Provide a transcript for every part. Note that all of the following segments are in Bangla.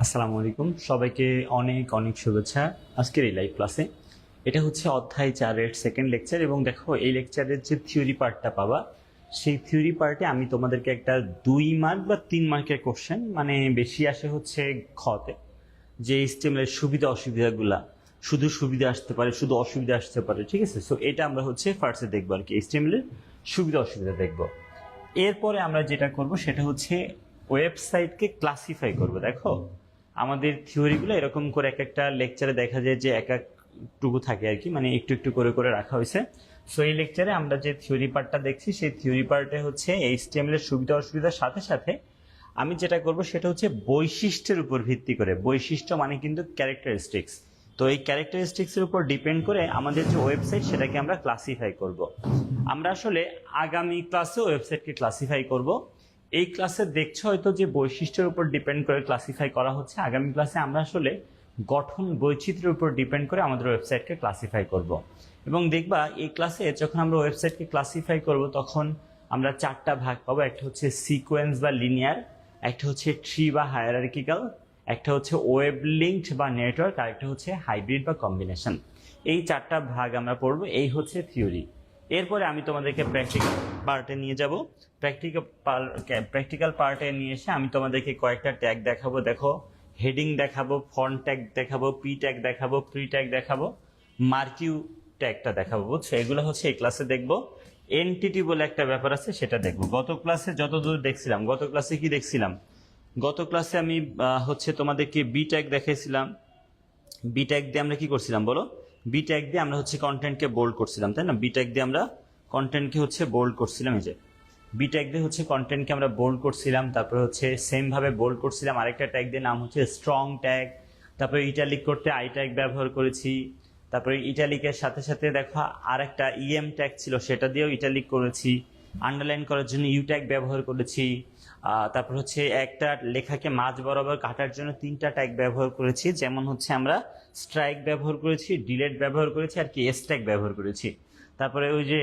আসসালামু আলাইকুম, সবাইকে অনেক অনেক শুভেচ্ছা। আজকের এই লাইভ ক্লাসে এটা হচ্ছে অধ্যায় 4-এর সেকেন্ড লেকচার এবং দেখো এই লেকচারের যে থিওরি পার্টটা পাবা সেই থিওরি পার্টে আমি তোমাদেরকে একটা 2 মার্ক বা 3 মার্কের কোশ্চেন মানে বেশি আসে হচ্ছে খতে, যে এইচটিএমএল এর সুবিধা অসুবিধাগুলা, শুধু সুবিধা আসতে পারে শুধু অসুবিধা আসতে পারে, ঠিক আছে? সো এটা আমরা হচ্ছে ফার্স্টে দেখবো আর কি, এইচটিএমএল এর সুবিধা অসুবিধা দেখবো। এরপরে আমরা যেটা করব সেটা হচ্ছে ওয়েবসাইটকে ক্লাসিফাই করব। দেখো আমাদের থিওরিগুলো এরকম করে এক একটা লেকচারে দেখা যায় যে এক একটুকু থাকে আর কি, মানে একটু একটু করে করে রাখা হয়েছে। সো এই লেকচারে আমরা যে থিওরি পার্টটা দেখছি সেই থিওরি পার্টে হচ্ছে এইচটিএমএল এর সুবিধা অসুবিধার সাথে সাথে আমি যেটা করব সেটা হচ্ছে বৈশিষ্ট্যের উপর ভিত্তি করে, বৈশিষ্ট্য মানে কিন্তু ক্যারেক্টারিস্টিক্স। তো এই ক্যারেক্টারিস্টিক্সের উপর ডিপেন্ড করে আমাদের যে ওয়েবসাইট সেটাকে আমরা ক্লাসিফাই করব। আমরা আসলে আগামী ক্লাসে ওয়েবসাইটকে ক্লাসিফাই করব। এই ক্লাসে দেখছো হয়তো যে বৈশিষ্ট্যের উপর ডিপেন্ড করে ক্লাসিফাই করা হচ্ছে, আগামী ক্লাসে আমরা আসলে গঠন বৈচিত্র্যের উপর ডিপেন্ড করে আমাদের ওয়েবসাইটকে ক্লাসিফাই করব। এবং দেখবা এই ক্লাসে যখন আমরা ওয়েবসাইটকে ক্লাসিফাই করব তখন আমরা 4টা ভাগ পাবো। একটা হচ্ছে সিকোয়েন্স বা লিনিয়ার, একটা হচ্ছে ট্রি বা হায়ারার্কিক্যাল, একটা হচ্ছে ওয়েব লিঙ্কড বা নেটওয়ার্ক, আর একটা হচ্ছে হাইব্রিড বা কম্বিনেশন। এই 4টা ভাগ আমরা পড়বো। এই হচ্ছে থিওরি। এরপরে আমি তোমাদেরকে প্র্যাকটিক্যাল পার্টে নিয়ে যাব। প্র্যাকটিক্যাল পার্টে নিয়ে এসে আমি তোমাদেরকে কয়েকটা ট্যাগ দেখাবো। দেখো, হেডিং দেখাবো, ফন্ট ট্যাগ দেখাবো, পি ট্যাগ দেখাবো, প্রি ট্যাগ দেখাবো, মার্কিউ ট্যাগটা দেখাবো। বুঝছো? এগুলো হচ্ছে এই ক্লাসে দেখবো। এনটিটি বলে একটা ব্যাপার আছে, সেটা দেখবো। গত ক্লাসে যতদূর দেখছিলাম, গত ক্লাসে কি দেখছিলাম? গত ক্লাসে আমি হচ্ছে তোমাদেরকে বি ট্যাগ দেখাইছিলাম। বি ট্যাগ দিয়ে আমরা কি করছিলাম বলো? বি ট্যাগ দিয়ে আমরা হচ্ছে কন্টেন্টকে বোল্ড করছিলাম, তাই না? বি ট্যাগ দিয়ে আমরা কন্টেন্টকে হচ্ছে বোল্ড করছিলাম। এই যে বি ট্যাগ দিয়ে হচ্ছে কন্টেন্টকে আমরা বোল্ড করছিলাম। তারপরে হচ্ছে সেম ভাবে বোল্ড করছিলাম আরেকটা ট্যাগ দিয়ে, নাম হচ্ছে স্ট্রং ট্যাগ। তারপরে ইটালিক করতে আই ট্যাগ ব্যবহার করেছি। তারপরে ইটালিকের সাথে সাথে দেখো আর একটা ইএম ট্যাগ ছিল, সেটা দিয়েও ইটালিক করেছি। আন্ডারলাইন করার জন্য ইউ ট্যাগ ব্যবহার করেছি। তারপর হচ্ছে একটা লেখাকে মাঝ বরাবর কাটার জন্য 3টা ট্যাগ ব্যবহার করেছি, যেমন হচ্ছে আমরা স্ট্রাইক ব্যবহার করেছি, ডিলেট ব্যবহার করেছি, আর কি এস ট্যাগ ব্যবহার করেছি। তারপরে ওই যে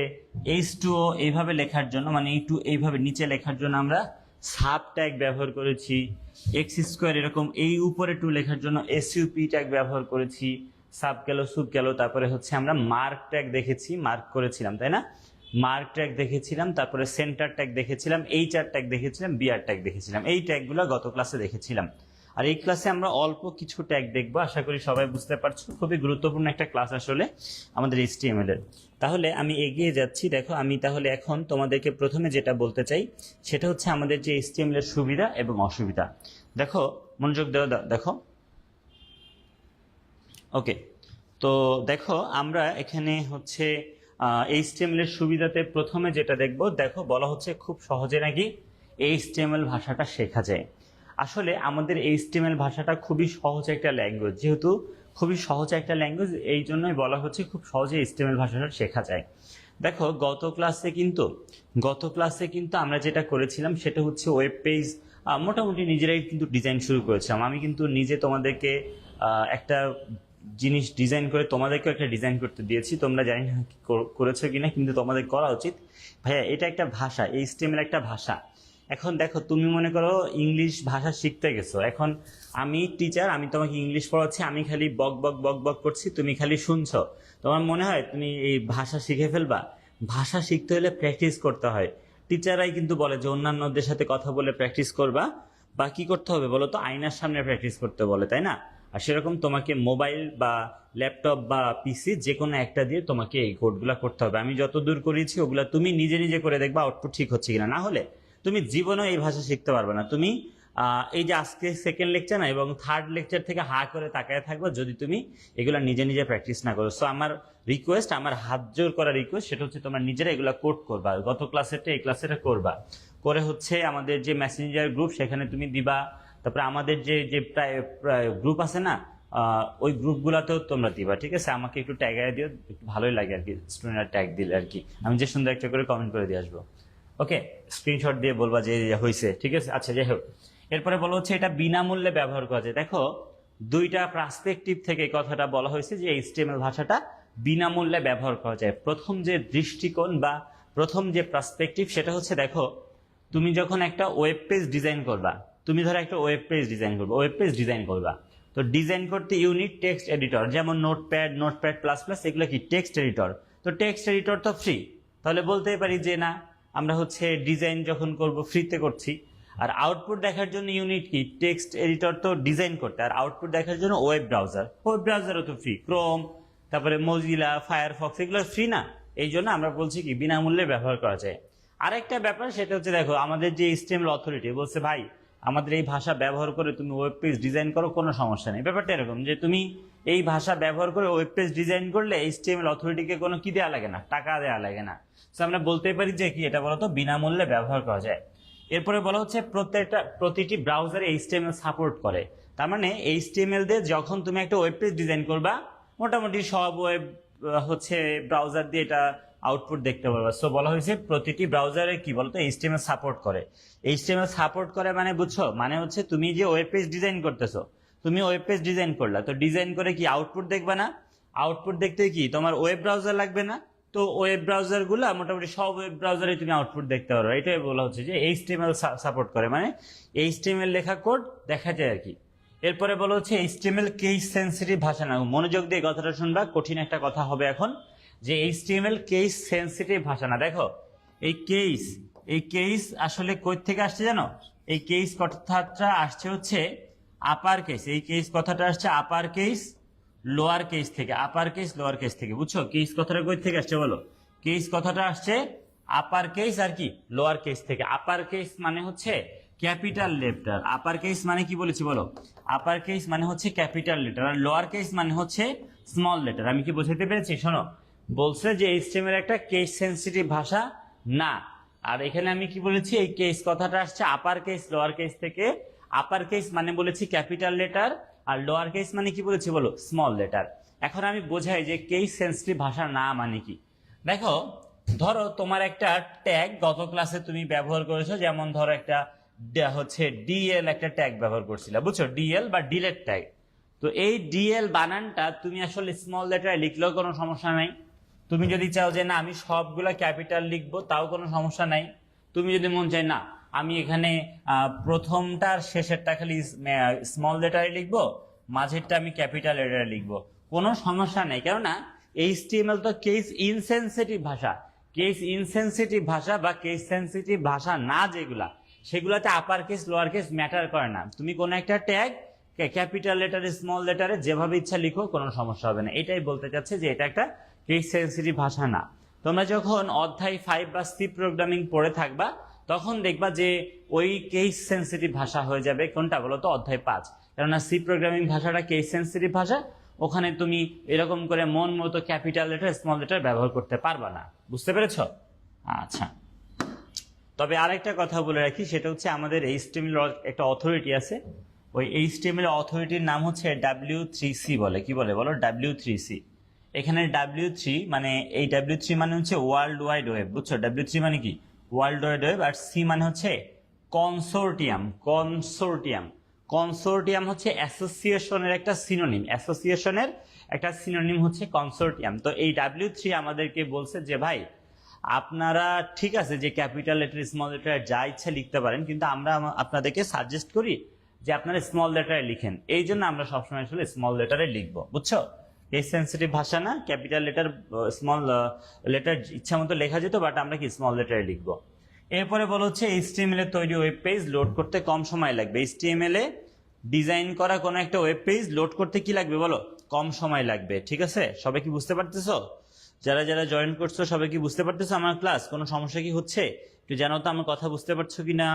H2O এইভাবে লেখার জন্য, মানে E2 এইভাবে নিচে লেখার জন্য আমরা সাব ট্যাগ ব্যবহার করেছি। এক্স স্কোয়ার এরকম এই উপরে 2 লেখার জন্য SUP ট্যাগ ব্যবহার করেছি। সাব গেল, সুপ গেল। তারপরে হচ্ছে আমরা মার্ক ট্যাগ দেখেছি, মার্ক করেছিলাম, তাই না? মার্ক ট্যাগ দেখেছিলাম, তারপরে সেন্টার ট্যাগ দেখেছিলাম, HR ট্যাগ দেখেছিলাম, BR ট্যাগ দেখেছিলাম। এই ট্যাগগুলো গত ক্লাসে দেখেছিলাম। আর এই ক্লাসে আমরা অল্প কিছু ট্যাগ দেখবো, আশা করি সবাই বুঝতে পারছো। খুবই গুরুত্বপূর্ণ একটা ক্লাস আসলে আমাদের HTML এর। তাহলে আমি এগিয়ে যাচ্ছি। দেখো আমি তাহলে এখন তোমাদেরকে প্রথমে যেটা বলতে চাই সেটা হচ্ছে আমাদের যে HTML এর সুবিধা এবং অসুবিধা। দেখো, মনোযোগ দেওয়া, দেখো। ওকে, তো দেখো আমরা এখানে হচ্ছে HTML এর সুবিধাতে প্রথমে যেটা দেখব, দেখো বলা হচ্ছে খুব সহজে নাকি HTML ভাষাটা শেখা যায়। আসলে আমাদের HTML ভাষাটা খুবই সহজ একটা ল্যাঙ্গুয়েজ, যেহেতু খুবই সহজ একটা ল্যাঙ্গুয়েজ এই জন্যই বলা হচ্ছে খুব সহজে HTML ভাষাটা শেখা যায়। দেখো গত ক্লাসে কিন্তু আমরা যেটা করেছিলাম সেটা হচ্ছে ওয়েব পেজ মোটামুটি নিজেরাই কিন্তু ডিজাইন শুরু করেছিলাম। আমি কিন্তু নিজে তোমাদেরকে একটা জিনিস ডিজাইন করে তোমাদেরকেও একটা ডিজাইন করতে দিয়েছি। তোমরা জানি না করেছো কিনা, কিন্তু তোমাদের করা উচিত। ভাইয়া এটা একটা ভাষা, HTML একটা ভাষা। এখন দেখো, তুমি মনে করো ইংলিশ ভাষা শিখতে গেছো, এখন আমি টিচার, আমি তোমাকে ইংলিশ পড়াচ্ছি, আমি খালি বক বক বক বক করছি, তুমি খালি শুনছো। তোমার মনে হয় তুমি এই ভাষা শিখে ফেলবা? ভাষা শিখতে হলে প্র্যাকটিস করতে হয়। টিচাররাই কিন্তু বলে যে অন্যান্যদের সাথে কথা বলে প্র্যাকটিস করবা, বা কি করতে হবে বলো তো? আয়নার সামনে প্র্যাকটিস করতে বলে, তাই না? আর সেরকম তোমাকে মোবাইল বা ল্যাপটপ বা পিসি যে কোনো একটা দিয়ে তোমাকে এই কোডগুলা করতে হবে। আমি যতদূর করেছি ওগুলা তুমি নিজে নিজে করে দেখবা আউটপুট ঠিক হচ্ছে কিনা। না হলে তুমি জীবনেও এই ভাষা শিখতে পারবে না। তুমি এই যে আজকে সেকেন্ড লেকচার না, এবং থার্ড লেকচার থেকে হা করে তাকায় থাকবে যদি তুমি এগুলা নিজে নিজে প্র্যাকটিস না করো। সো আমার রিকোয়েস্ট, আমার হাত জোর করা রিকোয়েস্ট, সেটা হচ্ছে তোমরা নিজেরা এগুলা কোড করবা। গত ক্লাসেরটা এই ক্লাসেটা করবা, করে হচ্ছে আমাদের যে মেসেঞ্জার গ্রুপ সেখানে তুমি দিবা। তারপরে আমাদের যে যে প্রায় গ্রুপ আছে না, ওই গ্রুপগুলোতেও তোমরা দিবা, ঠিক আছে? আমাকে একটু ট্যাগ দিও, একটু ভালোই লাগে আর কি স্টুডেন্টরা ট্যাগ দিলে আর কি। আমি যে সুন্দর একটা করে কমেন্ট করে দিয়ে আসবো। ওকে, স্ক্রিনশট দিয়ে বলবা যে হয়েছে, ঠিক আছে? আচ্ছা, যাই হোক, এরপরে বলা হচ্ছে এটা বিনামূল্যে ব্যবহার করা যায়। দেখো, 2টা পার্সপেক্টিভ থেকে কথাটা বলা হয়েছে যে HTML ভাষাটা বিনামূল্যে ব্যবহার করা যায়। প্রথম যে দৃষ্টিকোণ বা প্রথম যে পার্সপেক্টিভ সেটা হচ্ছে, দেখো তুমি যখন একটা ওয়েব পেজ ডিজাইন করবা, তুমি ধরো একটা ওয়েব পেজ ডিজাইন করবে, ওয়েব পেজ ডিজাইন করবা, তো ডিজাইন করতে ইউনিট টেক্সট এডিটর, যেমন নোটপ্যাড প্লাস প্লাস, এগুলো কি টেক্সট এডিটর। তো টেক্সট এডিটর তো ফ্রি, তাহলে বলতেই পারি যে না, আমরা হচ্ছে ডিজাইন যখন করব ফ্রিতে করছি। আর আউটপুট দেখার জন্য ইউনিট কি টেক্সট এডিটর তো ডিজাইন করতে, আর আউটপুট দেখার জন্য ওয়েব ব্রাউজারও তো ফ্রি, ক্রোম, তারপরে মজিলা, ফায়ারফক্স, এগুলো ফ্রি না, এই জন্য আমরা বলছি কি বিনামূল্যে ব্যবহার করা যায়। আরেকটা ব্যাপার সেটা হচ্ছে দেখো, আমাদের যে HTML অথরিটি বলছে ভাই আমাদের এই ভাষা ব্যবহার করে তুমি ওয়েব পেজ ডিজাইন করো, কোনো সমস্যা নেই। ব্যাপারটা এরকম যে তুমি এই ভাষা ব্যবহার করে ওয়েব পেজ ডিজাইন করলে HTML অথরিটিকে কোনো কি দেওয়া লাগে না, টাকা দেওয়া লাগে না। তো আমরা বলতে পারি যে কি এটা বলতো বিনামূল্যে ব্যবহার করা যায়। এরপরে বলা হচ্ছে প্রতিটি ব্রাউজারে HTML সাপোর্ট করে, তার মানে HTML দিয়ে যখন তুমি একটা ওয়েব পেজ ডিজাইন করবা, মোটামুটি সব ওয়েব হচ্ছে ব্রাউজার দিয়ে এটা আউটপুট দেখতে পারবা। সো বলা হয়েছে প্রতিটি ব্রাউজারে কি বলতো HTML সাপোর্ট করে। HTML সাপোর্ট করে মানে বুঝছো, মানে হচ্ছে তুমি যে ওয়েব পেজ ডিজাইন করতেছো, তুমি ওয়েব পেজ ডিজাইন করলা, তো ডিজাইন করে কি আউটপুট দেখবা না, আউটপুট দেখতে কি তোমার ওয়েব ব্রাউজার লাগবে না, তো ওয়েব ব্রাউজার গুলা মোটামুটি সব ওয়েব ব্রাউজারে তুমি আউটপুট দেখতে পারো। এটাই বলা হচ্ছে যে HTML সাপোর্ট করে, মানে HTML লেখা কোড দেখা যায় আর কি। এরপরে বলা হচ্ছে HTML কেস সেন্সিটিভ ভাষা না, মনোযোগ দিয়ে কথাটা শুনবা, কঠিন একটা কথা হবে এখন, যে HTML কেস সেন্সিটিভ ভাষা না। দেখো এই কেস আসলে কই থেকে আসছে জানো, এই কেস কথাটা আসছে হচ্ছে আপার কেস, এই কেস কথাটা আসছে আপার কেস লোয়ার কেস থেকে, আপার কেস লোয়ার কেস থেকে, বুঝছো কেস কথাটা কই থেকে আসছে বলো, কেস কথাটা আসছে আপার কেস আর কি লোয়ার কেস থেকে। আপার কেস মানে হচ্ছে ক্যাপিটাল লেটার, আপার কেস মানে কি বলেছি বলো, আপার কেস মানে হচ্ছে ক্যাপিটাল লেটার, আর লোয়ার কেস মানে হচ্ছে স্মল লেটার। আমি কি বোঝাতে পেরেছি? শোনো, বলছে যে HTML একটা কেস সেন্সিটিভ ভাষা না, আর এখানে আমি কি বলেছি, এই কেস কথাটা আসছে আপার কেস লোয়ার কেস থেকে। আপার কেস মানে বলেছি ক্যাপিটাল লেটার, আর লোয়ার কেস মানে কি বলেছি বলো, স্মল লেটার। এখন আমি বোঝাই যে কেস সেন্সিটিভ ভাষা না মানে কি। দেখো, ধরো তোমার একটা ট্যাগ গত ক্লাসে তুমি ব্যবহার করেছো, যেমন ধরো একটা হচ্ছে ডিএল একটা ট্যাগ ব্যবহার করছিলে, বুঝছো, ডিএল বা ডিলেট ট্যাগ। তো এই ডিএল বানানটা তুমি আসলে স্মল লেটারে লিখলেও কোনো সমস্যা নাই, তুমি যদি চাও যে না আমি সবগুলা ক্যাপিটাল লিখবো তাও কোনো সমস্যা নাই, তুমি যদি মন চায় না আমি এখানে প্রথমটার শেষেরটা খালি স্মল লেটারে লিখবো, মাঝেরটা আমি ক্যাপিটাল লেটারে লিখবো, কোনো সমস্যা নেই। কেননা HTML তো কেস ইনসেনসিটিভ ভাষা, কেস ইনসেনসিটিভ ভাষা বা কেস সেন্সিটিভ ভাষা না যেগুলা, সেগুলাতে upper case lower case matter করে না। তুমি কোনো একটা ট্যাগ ক্যাপিটাল লেটারে স্মল লেটারে যেভাবে ইচ্ছা লিখো, কোনো সমস্যা হবে না। এটাই বলতে চাচ্ছে যে এটা একটা কেস সেন্সিটিভ ভাষা না। তোমরা যখন অধ্যায় 5 বা সি প্রোগ্রামিং পড়ে থাকবা, তখন দেখবা যে ওই কেস সেন্সিটিভ ভাষা হয়ে যাবে কোনটা বলো তো, অধ্যায় 5। কেননা সি প্রোগ্রামিং ভাষাটা কেস সেন্সিটিভ ভাষা, ওখানে তুমি এরকম করে মন মতো ক্যাপিটাল লেটার স্মল লেটার ব্যবহার করতে পারবা না। বুঝতে পেরেছ? আচ্ছা, তবে আরেকটা কথা বলে রাখি, সেটা হচ্ছে আমাদের HTML একটা অথরিটি আছে, ওই HTML অথরিটির নাম হচ্ছে W3C বলে, কি বলে বলো, W3C। এখানে W3 মানে এই W3 মানে হচ্ছে ওয়ার্ল্ড ওয়াইড ওয়েব, বুঝছো, W3 মানে কি ওয়ার্ল্ড ওয়াইড ওয়েব, আর সি মানে হচ্ছে কনসোর্টিয়াম। কনসোর্টিয়াম হচ্ছে অ্যাসোসিয়েশনের একটা সিনোনিম, অ্যাসোসিয়েশনের একটা সিনোনিম হচ্ছে কনসোর্টিয়াম। তো এই W3 আমাদেরকে বলছে যে ভাই আপনারা ঠিক আছে যে ক্যাপিটাল লেটার স্মল লেটার যা ইচ্ছা লিখতে পারেন, কিন্তু আমরা আপনাদেরকে সাজেস্ট করি যে আপনারা স্মল লেটারে লিখেন, এই জন্য আমরা সবসময় আসলে স্মল লেটারে লিখবো, বুঝছো। কেস সেন্সিটিভ ভাষা না, ক্যাপিটাল লেটার স্মল লেটার ইচ্ছা মতো লেখা যেত, বাট আমরা কি স্মল লেটারে লিখবো। এরপরে বলা হচ্ছে HTML এ তৈরি ওয়েব পেজ লোড করতে কম সময় লাগবে। HTML এ ডিজাইন করা কোনো একটা ওয়েব পেজ লোড করতে কি লাগবে বলো, কম সময় লাগবে। ঠিক আছে, সবাই কি বুঝতে পারতেছো? যারা যারা জয়েন করছো সবাই কি বুঝতে পারতেছো আমার ক্লাস? কোনো সমস্যা কি হচ্ছে? একটু জানাও তো আমার কথা বুঝতে পারছো কিনা।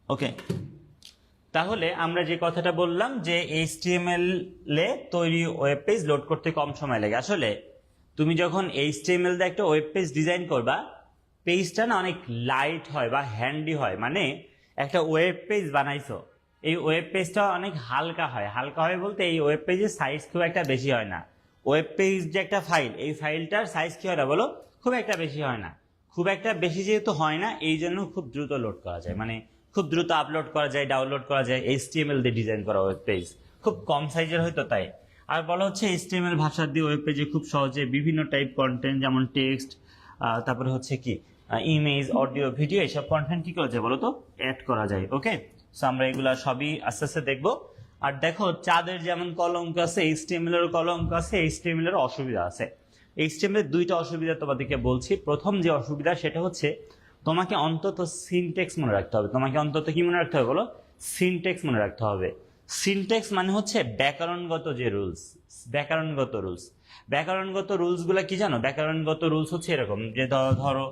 ওকে, তাহলে আমরা যে কথাটা বললাম যে HTML এ তৈরি ওয়েব পেজ লোড করতে কম সময় লাগে। আসলে তুমি যখন HTML দিয়ে একটা ওয়েব পেজ ডিজাইন করবা, পেজটা না অনেক লাইট হয় বা হ্যান্ডি হয়, মানে একটা ওয়েব পেজ বানাইছো, এই ওয়েব পেজটা অনেক হালকা হয়। হালকা হয় বলতে এই ওয়েব পেজের সাইজ খুব একটা বেশি হয় না। ওয়েব পেজ যে একটা ফাইল, এই ফাইলটার সাইজ কি হয় না বলো, খুব একটা বেশি হয় না। খুব একটা বেশি যেহেতু হয় না, এই জন্য খুব দ্রুত লোড করা যায়, মানে খুব দ্রুত আপলোড করা যায়, ডাউনলোড করা যায়। HTML দিয়ে ডিজাইন করা ওয়েব পেজ খুব কম সাইজের হয়তো তাই। আর বলা হচ্ছে HTML ভাষা দিয়ে ওয়েব পেজে খুব সহজে বিভিন্ন টাইপ কন্টেন্ট, যেমন টেক্সট, তারপরে হচ্ছে কি ইমেজ, অডিও, ভিডিও এইসব কন্টেন্ট কি করা যায় বলো তো, অ্যাড করা যায়। ওকে, সো আমরা এগুলা সবই আস্তে আস্তে দেখবো। আর দেখো চাঁদের যেমন কলঙ্ক আছে, HTML এর কলঙ্ক আছে, HTML এর অসুবিধা আছে। HTML এর দুইটা অসুবিধা তোমাদেরকে বলছি। প্রথম যে অসুবিধা সেটা হচ্ছে তোমাকে অন্তত সিনটেক্স মনে রাখতে হবে। তোমাকে অন্তত কি মনে রাখতে হবে বলো, সিনটেক্স মনে রাখতে হবে। সিনটেক্স মানে হচ্ছে ব্যাকরণগত যে রুলস, ব্যাকরণগত রুলসগুলো কি জানো? ব্যাকরণগত রুলস হচ্ছে এরকম যে ধরো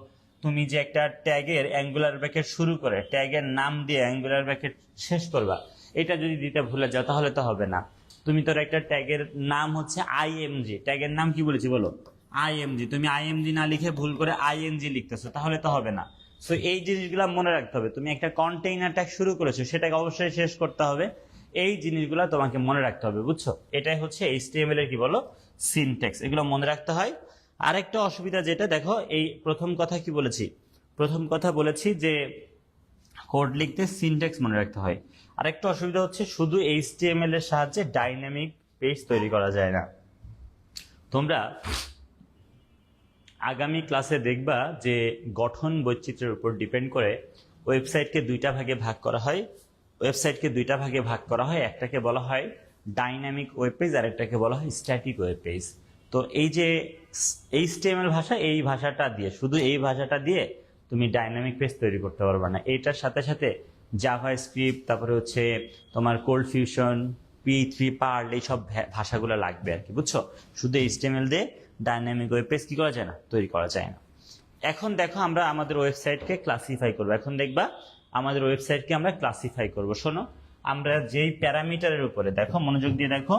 তুমি যে একটা ট্যাগের অ্যাঙ্গুলার ব্র্যাকেট শুরু করে ট্যাগের নাম দিয়ে অ্যাঙ্গুলার ব্র্যাকেট শেষ করবা, এটা যদি দিতে ভুলে যাও তাহলে তো হবে না। তুমি তোর একটা ট্যাগের নাম হচ্ছে আইএমজি, ট্যাগের নাম কি বলেছি বলো, আইএমজি, তুমি আইএমজি না লিখে ভুল করে আইএনজি লিখতেছো, তাহলে তো হবে না। সো এই জিনিসগুলো মনে রাখতে হবে। তুমি একটা কন্টেইনার ট্যাগ শুরু করেছো, সেটাকে অবশ্যই শেষ করতে হবে। এই জিনিসগুলো তোমাকে মনে রাখতে হবে, বুঝছো? এটাই হচ্ছে HTML এর কি বলো, সিনট্যাক্স। এগুলো মনে রাখতে হয়। আরেকটা অসুবিধা যেটা দেখো, এই প্রথম কথা কি বলেছি, প্রথম কথা বলেছি যে কোড লিখতে সিনট্যাক্স মনে রাখতে হয়। আরেকটা অসুবিধা হচ্ছে শুধু HTML এর সাহায্যে ডাইনামিক পেজ তৈরি করা যায় না। তোমরা আগামী ক্লাসে দেখবা যে গঠন বৈচিত্র্যের উপর ডিপেন্ড করে ওয়েবসাইটকে দুইটা ভাগে ভাগ করা হয়। একটাকে বলা হয় ডাইনামিক ওয়েব পেজ, আর একটাকে বলা হয় স্ট্যাটিক ওয়েব পেজ। তো এই যে HTML ভাষা, এই ভাষাটা দিয়ে, শুধু এই ভাষাটা দিয়ে তুমি ডাইনামিক পেজ তৈরি করতে পারবে না। এইটার সাথে সাথে জাভা স্ক্রিপ্ট, তারপরে হচ্ছে তোমার কোল্ড ফিউশন, P3, পার্ল, এইসব ভাষাগুলো লাগবে আর কি, বুঝছো? শুধু HTML দিয়ে ডাইনামিক ওয়েব পেজ কি করা যায় না, তৈরি করা যায় না। এখন দেখো আমরা আমাদের ওয়েবসাইটকে ক্লাসিফাই করবো। এখন দেখবা আমাদের ওয়েবসাইটকে আমরা ক্লাসিফাই করব। শোনো, আমরা যেই প্যারামিটারের উপরে, দেখো মনোযোগ দিয়ে দেখো,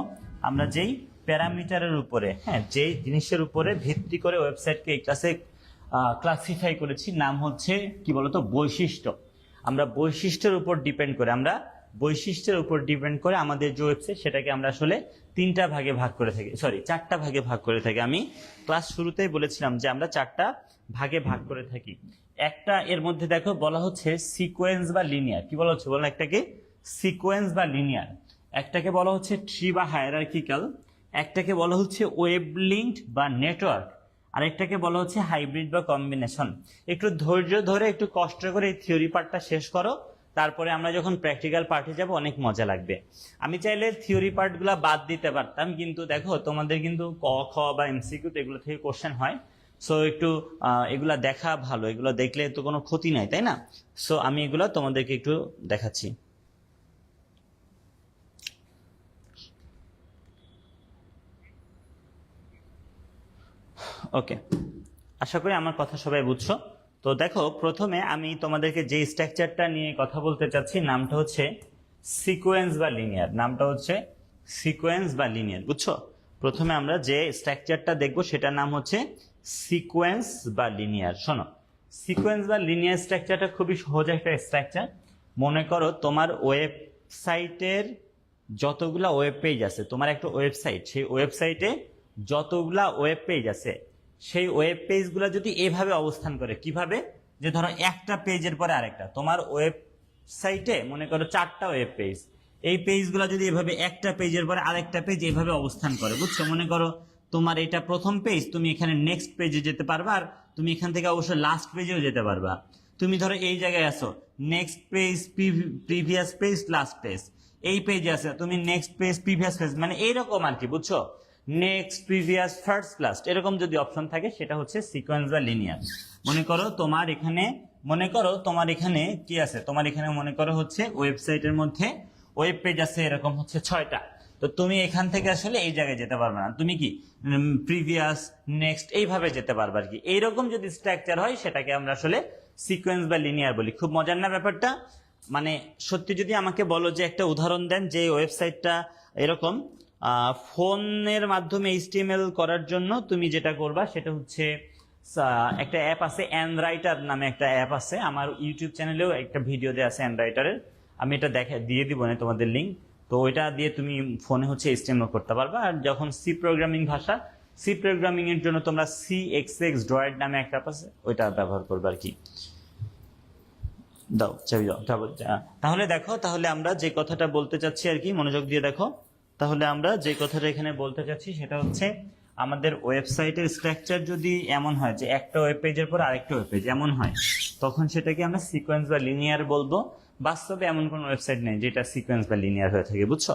আমরা যেই প্যারামিটারের উপরে, হ্যাঁ, যেই জিনিসের উপরে ভিত্তি করে ওয়েবসাইটকে এই ক্লাসে ক্লাসিফাই করেছি, নাম হচ্ছে কি বলতো, বৈশিষ্ট্য। আমরা বৈশিষ্ট্যের উপর ডিপেন্ড করে আমাদের যে ওয়েবসাইট, সেটাকে আমরা আসলে চারটা ভাগে ভাগ করে থাকি। আমি ক্লাস শুরুতেই বলেছিলাম যে আমরা চারটা ভাগে ভাগ করে থাকি। একটা এর মধ্যে দেখো বলা হচ্ছে সিকোয়েন্স বা লিনিয়ার। কি বলা হচ্ছে বলো, একটাকে সিকোয়েন্স বা লিনিয়ার, একটাকে বলা হচ্ছে ট্রি বা হায়ারার্কিক্যাল, একটাকে বলা হচ্ছে ওয়েব লিঙ্কড বা নেটওয়ার্ক, আরেকটাকে বলা হচ্ছে হাইব্রিড বা কম্বিনেশন। একটু ধৈর্য ধরে একটু কষ্ট করে এই থিওরি পার্টটা শেষ করো, তারপরে আমরা যখন প্র্যাকটিক্যাল পার্টে যাব অনেক মজা লাগবে। আমি চাইলে থিওরি পার্টগুলো বাদ দিতে পারতাম, কিন্তু দেখো তোমাদের কিন্তু ক খ বা MCQ তো এগুলো থেকে কোশ্চেন হয়। সো একটু এগুলা দেখা ভালো, এগুলো দেখলে তো কোনো ক্ষতি নাই, তাই না? সো আমি এগুলো তোমাদেরকে একটু দেখাচ্ছি। ওকে, আশা করি আমার কথা সবাই বুঝছো। তো দেখো প্রথমে আমি তোমাদেরকে যে স্ট্রাকচারটা নিয়ে কথা বলতে চাচ্ছি, নামটা হচ্ছে সিকোয়েন্স বা লিনিয়ার, বুঝছো? প্রথমে আমরা যে স্ট্রাকচারটা দেখবো সেটার নাম হচ্ছে সিকোয়েন্স বা লিনিয়ার। শোনো, সিকোয়েন্স বা লিনিয়ার স্ট্রাকচারটা খুবই সহজ একটা স্ট্রাকচার। মনে করো তোমার ওয়েবসাইটের যতগুলা ওয়েব পেজ আছে, তোমার একটা ওয়েবসাইট, সেই ওয়েবসাইটে যতগুলা ওয়েব পেজ আছে, সেই ওয়েব পেজগুলো যদি এভাবে অবস্থান করে, কিভাবে, যে ধরো একটা পেজের পরে আরেকটা, তোমার ওয়েবসাইটে মনে করো 4টা ওয়েব পেজ, এই পেজগুলো যদি এভাবে একটা পেজের পরে আরেকটা পেজ এভাবে অবস্থান করে, বুঝছো? মনে করো তোমার এটা প্রথম পেজ, তুমি এখানে নেক্সট পেজে যেতে পারবা, আর তুমি এখান থেকে অবশ্যই লাস্ট পেজেও যেতে পারবা। তুমি ধরো এই জায়গায় আসো, next page, previous page, last page, এই পেজে আছে, তুমি নেক্সট পেজ, প্রিভিয়াস পেজ, মানে এইরকম আর কি, বুঝছো? নেক্সট, প্রিভিয়াস, ফার্স্ট, লাস্ট, এরকম যদি অপশন থাকে সেটা হচ্ছে সিকোয়েন্স বা লিনিয়ার। মনে করো তোমার এখানে কি আছে, তোমার এখানে মনে করো হচ্ছে ওয়েবসাইটের মধ্যে ওয়েব পেজ আছে এরকম হচ্ছে 6টা। তো তুমি এখান থেকে আসলে এই জায়গায় যেতে পারবে না, তুমি কি প্রিভিয়াস, নেক্সট এইভাবে যেতে পারবে আর কি। এইরকম যদি স্ট্রাকচার হয় সেটাকে আমরা আসলে সিকোয়েন্স বা লিনিয়ার বলি। খুব মজার না ব্যাপারটা? মানে সত্যি যদি আমাকে বলো যে একটা উদাহরণ দেন যে ওয়েবসাইটটা এরকম, ফোনের মাধ্যমে HTML করার জন্য তুমি যেটা করবা সেটা হচ্ছে একটা অ্যাপ আছে, অ্যানরাইটার নামে একটা অ্যাপ আছে, আমার ইউটিউব চ্যানেলেও একটা ভিডিও দেওয়া আছে অ্যানরাইটারের, আমি এটা দিয়ে দিব না তোমাদের লিঙ্ক। তো ওইটা দিয়ে তুমি ফোনে হচ্ছে HTML করতে পারবা। আর যখন সি প্রোগ্রামিং এর জন্য তোমরা CXX ড্রয়েড নামে একটা অ্যাপ আছে, ওইটা ব্যবহার করবে আর কি। দাও চাবি দাও। তাহলে আমরা যে কথাটা বলতে চাচ্ছি আর কি, মনোযোগ দিয়ে দেখো। তাহলে আমরা যে কথাটা এখানে বলতে চাচ্ছি সেটা হচ্ছে আমাদের ওয়েবসাইটের স্ট্রাকচার যদি এমন হয় যে একটা ওয়েব পেজের পর আরেকটা ওয়েব পেজ এমন হয়, তখন সেটাকে আমরা সিকোয়েন্স বা লিনিয়ার বলবো। বাস্তবে এমন কোনো ওয়েবসাইট নেই যেটা সিকোয়েন্স বা লিনিয়ার হয়ে থাকে, বুঝছো?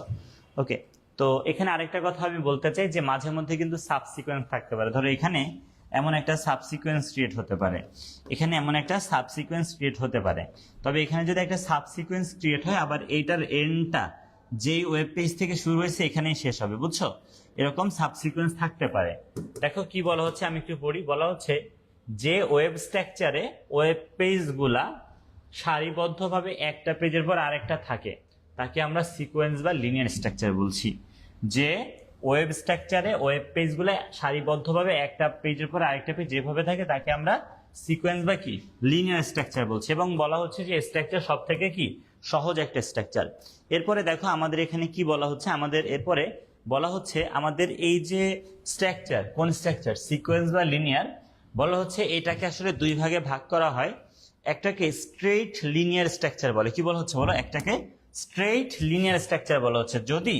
ওকে, তো এখানে আরেকটা কথা আমি বলতে চাই যে মাঝে মধ্যে কিন্তু সাব সিকোয়েন্স থাকতে পারে। ধরো এখানে এমন একটা সাব সিকোয়েন্স ক্রিয়েট হতে পারে, এখানে এমন একটা সাব সিকোয়েন্স ক্রিয়েট হতে পারে। তবে এখানে যদি একটা সাব সিকোয়েন্স ক্রিয়েট হয়, আবার এইটার এন্ডটা যেই ওয়েব পেজ থেকে শুরু হয়েছে এখানেই শেষ হবে, বুঝছো? এরকম সাব সিকোয়েন্স থাকতে পারে। দেখো কি বলা হচ্ছে, আমি একটু পড়ি। বলা হচ্ছে যে ওয়েব স্ট্রাকচারে ওয়েব পেজগুলা সারিবদ্ধভাবে একটা পেজের পর আরেকটা থাকে তাকে আমরা সিকোয়েন্স বা লিনিয়ার স্ট্রাকচার বলছি। যে ওয়েব স্ট্রাকচারে ওয়েব পেজগুলো সারিবদ্ধভাবে একটা পেজের পর আরেকটা পেজ যেভাবে থাকে তাকে আমরা সিকোয়েন্স বা কি লিনিয়ার স্ট্রাকচার বলছি। এবং বলা হচ্ছে যে স্ট্রাকচার সব থেকে কি সহজ একটা স্ট্রাকচার। এরপরে দেখো আমাদের এখানে কি বলা হচ্ছে, আমাদের এরপরে বলা হচ্ছে আমাদের এই যে স্ট্রাকচার, কোন স্ট্রাকচার, সিকোয়েন্স বা লিনিয়ার, বলা হচ্ছে এটাকে আসলে দুই ভাগে ভাগ করা হয়। একটাকে স্ট্রেইট লিনিয়ার স্ট্রাকচার বলে। কি বলা হচ্ছে বলো? একটাকে স্ট্রেইট লিনিয়ার স্ট্রাকচার বলা হচ্ছে যদি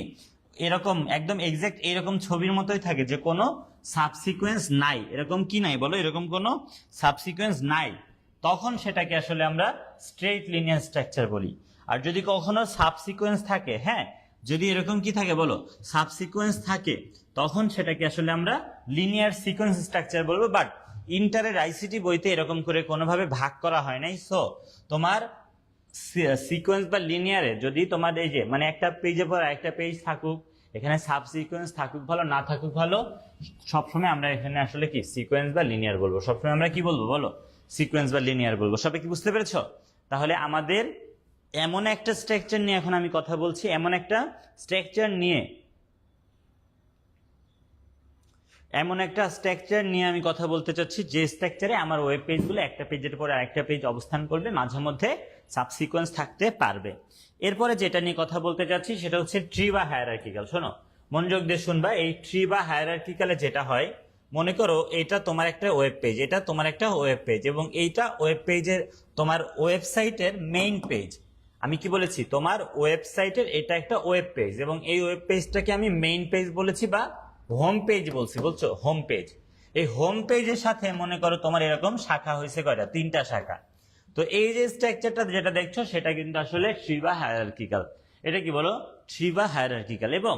এরকম একদম এক্সাক্ট এরকম ছবির মতোই থাকে, যে কোনো সাবসিকোয়েন্স নাই, এরকম কি নাই বলো, এরকম কোনো সাবসিকোয়েন্স নাই, তখন সেটাকে আসলে আমরা স্ট্রেইট লিনিয়ার স্ট্রাকচার বলি। আর যদি কখনো সাবসিকোয়েন্স থাকে, হ্যাঁ, যদি এরকম কি থাকে বলো, সাবসিকোয়েন্স থাকে, তখন সেটাকে আসলে আমরা লিনিয়ার সিকোয়েন্স স্ট্রাকচার বলবো। বাট ইন্টারের আইসিটি বইতে এরকম করে কোনোভাবে ভাগ করা হয় নাই। সো তোমার সিকোয়েন্স বা লিনিয়ারে যদি তোমার এই যে মানে একটা পেজের পর একটা পেজ থাকুক, এখানে সাব সিকোয়েন্স থাকুক ভালো, না থাকুক ভালো, সবসময় আমরা এখানে আসলে কি সিকোয়েন্স বা লিনিয়ার বলবো। সবসময় আমরা কি বলবো বলো? সিকোয়েন্স বা লিনিয়ার বলবো। সবাই কি বুঝতে পেরেছো? তাহলে আমাদের এমন একটা স্ট্রাকচার নিয়ে এখন আমি কথা বলছি, এমন একটা স্ট্রাকচার নিয়ে আমি কথা বলতে চাচ্ছি যে স্ট্রাকচারে আমার ওয়েব পেজগুলো একটা পেজের পরে আরেকটা পেজ অবস্থান করবে, মাঝে মধ্যে সাবসিকোয়েন্স থাকতে পারবে। এরপরে যেটা নিয়ে কথা বলতে চাচ্ছি সেটা হচ্ছে ট্রি বা হায়ারার্কিক্যাল। শোনো, মনোযোগ দিয়ে শুনবা। এই ট্রি বা হায়ারার্কিক্যালে যেটা হয়, মনে করো এটা তোমার একটা ওয়েব পেজ, এটা তোমার একটা ওয়েব পেজ, এবং এইটা ওয়েব পেজের তোমার ওয়েবসাইটের মেইন পেজ। আমি কি বলেছি? তোমার ওয়েবসাইটের এটা একটা ওয়েব পেজ, এবং এই ওয়েব পেজটাকে আমি মেইন পেজ বলেছি বা হোম পেজ বলছি, বলছো হোম পেজ। এই হোম পেজের সাথে মনে করো তোমার এরকম শাখা হয়েছে কয়টা? 3টা শাখা। তো এই যে স্ট্রাকচারটা যেটা দেখছো সেটা কিন্তু আসলে ট্রি বা হায়ারার্কিক্যাল। এটা কি বলো? ট্রি বা হায়ারার্কিক্যাল। এবং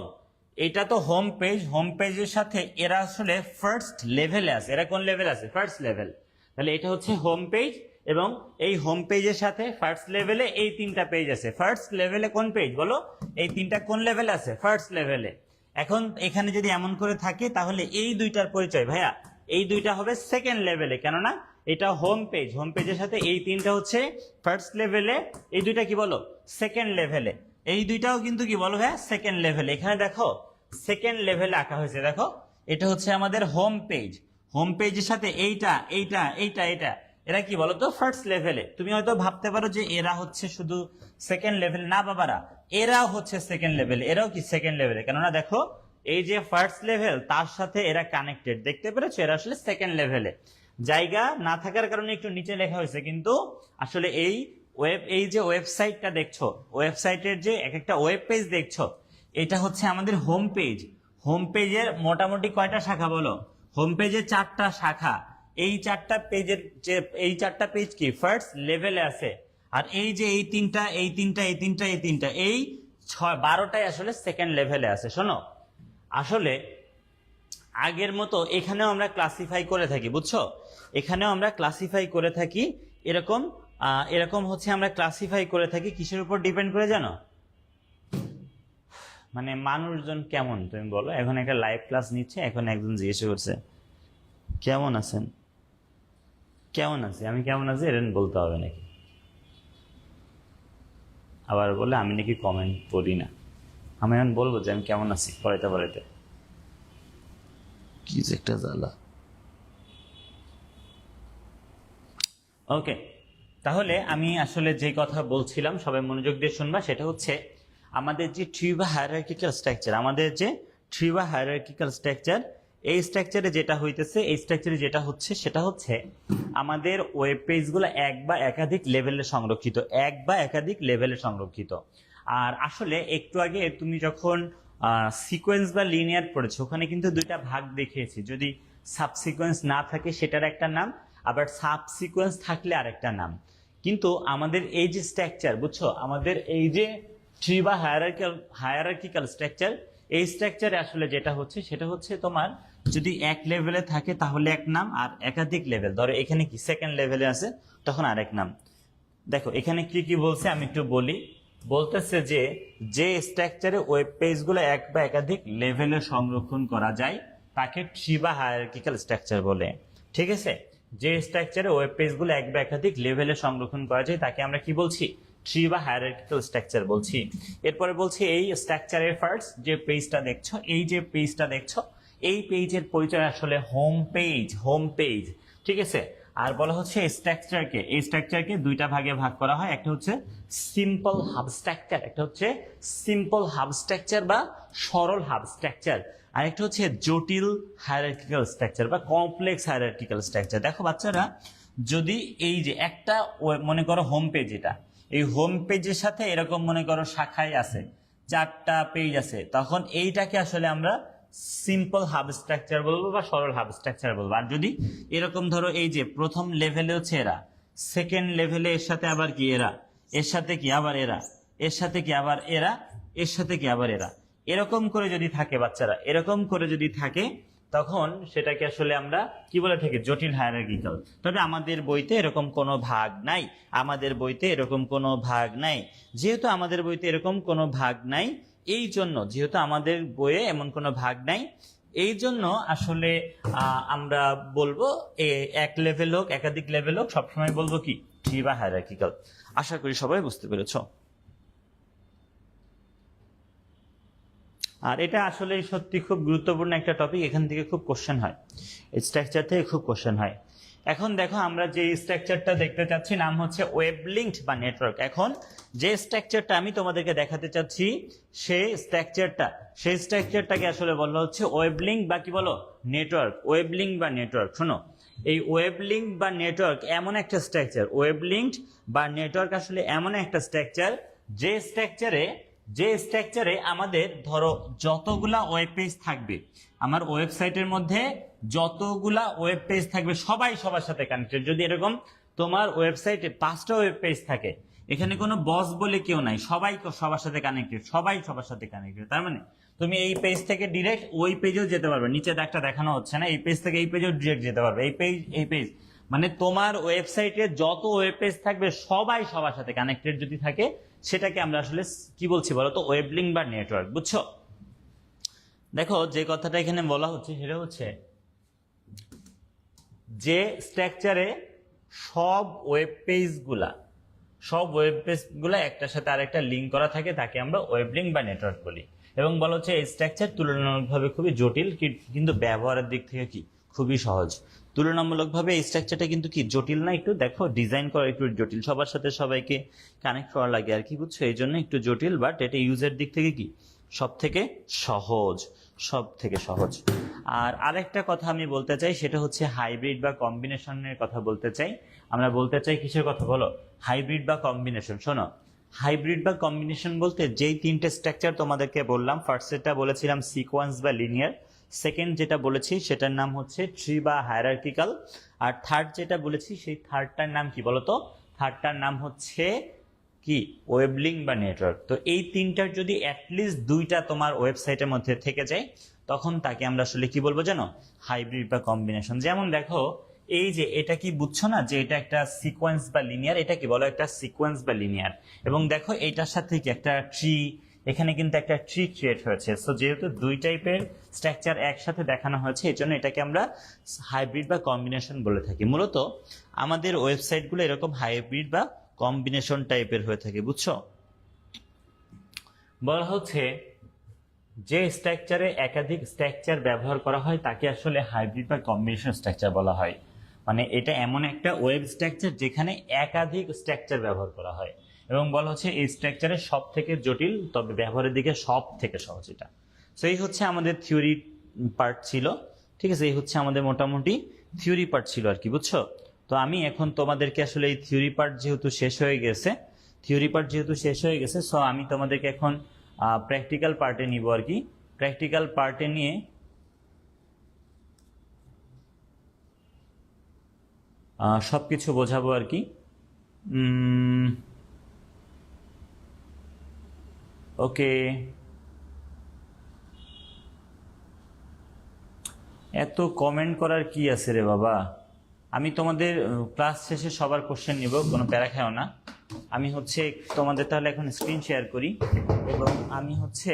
এটা তো হোম পেজ, হোম পেজের সাথে এরা আসলে ফার্স্ট লেভেলে আছে। এরা কোন লেভেল আছে? First level. তাহলে এটা হচ্ছে হোম পেজ, এবং এই হোম পেজের সাথে ফার্স্ট লেভেলে এই 3টা পেজ আছে। ফার্স্ট লেভেলে কোন পেজ বলো? এই 3টা কোন লেভেলে আছে? ফার্স্ট লেভেলে। এখন এখানে যদি এমন করে থাকে তাহলে এই দুইটার পরিচয় ভাইয়া, এই দুইটা হবে সেকেন্ড লেভেলে, কেননা এটা হোম পেজ, হোম পেজের সাথে এই 3টা হচ্ছে ফার্স্ট লেভেলে, এই দুইটা কি বলো? সেকেন্ড লেভেলে। এই দুইটাও কিন্তু কি বলো ভাইয়া? সেকেন্ড লেভেলে। এখানে দেখো সেকেন্ড লেভেলে আঁকা হয়েছে, দেখো এটা হচ্ছে আমাদের হোম পেজ। হোম পেজের সাথে এইটা এইটা এইটা এটা, এরা কি বলতো? ফার্স্ট লেভেলে। তুমি হয়তো ভাবতে পারো যে এরা হচ্ছে শুধু সেকেন্ড লেভেল। না বাবারা, এরাও হচ্ছে সেকেন্ড লেভেলে, এরাও কি সেকেন্ড লেভেলে। কেননা দেখো এই যে ফার্স্ট লেভেল তার সাথে এরা কানেক্টেড, দেখতে পেরেছো? এরা আসলে সেকেন্ড লেভেলে। জায়গা না থাকার কারণে একটু নিচে লেখা হয়েছে, কিন্তু আসলে এই যে ওয়েবসাইটটা দেখছো, ওয়েবসাইটের যে এক একটা ওয়েব পেজ দেখছো, এটা হচ্ছে আমাদের হোম পেজ। হোম পেজের মোটামুটি কয়টা শাখা বলো? হোম পেজের 4টা শাখা। এই 4টা পেজের যে এই 4টা পেজ কি ফার্স্ট লেভেলে আছে, আর এই যে এই 3টা এই 3টা এই 3টা এই 3টা এই 12টাই আসলে সেকেন্ড লেভেলে আছে। শোনো, আসলে আগের মতো এখানেও আমরা ক্লাসিফাই করে থাকি, বুঝছো? এখানেও আমরা ক্লাসিফাই করে থাকি এরকম এরকম হচ্ছে আমরা ক্লাসিফাই করে থাকি কিসের উপর ডিপেন্ড করে জানো? মানে মানুষজন কেমন তুমি বলো? এখন একটা লাইভ ক্লাস নিচ্ছে, এখন একজন জিজ্ঞেস করছে কেমন আছেন, কেমন আছি, আমি কেমন আছি এটা বলতে হবে নাকি? আবার বলে আমি নাকি কমেন্ট পড়ি না। আমি এখন বলবো যে আমি কেমন আছি পড়াইতে পড়াইতে? কি যে একটা জ্বালা। ওকে, তাহলে আমি আসলে যে কথা বলছিলাম, সবাই মনোযোগ দিয়ে শুনবা। সেটা হচ্ছে আমাদের যে ট্রি বা হায়ারার্কিক্যাল স্ট্রাকচার, আমাদের যে ট্রি বা হায়ারার্কিক্যাল স্ট্রাকচার, এই স্ট্রাকচারে যেটা হইতেছে, এই স্ট্রাকচারে যেটা হচ্ছে সেটা হচ্ছে আমাদের ওয়েব পেজগুলো এক বা একাধিক লেভেলে সংরক্ষিত, এক বা একাধিক লেভেলে সংরক্ষিত। আর আসলে একটু আগে তুমি যখন সিকোয়েন্স বা লিনিয়ার পড়েছো, ওখানে কিন্তু দুইটা ভাগ দেখিয়েছি। যদি সাবসিকোয়েন্স না থাকে সেটার একটা নাম, আবার সাবসিকোয়েন্স থাকলে আরেকটা নাম। কিন্তু আমাদের এই যে স্ট্রাকচার, বুঝছো, আমাদের এই যে ট্রি বা হায়ারার্কিক্যাল স্ট্রাকচার, এই স্ট্রাকচারে আসলে যেটা হচ্ছে সেটা হচ্ছে তোমার যদি এক লেভেলে থাকে তাহলে এক নাম, আর একাধিক লেভেল, ধরো এখানে কি সেকেন্ড লেভেলে আছে তখন আরেক নাম। দেখো এখানে কি কি বলছে আমি একটু বলি। বলতেছে যে যে স্ট্রাকচারে ওয়েব পেজগুলো এক বা একাধিক লেভেলে সংরক্ষণ করা যায় তাকে ট্রি বা হায়ারার্কিক্যাল স্ট্রাকচার বলে। ঠিক আছে, যে স্ট্রাকচারে ওয়েব পেজগুলো এক বা একাধিক লেভেলে সংরক্ষণ করা যায় তাকে আমরা কি বলছি, ট্রি বা হায়ারার্কিক্যাল স্ট্রাকচার বলছি। এরপরে বলছি এই স্ট্রাকচারের ফার্স্ট যে পেজটা দেখছো, এই যে পেজটা দেখছো, এই পেজের পরিচয় আসলে হোম পেজ। ঠিক আছে, আর বলা হচ্ছে এই স্ট্রাকচারকে দুইটা ভাগে ভাগ করা হয়, একটা হচ্ছে সিম্পল হাব স্ট্রাকচার, একটা হচ্ছে সিম্পল হাব স্ট্রাকচার বা সরল হাব স্ট্রাকচার, আর একটা হচ্ছে জটিল হায়ারার্কিক্যাল স্ট্রাকচার বা কমপ্লেক্স হায়ারার্কিক্যাল স্ট্রাকচার। দেখো বাচ্চারা, যদি এই যে একটা মনে করো হোম পেজ, এটা এই হোম পেজের সাথে এরকম মনে করো শাখায় আছে, 4টা পেজ আছে, তখন এইটাকে আসলে আমরা সিম্পল হাব স্ট্রাকচার বলবো বা সরল হাব স্ট্রাকচার বলবো। আর যদি এরকম ধরো এই যে প্রথম লেভেলে হচ্ছে এরা, সেকেন্ড লেভেলে এর সাথে আবার কি এরা, এর সাথে কি আবার এরা, এর সাথে কি আবার এরা, এর সাথে কি আবার এরা, এরকম করে যদি থাকে বাচ্চারা, এরকম করে যদি থাকে তখন সেটাকে আসলে আমরা কি বলে থাকি, জটিল হায়ারার্কিক্যাল। তবে আমাদের বইতে এরকম কোনো ভাগ নাই, যেহেতু আমাদের বইতে এরকম কোনো ভাগ নাই, এই জন্য যেহেতু আমাদের বইয়ে এমন কোনো ভাগ নাই, এই জন্য আসলে আমরা বলবো এক লেভেল হোক একাধিক লেভেল হোক সবসময় বলবো কি, ট্রি বা হায়ারার্কিক্যাল। আশা করি সবাই বুঝতে পেরেছো। আর এটা আসলে সত্যি খুব গুরুত্বপূর্ণ একটা টপিক, এখান থেকে খুব কোশ্চেন হয়, এই স্ট্রাকচার থেকে খুব কোশ্চেন হয়। এখন দেখো আমরা যে স্ট্রাকচারটা দেখতে চাচ্ছি নাম হচ্ছে ওয়েব লিঙ্কড বা নেটওয়ার্ক। এখন যে স্ট্রাকচারটা আমি তোমাদেরকে দেখাতে চাচ্ছি সেই স্ট্রাকচারটাকে আসলে বলা হচ্ছে ওয়েব লিঙ্ক বা কি বলো, নেটওয়ার্ক। ওয়েব লিঙ্ক বা নেটওয়ার্ক, শোনো, এই ওয়েব লিঙ্ক বা নেটওয়ার্ক এমন একটা স্ট্রাকচার, ওয়েব লিঙ্কড বা নেটওয়ার্ক আসলে এমন একটা স্ট্রাকচার যে স্ট্রাকচারে আমাদের ধরো যতগুলা ওয়েব পেজ থাকবে, আমার ওয়েবসাইটের মধ্যে যতগুলা ওয়েব পেজ থাকবে সবাই সবার সাথে কানেক্টেড। যদি এরকম তোমার ওয়েবসাইটে 5টা ওয়েব পেজ থাকে, এখানে কোনো বস বলে কেউ নাই, সবাই সবার সাথে কানেক্টেড, তার মানে তুমি এই পেজ থেকে ডিরেক্ট ওই পেজেও যেতে পারবে। নিচে একটা দেখানো হচ্ছে না, এই পেজ থেকে এই পেজেও ডিরেক্ট যেতে পারবে, এই পেজ মানে তোমার ওয়েবসাইটে যত ওয়েব পেজ থাকবে সবাই সবার সাথে কানেক্টেড যদি থাকে, সেটাকে আমরা আসলে কি বলছি বলো তো, ওয়েব লিঙ্ক বা নেটওয়ার্ক। বুঝছো? দেখো যে কথাটা এখানে বলা হচ্ছে সেটা হচ্ছে যে স্ট্রাকচারে সব ওয়েব পেজগুলা একটার সাথে আরেকটা লিঙ্ক করা থাকে তাকে আমরা ওয়েব লিঙ্ক বা নেটওয়ার্ক বলি। এবং বলা হচ্ছে এই স্ট্রাকচার তুলনামূলকভাবে খুবই জটিল, কিন্তু ব্যবহারের দিক থেকে কি খুবই সহজ। তুলনামূলকভাবে এই স্ট্রাকচারটা কিন্তু কি জটিল না, একটু দেখো ডিজাইন করা একটু জটিল, সবার সাথে সবাইকে কানেক্ট করা লাগে আর কি, বুঝছো, এই জন্য একটু জটিল, বাট এটা ইউজের দিক থেকে কি সব থেকে সহজ। আর আরেকটা কথা আমি বলতে চাই, সেটা হচ্ছে হাইব্রিড বা কম্বিনেশনের কথা বলতে চাই। আমরা বলতে চাই কিসের কথা বলো, হাইব্রিড বা কম্বিনেশন। শোনো, হাইব্রিড বা কম্বিনেশন বলতে যেই 3টে স্ট্রাকচার তোমাদেরকে বললাম, ফার্স্টেরটা বলেছিলাম সিকোয়েন্স বা লিনিয়ার, সেকেন্ড যেটা বলেছি সেটার নাম হচ্ছে ট্রি বা হায়ারার্কিক্যাল, আর থার্ড যেটা বলেছি সেই থার্ডটার নাম কি বলতো, থার্ডটার নাম হচ্ছে কি ওয়েব লিঙ্ক বা নেটওয়ার্ক। তো এই 3টার যদি অ্যাটলিস্ট 2টা তোমার ওয়েবসাইটের মধ্যে থেকে যায় তখন তাকে আমরা আসলে কি বলবো জানো, হাইব্রিড বা কম্বিনেশন। যেমন দেখো এই যে এটা কি বুঝছো না যে এটা একটা সিকোয়েন্স বা লিনিয়ার, এটা কি বলো একটা সিকোয়েন্স বা লিনিয়ার। এবং দেখো এইটার সাথে কি একটা ট্রি, এখানে কিন্তু একটা ট্রি ক্রিয়েট হয়েছে। সো যেহেতু 2 টাইপের স্ট্রাকচার একসাথে দেখানো হয়েছে এই জন্য এটাকে আমরা হাইব্রিড বা কম্বিনেশন বলে থাকি। মূলত আমাদের ওয়েবসাইটগুলো এরকম হাইব্রিড বা কম্বিনেশন টাইপের হয়ে থাকে, বুঝছো। বলা হচ্ছে যে স্ট্রাকচারে একাধিক স্ট্রাকচার ব্যবহার করা হয় তাকে আসলে হাইব্রিড বা কম্বিনেশন স্ট্রাকচার বলা হয়। মানে এটা এমন একটা ওয়েব স্ট্রাকচার যেখানে একাধিক স্ট্রাকচার ব্যবহার করা হয়, এবং বলা হচ্ছে এই স্ট্রাকচারের সব থেকে জটিল তবে ব্যবহারের দিকে সব থেকে সহজ এটা। সো এই হচ্ছে আমাদের থিওরি পার্ট ছিল, ঠিক আছে, এই হচ্ছে আমাদের মোটামুটি থিওরি পার্ট ছিল আর কি, বুঝছো। তো আমি এখন তোমাদেরকে আসলে এই থিওরি পার্ট যেহেতু শেষ হয়ে গেছে, সো আমি তোমাদেরকে এখন প্র্যাকটিক্যাল পার্টে নিব আর কি। প্র্যাকটিক্যাল পার্টে নিয়ে সব কিছু বোঝাবো আর কি। ওকে, এত কমেন্ট করার কি আছে রে বাবা। আমি তোমাদের ক্লাস শেষে সবার কোশ্চেন নিব, কোনো প্যারা খাও না। আমি হচ্ছে তোমাদের তাহলে এখন স্ক্রিন শেয়ার করি এবং আমি হচ্ছে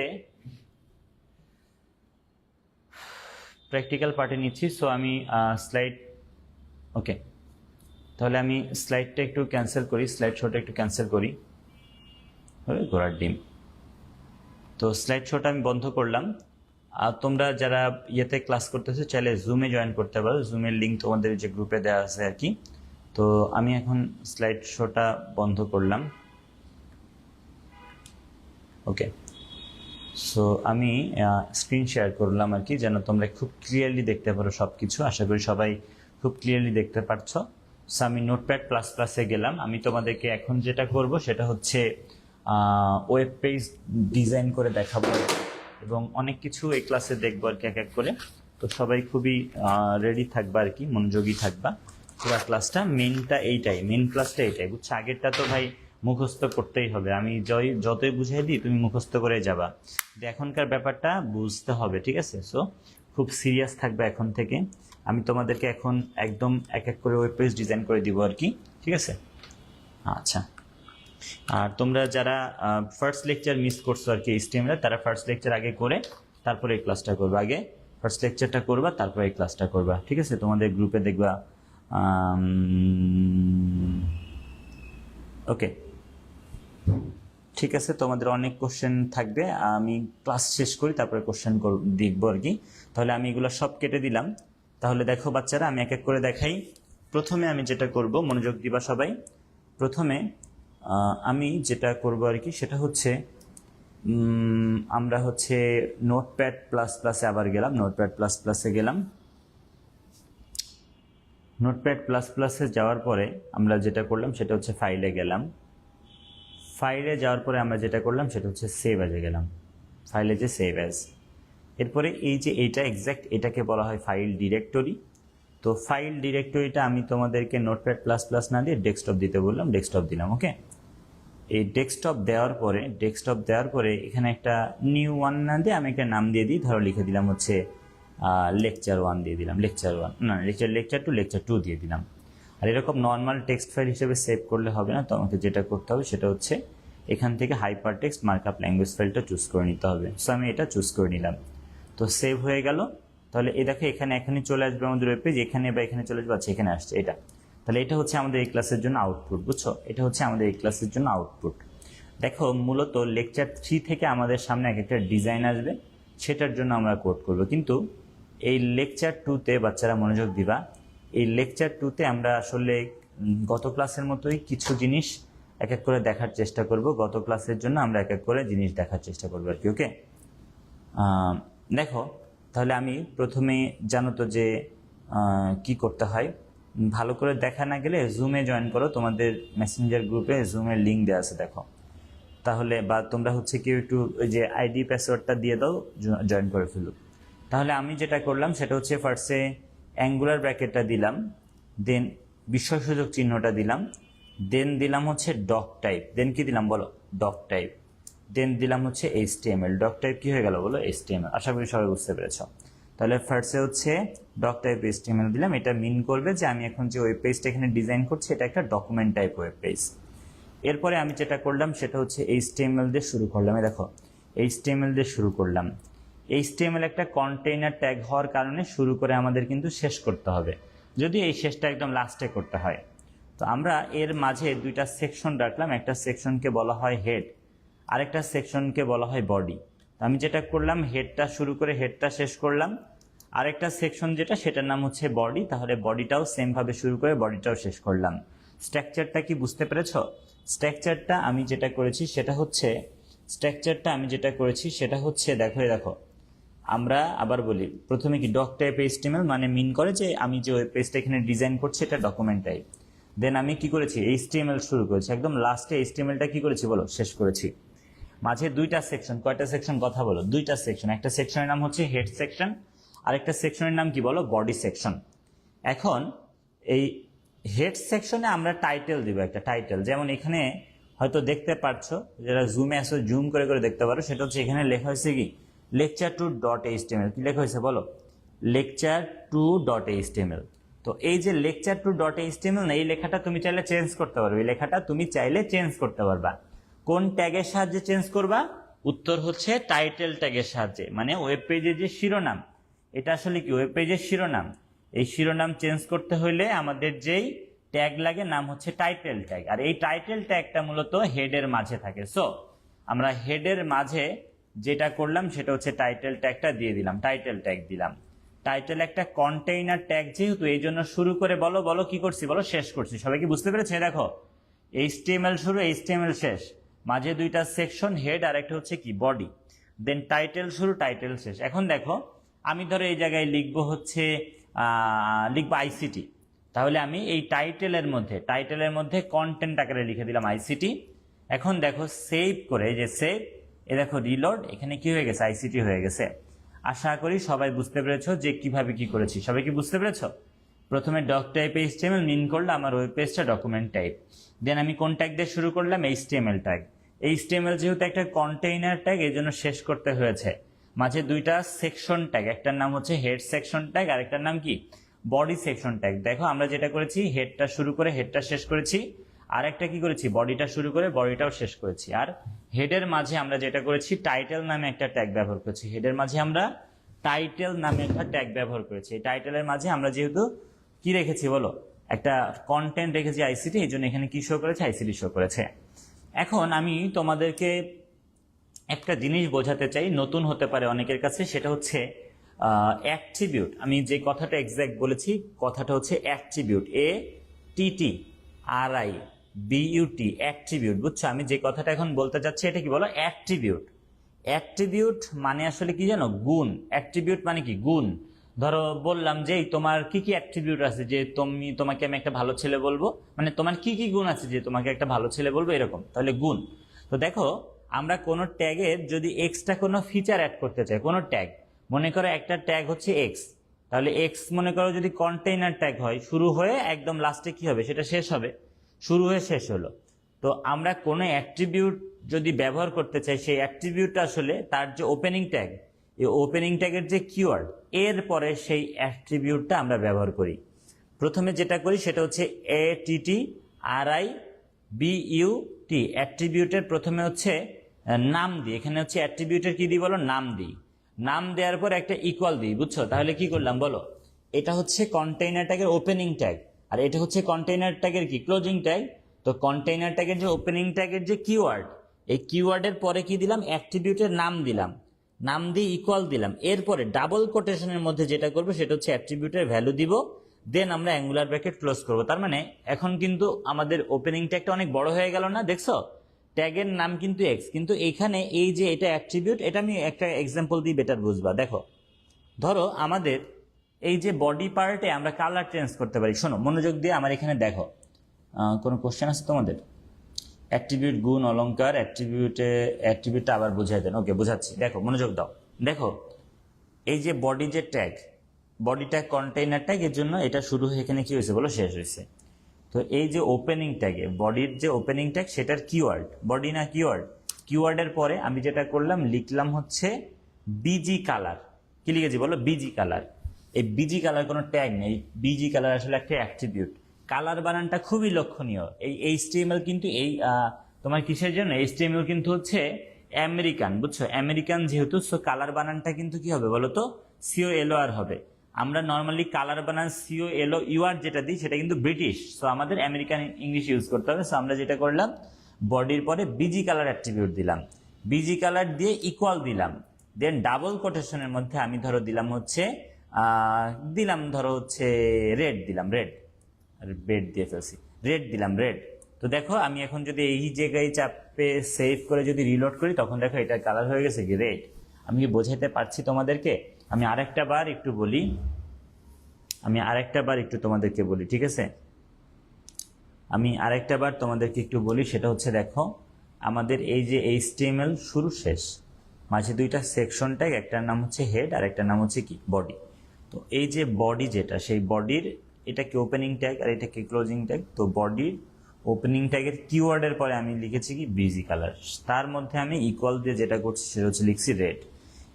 প্র্যাকটিক্যাল পার্টে নিচ্ছি। সো আমি স্লাইড, ওকে, তাহলে আমি স্লাইডটা একটু ক্যান্সেল করি, স্লাইড শোটা একটু ক্যান্সেল করি। ঘোড়ার ডিম। তো স্লাইড শোটা আমি বন্ধ করলাম। আর তোমরা যারা ইয়েতে ক্লাস করতেছো চাইলে জুমে জয়েন করতে পারো, জুমের লিঙ্ক তোমাদের যে গ্রুপে দেওয়া আছে আর কি। তো আমি এখন স্লাইড শোটা বন্ধ করলাম। ওকে, সো আমি স্ক্রিন শেয়ার করলাম আর কি, যেন তোমরা খুব ক্লিয়ারলি দেখতে পারো সব কিছু। আশা করি সবাই খুব ক্লিয়ারলি দেখতে পারছো। সো আমি নোটপ্যাড প্লাস প্লাসে গেলাম। আমি তোমাদেরকে এখন যেটা করব সেটা হচ্ছে ওয়েব পেজ ডিজাইন করে দেখাবো এবং অনেক কিছু এই ক্লাসে দেখবো আর কি, এক এক করে। তো সবাই খুবই রেডি থাকবা আর কি, মনোযোগী থাকবা। পুরো ক্লাসটা মেনটা এইটাই, মেন ক্লাসটা এইটাই, বুঝছো? আগেরটা তো ভাই মুখস্থ করতেই হবে, আমি যতই বুঝাই দিই তুমি মুখস্থ করে যাবা। এখনকার ব্যাপারটা বুঝতে হবে, ঠিক আছে? সো খুব সিরিয়াস থাকবে এখন থেকে। আমি তোমাদেরকে এখন একদম এক এক করে ওয়েব পেজ ডিজাইন করে দিব আর কি, ঠিক আছে? আচ্ছা, আর তোমরা যারা ফার্স্ট লেকচার মিস করছো আর কি এইচটিএমএল, তারা ফার্স্ট লেকচার আগে করে তারপরে এই ক্লাসটা করবা। আগে ফার্স্ট লেকচারটা করবা, তারপরে এই ক্লাসটা করবা, ঠিক আছে? তোমাদের গ্রুপে দেখবা। ওকে, ঠিক আছে, তোমাদের অনেক কোশ্চেন থাকবে। আমি ক্লাস শেষ করি তারপরে কোশ্চেন দেখবো আর কি। তাহলে আমি এগুলো সব কেটে দিলাম। তাহলে দেখো বাচ্চারা, আমি এক এক করে দেখাই। প্রথমে আমি যেটা করব, মনোযোগ দিবা সবাই। প্রথমে আমি যেটা করব আর কি সেটা হচ্ছে আমরা হচ্ছে নোটপ্যাড প্লাস প্লাসে আবার গেলাম, নোটপ্যাড প্লাস প্লাসে গেলাম। নোটপ্যাড প্লাস প্লাসে যাওয়ার পরে আমরা যেটা করলাম সেটা হচ্ছে ফাইলে গেলাম। ফাইলে যাওয়ার পরে আমরা যেটা করলাম সেটা হচ্ছে সেভ অ্যাজে গেলাম। ফাইলে যে সেভ অ্যাজ, এরপরে এই যে এইটা এক্স্যাক্ট এটাকে বলা হয় ফাইল ডিরেক্টরি। তো ফাইল ডিরেক্টরিটা আমি তোমাদেরকে নোটপ্যাড প্লাস প্লাস না দিয়ে ডেস্কটপ দিতে বললাম, ডেস্কটপ দিলাম। ওকে, এই ডেস্কটপ দেওয়ার পরে এখানে একটা নিউ ওয়ান না দিয়ে আমি একটা নাম দিয়ে দিই। ধরো লিখে দিলাম হচ্ছে লেকচার 1 দিয়ে দিলাম, লেকচার 1 না, লেকচার 2, লেকচার 2 দিয়ে দিলাম। আর এরকম নর্মাল টেক্সট ফাইল হিসেবে সেভ করলে হবে না, তো আমাকে যেটা করতে হবে সেটা হচ্ছে এখান থেকে হাইপার টেক্সট মার্কআপ ল্যাঙ্গুয়েজ ফাইলটা চুজ করে নিতে হবে। সো আমি এটা চুজ করে নিলাম। তো সেভ হয়ে গেল। তাহলে এই দেখো এখানে এখনই চলে আসবে আমাদের ওয়েব পেজ, এখানে বা এখানে চলে আসবে। আচ্ছা, এখানে আসছে এটা। তাহলে এটা হচ্ছে আমাদের এই ক্লাসের জন্য আউটপুট, বুঝছো? এটা হচ্ছে আমাদের এই ক্লাসের জন্য আউটপুট। দেখো মূলত লেকচার 3 থেকে আমাদের সামনে এক একটা ডিজাইন আসবে, সেটার জন্য আমরা কোড করব। কিন্তু এই লেকচার 2তে বাচ্চারা মনোযোগ দিবা, এই লেকচার 2তে আমরা আসলে গত ক্লাসের মতোই কিছু জিনিস এক এক করে দেখার চেষ্টা করব। গত ক্লাসের জন্য আমরা এক এক করে জিনিস দেখার চেষ্টা করবো আর কি। ওকে, দেখো তাহলে আমি প্রথমে জানো তো যে কি করতে হয়। ভালো করে দেখা না গেলে জুমে জয়েন করো, তোমাদের মেসেঞ্জার গ্রুপে জুমের লিঙ্ক দেওয়া আছে, দেখো। তাহলে বা তোমরা হচ্ছে কেউ একটু ওই যে আইডি পাসওয়ার্ডটা দিয়ে দাও, জয়েন করে ফেলো। তাহলে আমি যেটা করলাম সেটা হচ্ছে ফার্স্টে অ্যাঙ্গুলার ব্র্যাকেটটা দিলাম, দেন বিস্ময়সূচক চিহ্নটা দিলাম, দেন দিলাম হচ্ছে ডক টাইপ, দেন কি দিলাম বলো? Doc type. দেন দিলাম হচ্ছে HTML। ডক টাইপ কি হয়ে গেল বলো? HTML। আশা করি সবাই বুঝতে পেরেছ। তাহলে ফার্স্টে হচ্ছে ডক টাইপ HTML দিলাম। এটা মিন করবে যে আমি এখন যে ওয়েব পেজটা এখানে ডিজাইন করছি এটা একটা ডকুমেন্ট টাইপ ওয়েব পেজ। এরপরে আমি যেটা করলাম সেটা হচ্ছে HTML দিয়ে শুরু করলাম। দেখো HTML দিয়ে শুরু করলাম। HTML একটা কন্টেইনার ট্যাগ হওয়ার কারণে শুরু করে আমাদের কিন্তু শেষ করতে হবে, যদি এই শেষটা একদম লাস্টে করতে হয়। তো আমরা এর মাঝে দুইটা সেকশন রাখলাম, একটা সেকশনকে বলা হয় হেড, আরেকটা সেকশনকে বলা হয় বডি। আমি যেটা করলাম হেডটা শুরু করে হেডটা শেষ করলাম, আরেকটা সেকশন যেটা সেটার নাম হচ্ছে বডি, তাহলে বডিটাও সেমভাবে শুরু করে বডিটাও শেষ করলাম। স্ট্রাকচারটা কি বুঝতে পেরেছো? স্ট্রাকচারটা আমি যেটা করেছি সেটা হচ্ছে দেখো আমরা আবার বলি, প্রথমে কি ডক টাইপ HTML মানে মিন করে যে আমি যে ওয়েব পেজটা এখানে ডিজাইন করছি এটা ডকুমেন্ট টাইপ। দেন আমি কি করেছি? HTML শুরু করেছি, একদম লাস্টে HTMLটা কি করেছি বলো? শেষ করেছি। মাঝে দুইটা সেকশন, কয়টা সেকশন কথা বলো, দুইটা সেকশন। একটা সেকশনের নাম হচ্ছে হেড সেকশন, আরেকটা সেকশনের নাম কি বলো, বডি সেকশন। এখন এই হেড সেকশনে আমরা টাইটেল দিব, একটা টাইটেল। যেমন এখানে হয়তো দেখতে পাচ্ছ, যারা জুমে আসো জুম করে করে দেখতে পারো, সেটা হচ্ছে এখানে লেখা হয়েছে কি lecture2.html। কি লেখা হয়েছে বলো, lecture2.html। তো এই যে lecture2.html না, এই লেখাটা তুমি চাইলে চেঞ্জ করতে পারবে, এই লেখাটা তুমি চাইলে চেঞ্জ করতে পারবা। কোন ট্যাগের সাহায্যে চেঞ্জ করবা? উত্তর হচ্ছে টাইটেল ট্যাগের সাহায্যে। মানে ওয়েব পেজের যে শিরোনাম, এটা আসলে কি ওয়েব পেজের শিরোনাম, এই শিরোনাম চেঞ্জ করতে হইলে আমাদের যেই ট্যাগ লাগে নাম হচ্ছে টাইটেল ট্যাগ। আর এই টাইটেল ট্যাগটা মূলত হেডের মাঝে থাকে। সো আমরা হেডের মাঝে যেটা করলাম সেটা হচ্ছে টাইটেল ট্যাগটা দিয়ে দিলাম, টাইটেল ট্যাগ দিলাম। টাইটেল একটা কন্টেইনার ট্যাগ, যেহেতু এই জন্য শুরু করে বলো বলো কি করছি বলো, শেষ করছি। সবাই কি বুঝতে পেরেছে? দেখো HTML শুরু, HTML শেষ, মাঝে দুইটা সেকশন, হেড আর একটা হচ্ছে কি বডি, দেন টাইটেল শুরু, টাইটেল শেষ। এখন দেখো আমি ধরো এই জায়গায় লিখবো হচ্ছে লিখবো আইসিটি, তাহলে আমি এই টাইটেলের মধ্যে কন্টেন্ট আকারে লিখে দিলাম আইসিটি। এখন দেখো সেভ করে, যে সেভ, এ দেখো রিলোড, এখানে কি হয়ে গেছে, আইসিটি হয়ে গেছে। আশা করি সবাই বুঝতে পেরেছো যে কিভাবে কি করেছি। সবাই কি বুঝতে পেরেছো? প্রথমে ডক টাইপ HTML মিন করলে আমার ওয়েব পেজটা ডকুমেন্ট টাইপ, দেন আমি কোন ট্যাগ দিয়ে শুরু করলাম, HTML ট্যাগ। HTML যেহেতু একটা কন্টেইনার ট্যাগ, এই জন্য শেষ করতে হয়েছে মাঝে দুইটা সেকশন ট্যাগ, একটার নাম হচ্ছে হেড সেকশন ট্যাগ, আর একটার নাম কি বডি সেকশন ট্যাগ। দেখো আমরা যেটা করেছি, হেডটা শুরু করে হেডটা শেষ করেছি, আর একটা কি করেছি, বডিটা শুরু করে বডিটাও শেষ করেছি। আর হেডের মাঝে আমরা যেটা করেছি, টাইটেল নামে একটা ট্যাগ ব্যবহার করেছি। হেডের মাঝে আমরা টাইটেল নামে একটা ট্যাগ ব্যবহার করেছি। এই টাইটেলের মাঝে আমরা যেহেতু কি রেখেছি বলো, একটা কন্টেন্ট রেখেছি আইসিটি, এই জন্য এখানে কি শো করেছে, আইসিটি শো করেছে। এখন আমি তোমাদেরকে একটা জিনিস বোঝাতে চাই, নতুন হতে পারে অনেকের কাছে, সেটা হচ্ছে অ্যাট্রিবিউট। আমি যে কথাটা এক্সাক্ট বলেছি, কথাটা হচ্ছে অ্যাট্রিবিউট, ATTRIBUT, অ্যাট্রিবিউট। বুঝছো আমি যে কথাটা এখন বলতে চাচ্ছি, এটা কি বলো, অ্যাট্রিবিউট। অ্যাট্রিবিউট মানে আসলে কি জানো, গুণ। অ্যাট্রিবিউট মানে কি, গুণ। ধরো বললাম যে তোমার কি কি অ্যাট্রিবিউট আছে, যে তোমাকে আমি একটা ভালো ছেলে বলবো, মানে তোমার কি কি গুণ আছে যে তোমাকে একটা ভালো ছেলে বলবো, এরকম, তাহলে গুণ। তো দেখো আমরা কোনো ট্যাগের যদি এক্সট্রা কোনো ফিচার অ্যাড করতে চাই, কোনো ট্যাগ, মনে করো একটা ট্যাগ হচ্ছে এক্স, তাহলে এক্স মনে করো যদি কন্টেইনার ট্যাগ হয়, শুরু হয়ে একদম লাস্টে কি হবে, সেটা শেষ হবে, শুরু হয়ে শেষ হলো। তো আমরা কোনো অ্যাট্রিবিউট যদি ব্যবহার করতে চাই, সেই অ্যাট্রিবিউটটা আসলে তার যে ওপেনিং ট্যাগ, এই ওপেনিং ট্যাগের যে কিওয়ার্ড, এর পরে সেই অ্যাট্রিবিউটটা আমরা ব্যবহার করি। প্রথমে যেটা করি সেটা হচ্ছে ATTRIBUT, অ্যাট্রিবিউটের প্রথমে হচ্ছে নাম দিই। এখানে হচ্ছে অ্যাট্রিবিউটের কি দিই বলো, নাম দিই। নাম দেওয়ার পর একটা ইকুয়াল দিই। বুঝছো? তাহলে কি করলাম বলো, এটা হচ্ছে কন্টেইনার ট্যাগের ওপেনিং ট্যাগ, আর এটা হচ্ছে কন্টেইনার ট্যাগের কি, ক্লোজিং ট্যাগ। তো কন্টেইনার ট্যাগের যে ওপেনিং ট্যাগের যে কিওয়ার্ড, এই কিওয়ার্ডের পরে কি দিলাম, অ্যাট্রিবিউটের নাম দিলাম, নাম দিয়ে ইকুয়াল দিলাম। এরপরে ডাবল কোটেশনের মধ্যে যেটা করবো সেটা হচ্ছে অ্যাট্রিবিউটের ভ্যালু দিব, দেন আমরা অ্যাঙ্গুলার ব্র্যাকেট ক্লোজ করবো। তার মানে এখন কিন্তু আমাদের ওপেনিং ট্যাগটা অনেক বড় হয়ে গেল না, দেখছো? ট্যাগের নাম কিন্তু এক্স, কিন্তু এখানে এই যে এটা অ্যাট্রিবিউট, এটা আমি একটা এক্সাম্পল দিই, বেটার বুঝবা। দেখো ধরো আমাদের এই যে বডি পার্টে আমরা কালার চেঞ্জ করতে পারি। শোনো মনোযোগ দিয়ে আমার এখানে দেখো, কোনো কোশ্চেন আছে তোমাদের? অ্যাট্রিবিউট, গুণ, অলংকার, অ্যাট্রিবিউটটা আবার বুঝাই দেন। ওকে, বুঝাচ্ছি, দেখো মনোযোগ দাও। দেখো এই যে বডি যে tag, body tag container tag, এর জন্য এটা শুরু হয়ে এখানে কি হয়েছে বলো, শেষ হয়েছে। তো এই যে ওপেনিং ট্যাগে, বডির যে ওপেনিং ট্যাগ, সেটার কিওয়ার্ড, বডি না কিওয়ার্ড, কিওয়ার্ডের পরে আমি যেটা করলাম, লিখলাম হচ্ছে বিজি কালার। কি লিখেছি বলো, বিজি কালার। এই বিজি কালার কোনো ট্যাগ নেই, বিজি কালার আসলে একটা অ্যাট্রিবিউট। কালার বানানটা খুবই লক্ষণীয়। এই HTML কিন্তু এই তোমার কিসের জন্য, HTML কিন্তু হচ্ছে আমেরিকান, বুঝছো? আমেরিকান যেহেতু, সো কালার বানানটা কিন্তু কি হবে বলো তো, COLOR হবে। আমরা নর্মালি কালার বানান COLOUR যেটা দিই, সেটা কিন্তু ব্রিটিশ, সো আমাদের আমেরিকান ইংলিশ ইউজ করতে হবে। সো আমরা যেটা করলাম, বডির পরে বিজি কালার অ্যাট্রিবিউট দিলাম, বিজি কালার দিয়ে ইকুয়াল দিলাম, দেন ডাবল কোটেশনের মধ্যে আমি ধরো দিলাম হচ্ছে ধরো হচ্ছে রেড দিলাম, রেড দিয়ে ফেলছি, রেড দিলাম, রেড। তো দেখো আমি এখন যদি এই জায়গায় চাপে সেভ করে যদি রিলোড করি, তখন দেখো এটা কালার হয়ে গেছে কি, রেড। আমি কি বোঝাতে পারছি তোমাদেরকে? আমি আরেকটা বার একটু তোমাদেরকে বলি, ঠিক আছে? আমি আরেকটা বার তোমাদেরকে একটু বলি, সেটা হচ্ছে দেখো আমাদের এই যে HTML শুরু শেষ মাঝে দুইটা সেকশন ট্যাগ, একটার নাম হচ্ছে হেড আর একটার নাম হচ্ছে কি বডি। তো এই যে বডি যেটা, সেই বডির এটাকে ওপেনিং ট্যাগ আর এটাকে ক্লোজিং ট্যাগ। তো বডির ওপেনিং ট্যাগের কিওয়ার্ডের পরে আমি লিখেছি কি বিজি কালার, তার মধ্যে আমি ইকুয়াল দিয়ে যেটা করছি সেটা হচ্ছে লিখছি রেড।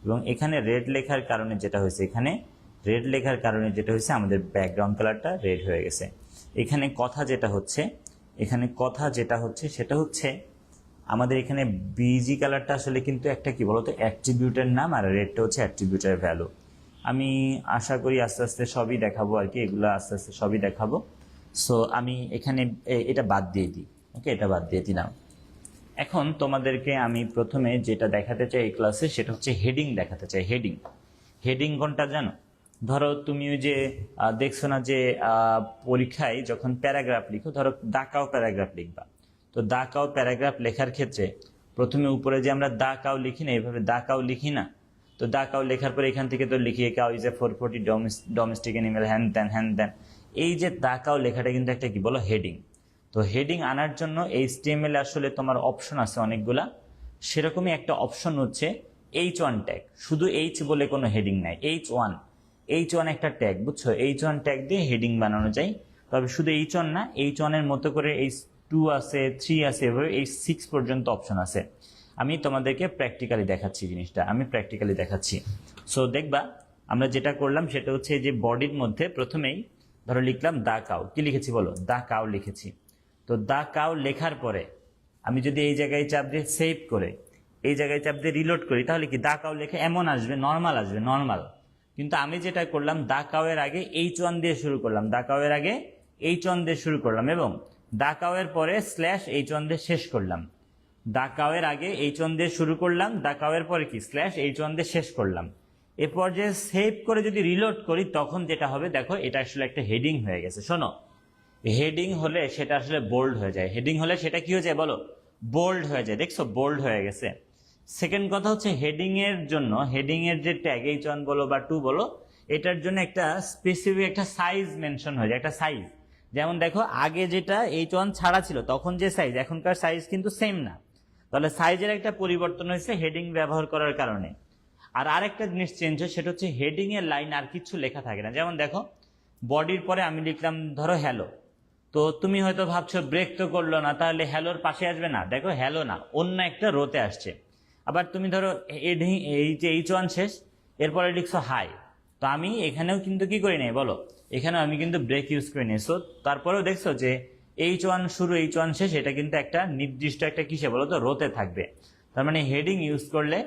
এবং এখানে রেড লেখার কারণে যেটা হয়েছে, এখানে রেড লেখার কারণে যেটা হয়েছে আমাদের ব্যাকগ্রাউন্ড কালারটা রেড হয়ে গেছে। এখানে কথা যেটা হচ্ছে, সেটা হচ্ছে আমাদের এখানে বিজি কালারটা আসলে কিন্তু একটা কি বলতো অ্যাট্রিবিউটের নাম, আর রেডটা হচ্ছে অ্যাট্রিবিউটের ভ্যালু। আমি আশা করি আস্তে আস্তে সবই দেখাবো আর কি, এগুলো আস্তে আস্তে সবই দেখাবো। সো আমি এখানে এটা বাদ দিয়ে দিই, ওকে, এটা বাদ দিয়ে দিলাম। এখন তোমাদেরকে আমি প্রথমে যেটা দেখাতে চাই এই ক্লাসে সেটা হচ্ছে হেডিং দেখাতে চাই। হেডিং কোনটা জানো? ধরো তুমি ওই যে দেখছো না যে পরীক্ষায় যখন প্যারাগ্রাফ লিখো, ধরো দাকাও প্যারাগ্রাফ লিখবা, তো দাকাও প্যারাগ্রাফ লেখার ক্ষেত্রে প্রথমে উপরে যে আমরা দাকাও লিখি না, এইভাবে দাকাও লিখি না। তো দাকাও লেখার পরে এখান থেকে তো লিখি cow is A 440 domestic animal, হ্যান ত্যান। এই যে দাকাও লেখাটা কিন্তু একটা কি বলো হেডিং। তো হেডিং আনার জন্য HTML আসলে তোমার অপশন আছে অনেকগুলা, সেরকমই একটা অপশন হচ্ছে H1 ট্যাগ। শুধু H বলে কোনো হেডিং নাই, H1 একটা ট্যাগ, বুঝছো? H1 ট্যাগ দিয়ে হেডিং বানানো যায়। তবে শুধু H1 না, H1 এর মতো করে H2 আছে, 3 আছে, এভাবে H6 পর্যন্ত অপশন আছে। আমি তোমাদেরকে প্র্যাকটিক্যালি দেখাচ্ছি জিনিসটা, সো দেখবা আমরা যেটা করলাম সেটা হচ্ছে যে বডির মধ্যে প্রথমেই ধরো লিখলাম দা কাউ। কি লিখেছি বলো? দা কাউ লিখেছি। তো দা কাউ লেখার পরে আমি যদি এই জায়গায় চাপ দিয়ে সেভ করে এই জায়গায় চাপ দিয়ে রিলোড করি, তাহলে কি দা কাউ লেখা এমন আসবে, নর্মাল আসবে, নর্মাল। কিন্তু আমি যেটা করলাম, দা কাউয়ের আগে H1 দিয়ে শুরু করলাম, এবং দা কাউয়ের পরে /H1 দিয়ে শেষ করলাম। দা কাউয়ের আগে H1 দিয়ে শুরু করলাম, দা কাউয়ের পরে কি /H1 দিয়ে শেষ করলাম। এরপর যে সেভ করে যদি রিলোড করি তখন যেটা হবে, দেখো এটা আসলে একটা হেডিং হয়ে গেছে। শোনো, হেডিং হলে সেটা আসলে বোল্ড হয়ে যায়, হেডিং হলে সেটা কি হয়ে যায় বলো? বোল্ড হয়ে যায়। দেখছো, বোল্ড হয়ে গেছে। সেকেন্ড কথা হচ্ছে হেডিং এর জন্য, হেডিং এর যে ট্যাগ H1 বলো বা 2 বলো, এটার জন্য একটা স্পেসিফিক একটা সাইজ মেনশন হয়ে যায়, একটা সাইজ। যেমন দেখো আগে যেটা H1 ছাড়া ছিল তখন যে সাইজ, এখনকার সাইজ কিন্তু সেম না। তাহলে সাইজের একটা পরিবর্তন হয়েছে হেডিং ব্যবহার করার কারণে। আর আরেকটা জিনিস চেঞ্জ হয়, সেটা হচ্ছে হেডিং এর লাইন আর কিছু লেখা থাকে না। যেমন দেখো বডির পরে আমি লিখলাম ধরো হ্যালো, তো তুমি হয়তো ভাবছো ব্রেক তো করলো না, তাহলে হ্যালোর পাশে আসবে না। দেখো হ্যালো না, অন্য একটা রোতে আসছে। আবার তুমি ধরো এই যে H1 শেষ, এরপরে লিখছো হাই, তো আমি এখানেও কিন্তু কি করি নাই বলো? এখানেও আমি কিন্তু ব্রেক ইউজ করি নাই। সো তারপরেও দেখছো যে H1 শুরু H1 শেষ, এটা কিন্তু একটা নির্দিষ্ট একটা কিসে বলো তো রোতে থাকবে। তার মানে হেডিং ইউজ করলে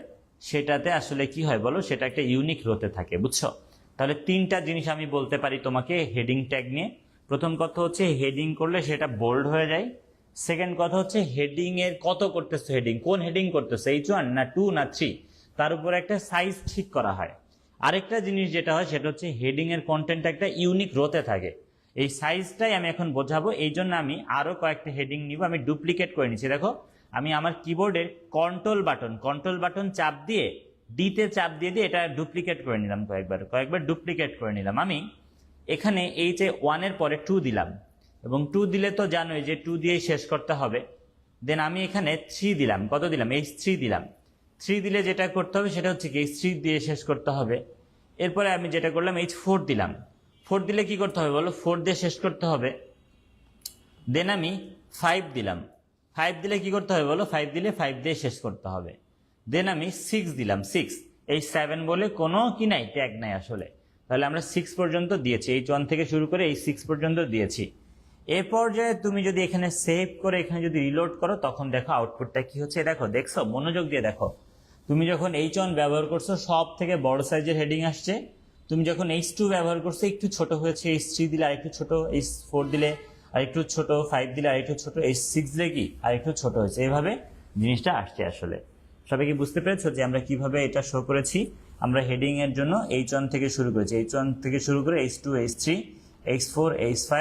সেটাতে আসলে কি হয় বলো? সেটা একটা ইউনিক রোতে থাকে, বুঝছো? তাহলে তিনটা জিনিস আমি বলতে পারি তোমাকে হেডিং ট্যাগ নিয়ে। প্রথম কথা হচ্ছে হেডিং করলে সেটা বোল্ড হয়ে যায়। সেকেন্ড কথা হচ্ছে হেডিং এর কত করতেছো, হেডিং কোন হেডিং করতেছো, H1 না 2 না 3, তার উপর একটা সাইজ ঠিক করা হয়। আরেকটা জিনিস যেটা হয় সেটা হচ্ছে হেডিং এর কন্টেন্ট একটা ইউনিক রোতে থাকে। এই সাইজটাই আমি এখন বোঝাবো, এই জন্য আমি আরো কয়েকটা হেডিং নিব। আমি ডুপ্লিকেট করে নিচ্ছি। দেখো আমি আমার কিবোর্ডের কন্ট্রোল বাটন চাপ দিয়ে ডিতে চাপ দিয়ে এটা ডুপ্লিকেট করে নিলাম, কয়েকবার ডুপ্লিকেট করে নিলাম। আমি এখানে এই যে 1 এর পরে 2 দিলাম, এবং 2 দিলে তো জানোই যে 2 দিয়েই শেষ করতে হবে। দেন আমি এখানে 3 দিলাম, কত দিলাম? H3 দিলাম। 3 দিলে যেটা করতে হবে সেটা হচ্ছে কি H3 দিয়ে শেষ করতে হবে। এরপরে আমি যেটা করলাম H4 দিলাম। 4 দিলে কি করতে হবে বলো? 4 দিয়ে শেষ করতে হবে। দেন আমি 5 দিলাম। 5 দিলে কি করতে হবে বলো? 5 দিলে 5 দিয়ে শেষ করতে হবে। দেন আমি 6 দিলাম। 6, এই 7 বলে কোনো কি নাই, ট্যাগ নাই আসলে। তাহলে আমরা 6 পর্যন্ত দিয়েছি, H1 থেকে শুরু করে এই 6 পর্যন্ত দিয়েছি। এ পর্যায়ে তুমি যদি এখানে সেভ করে এখানে যদি রিলোড করো, তখন দেখো আউটপুটটা কি হচ্ছে। দেখছো, মনোযোগ দিয়ে দেখো। তুমি যখন H1 ব্যবহার করছো সব থেকে বড় সাইজের হেডিং আসছে। তুমি যখন H2 ব্যবহার করছো একটু ছোট হয়েছে, H3 দিলে আরেকটু ছোট, H4 দিলে আরেকটু ছোট, 5 দিলে আরেকটু ছোট, H6 দিলে কি আরেকটু ছোট হয়েছে। এইভাবে জিনিসটা আসছে আসলে। সবাই কি বুঝতে পেরেছো যে আমরা কিভাবে এটা শো করেছি? আমরা হেডিং এর জন্য H1 থেকে শুরু করেছি, H1 থেকে শুরু করে H2, H3, H4, H5,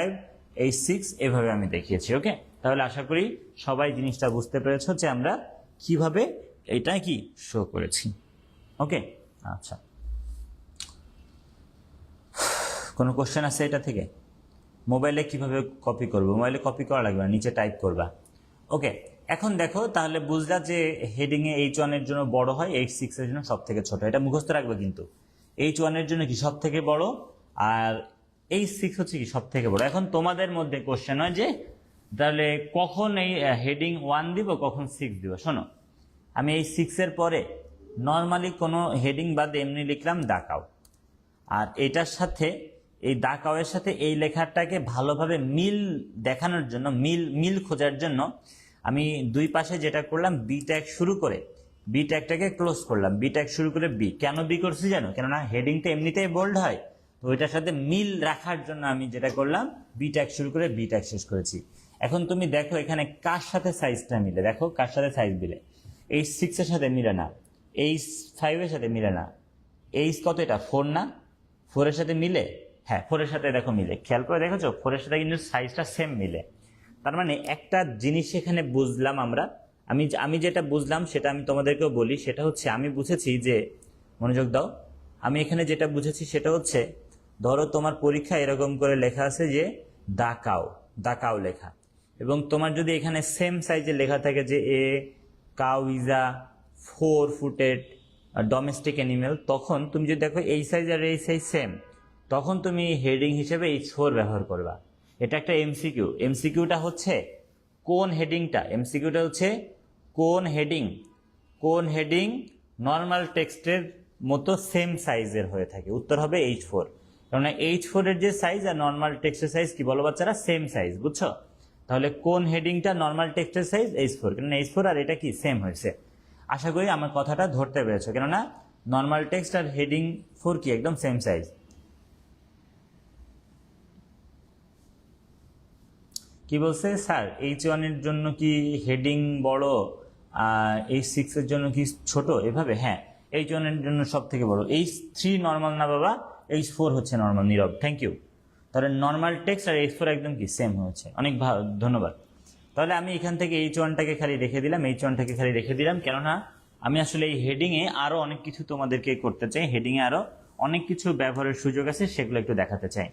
H6 এভাবে আমি দেখিয়েছি। ওকে, তাহলে আশা করি সবাই জিনিসটা বুঝতে পেরেছো যে আমরা কিভাবে এটা কি শো করেছি। ওকে, আচ্ছা, কোনো কোশ্চেন আছে এটা থেকে? মোবাইলে কিভাবে কপি করবো? মোবাইলে কপি করা লাগবে না, নিচে টাইপ করবা। ওকে, এখন দেখো তাহলে বুঝলা যে হেডিং এ H1 এর জন্য বড় হয়, H6 এর জন্য সব থেকে ছোট। এটা মুখস্থ রাখবে কিন্তু H1 এর জন্য কি সব থেকে বড় আর H6 হচ্ছে কি সব থেকে বড়। এখন তোমাদের মধ্যে কোশ্চেন হয় যে তাহলে কখন এই হেডিং 1 দিব কখন 6 দিব। শোনো, আমি এই 6 এর পরে নর্মালি কোনো হেডিং বাদ এমনি লিখলাম দাকাও, আর এটার সাথে এই দাকাওয়ের সাথে এই লেখাটাকে ভালোভাবে মিল দেখানোর জন্য, মিল খোঁজার জন্য আমি দুই পাশে যেটা করলাম বি ট্যাগ শুরু করে বি ট্যাগটাকে ক্লোজ করলাম, বি ট্যাগ শুরু করে বি। কেন বি করছি জানো? কেননা হেডিংটা এমনিতেই বোল্ড হয়, তো ওইটার সাথে মিল রাখার জন্য আমি যেটা করলাম বি ট্যাগ শুরু করে বি ট্যাগ শেষ করেছি। এখন তুমি দেখো এখানে কার সাথে সাইজটা মিলে, দেখো কার সাথে সাইজ মিলে। H6 এর সাথে মিলে না, H5 এর সাথে মিলে না। H কত এটা 4 না, 4 এর সাথে মিলে, হ্যাঁ 4 এর সাথে দেখো মিলে। খেয়াল করে দেখেছো 4 এর সাথে কিন্তু সাইজটা সেম মিলে। তার মানে একটা জিনিস এখানে বুঝলাম আমরা, আমি যেটা বুঝলাম সেটা আমি তোমাদেরকেও বলি। সেটা হচ্ছে আমি বুঝেছি যে, মনোযোগ দাও, আমি এখানে যেটা বুঝেছি সেটা হচ্ছে, ধরো তোমার পরীক্ষা এরকম করে লেখা আছে যে দাকাও লেখা, এবং তোমার যদি এখানে সেম সাইজের লেখা থাকে যে এ cow is a 4-footed domestic animal, তখন তুমি যদি দেখো এই সাইজ আর এই সাইজ সেম, তখন তুমি হেডিং হিসেবে H4 ব্যবহার করবা। এটা একটা এমসিকিউ। এমসিকিউটা হচ্ছে কোন হেডিংটা, এমসিকিউটা হচ্ছে কোন হেডিং নর্মাল টেক্সটের মতো সেম সাইজের হয়ে থাকে। উত্তর হবে H4, কারণ H4 এর যে সাইজ আর নর্মাল টেক্সটের সাইজ কি বলো বাচ্চারা, সেম সাইজ, বুঝছো? তাহলে কোন হেডিংটা নর্মাল টেক্সটের সাইজ H4, কেননা H4 আর এটা কি সেম হয়েছে। আশা করি আমার কথাটা ধরতে পেরেছো, কেননা নর্মাল টেক্সট আর হেডিং 4 কি একদম সেম সাইজ। কি বলছে স্যার, H1 এর জন্য কি হেডিং বড় আর H6 এর জন্য কি ছোট, এভাবে? হ্যাঁ, H1 এর জন্য সব থেকে বড়, H3 নর্মাল না বাবা, H4 হচ্ছে নর্মাল। Nirab, thank you. তাহলে নর্মাল টেক্সট আর H4 একদম কি সেম হয়েছে, অনেক ভালো, ধন্যবাদ। তাহলে আমি এখান থেকে H1টাকে খালি রেখে দিলাম, কেননা আমি আসলে এই হেডিংয়ে আরও অনেক কিছু তোমাদেরকে করতে চাই, হেডিংয়ে আরও অনেক কিছু ব্যবহারের সুযোগ আছে, সেগুলো একটু দেখাতে চাই।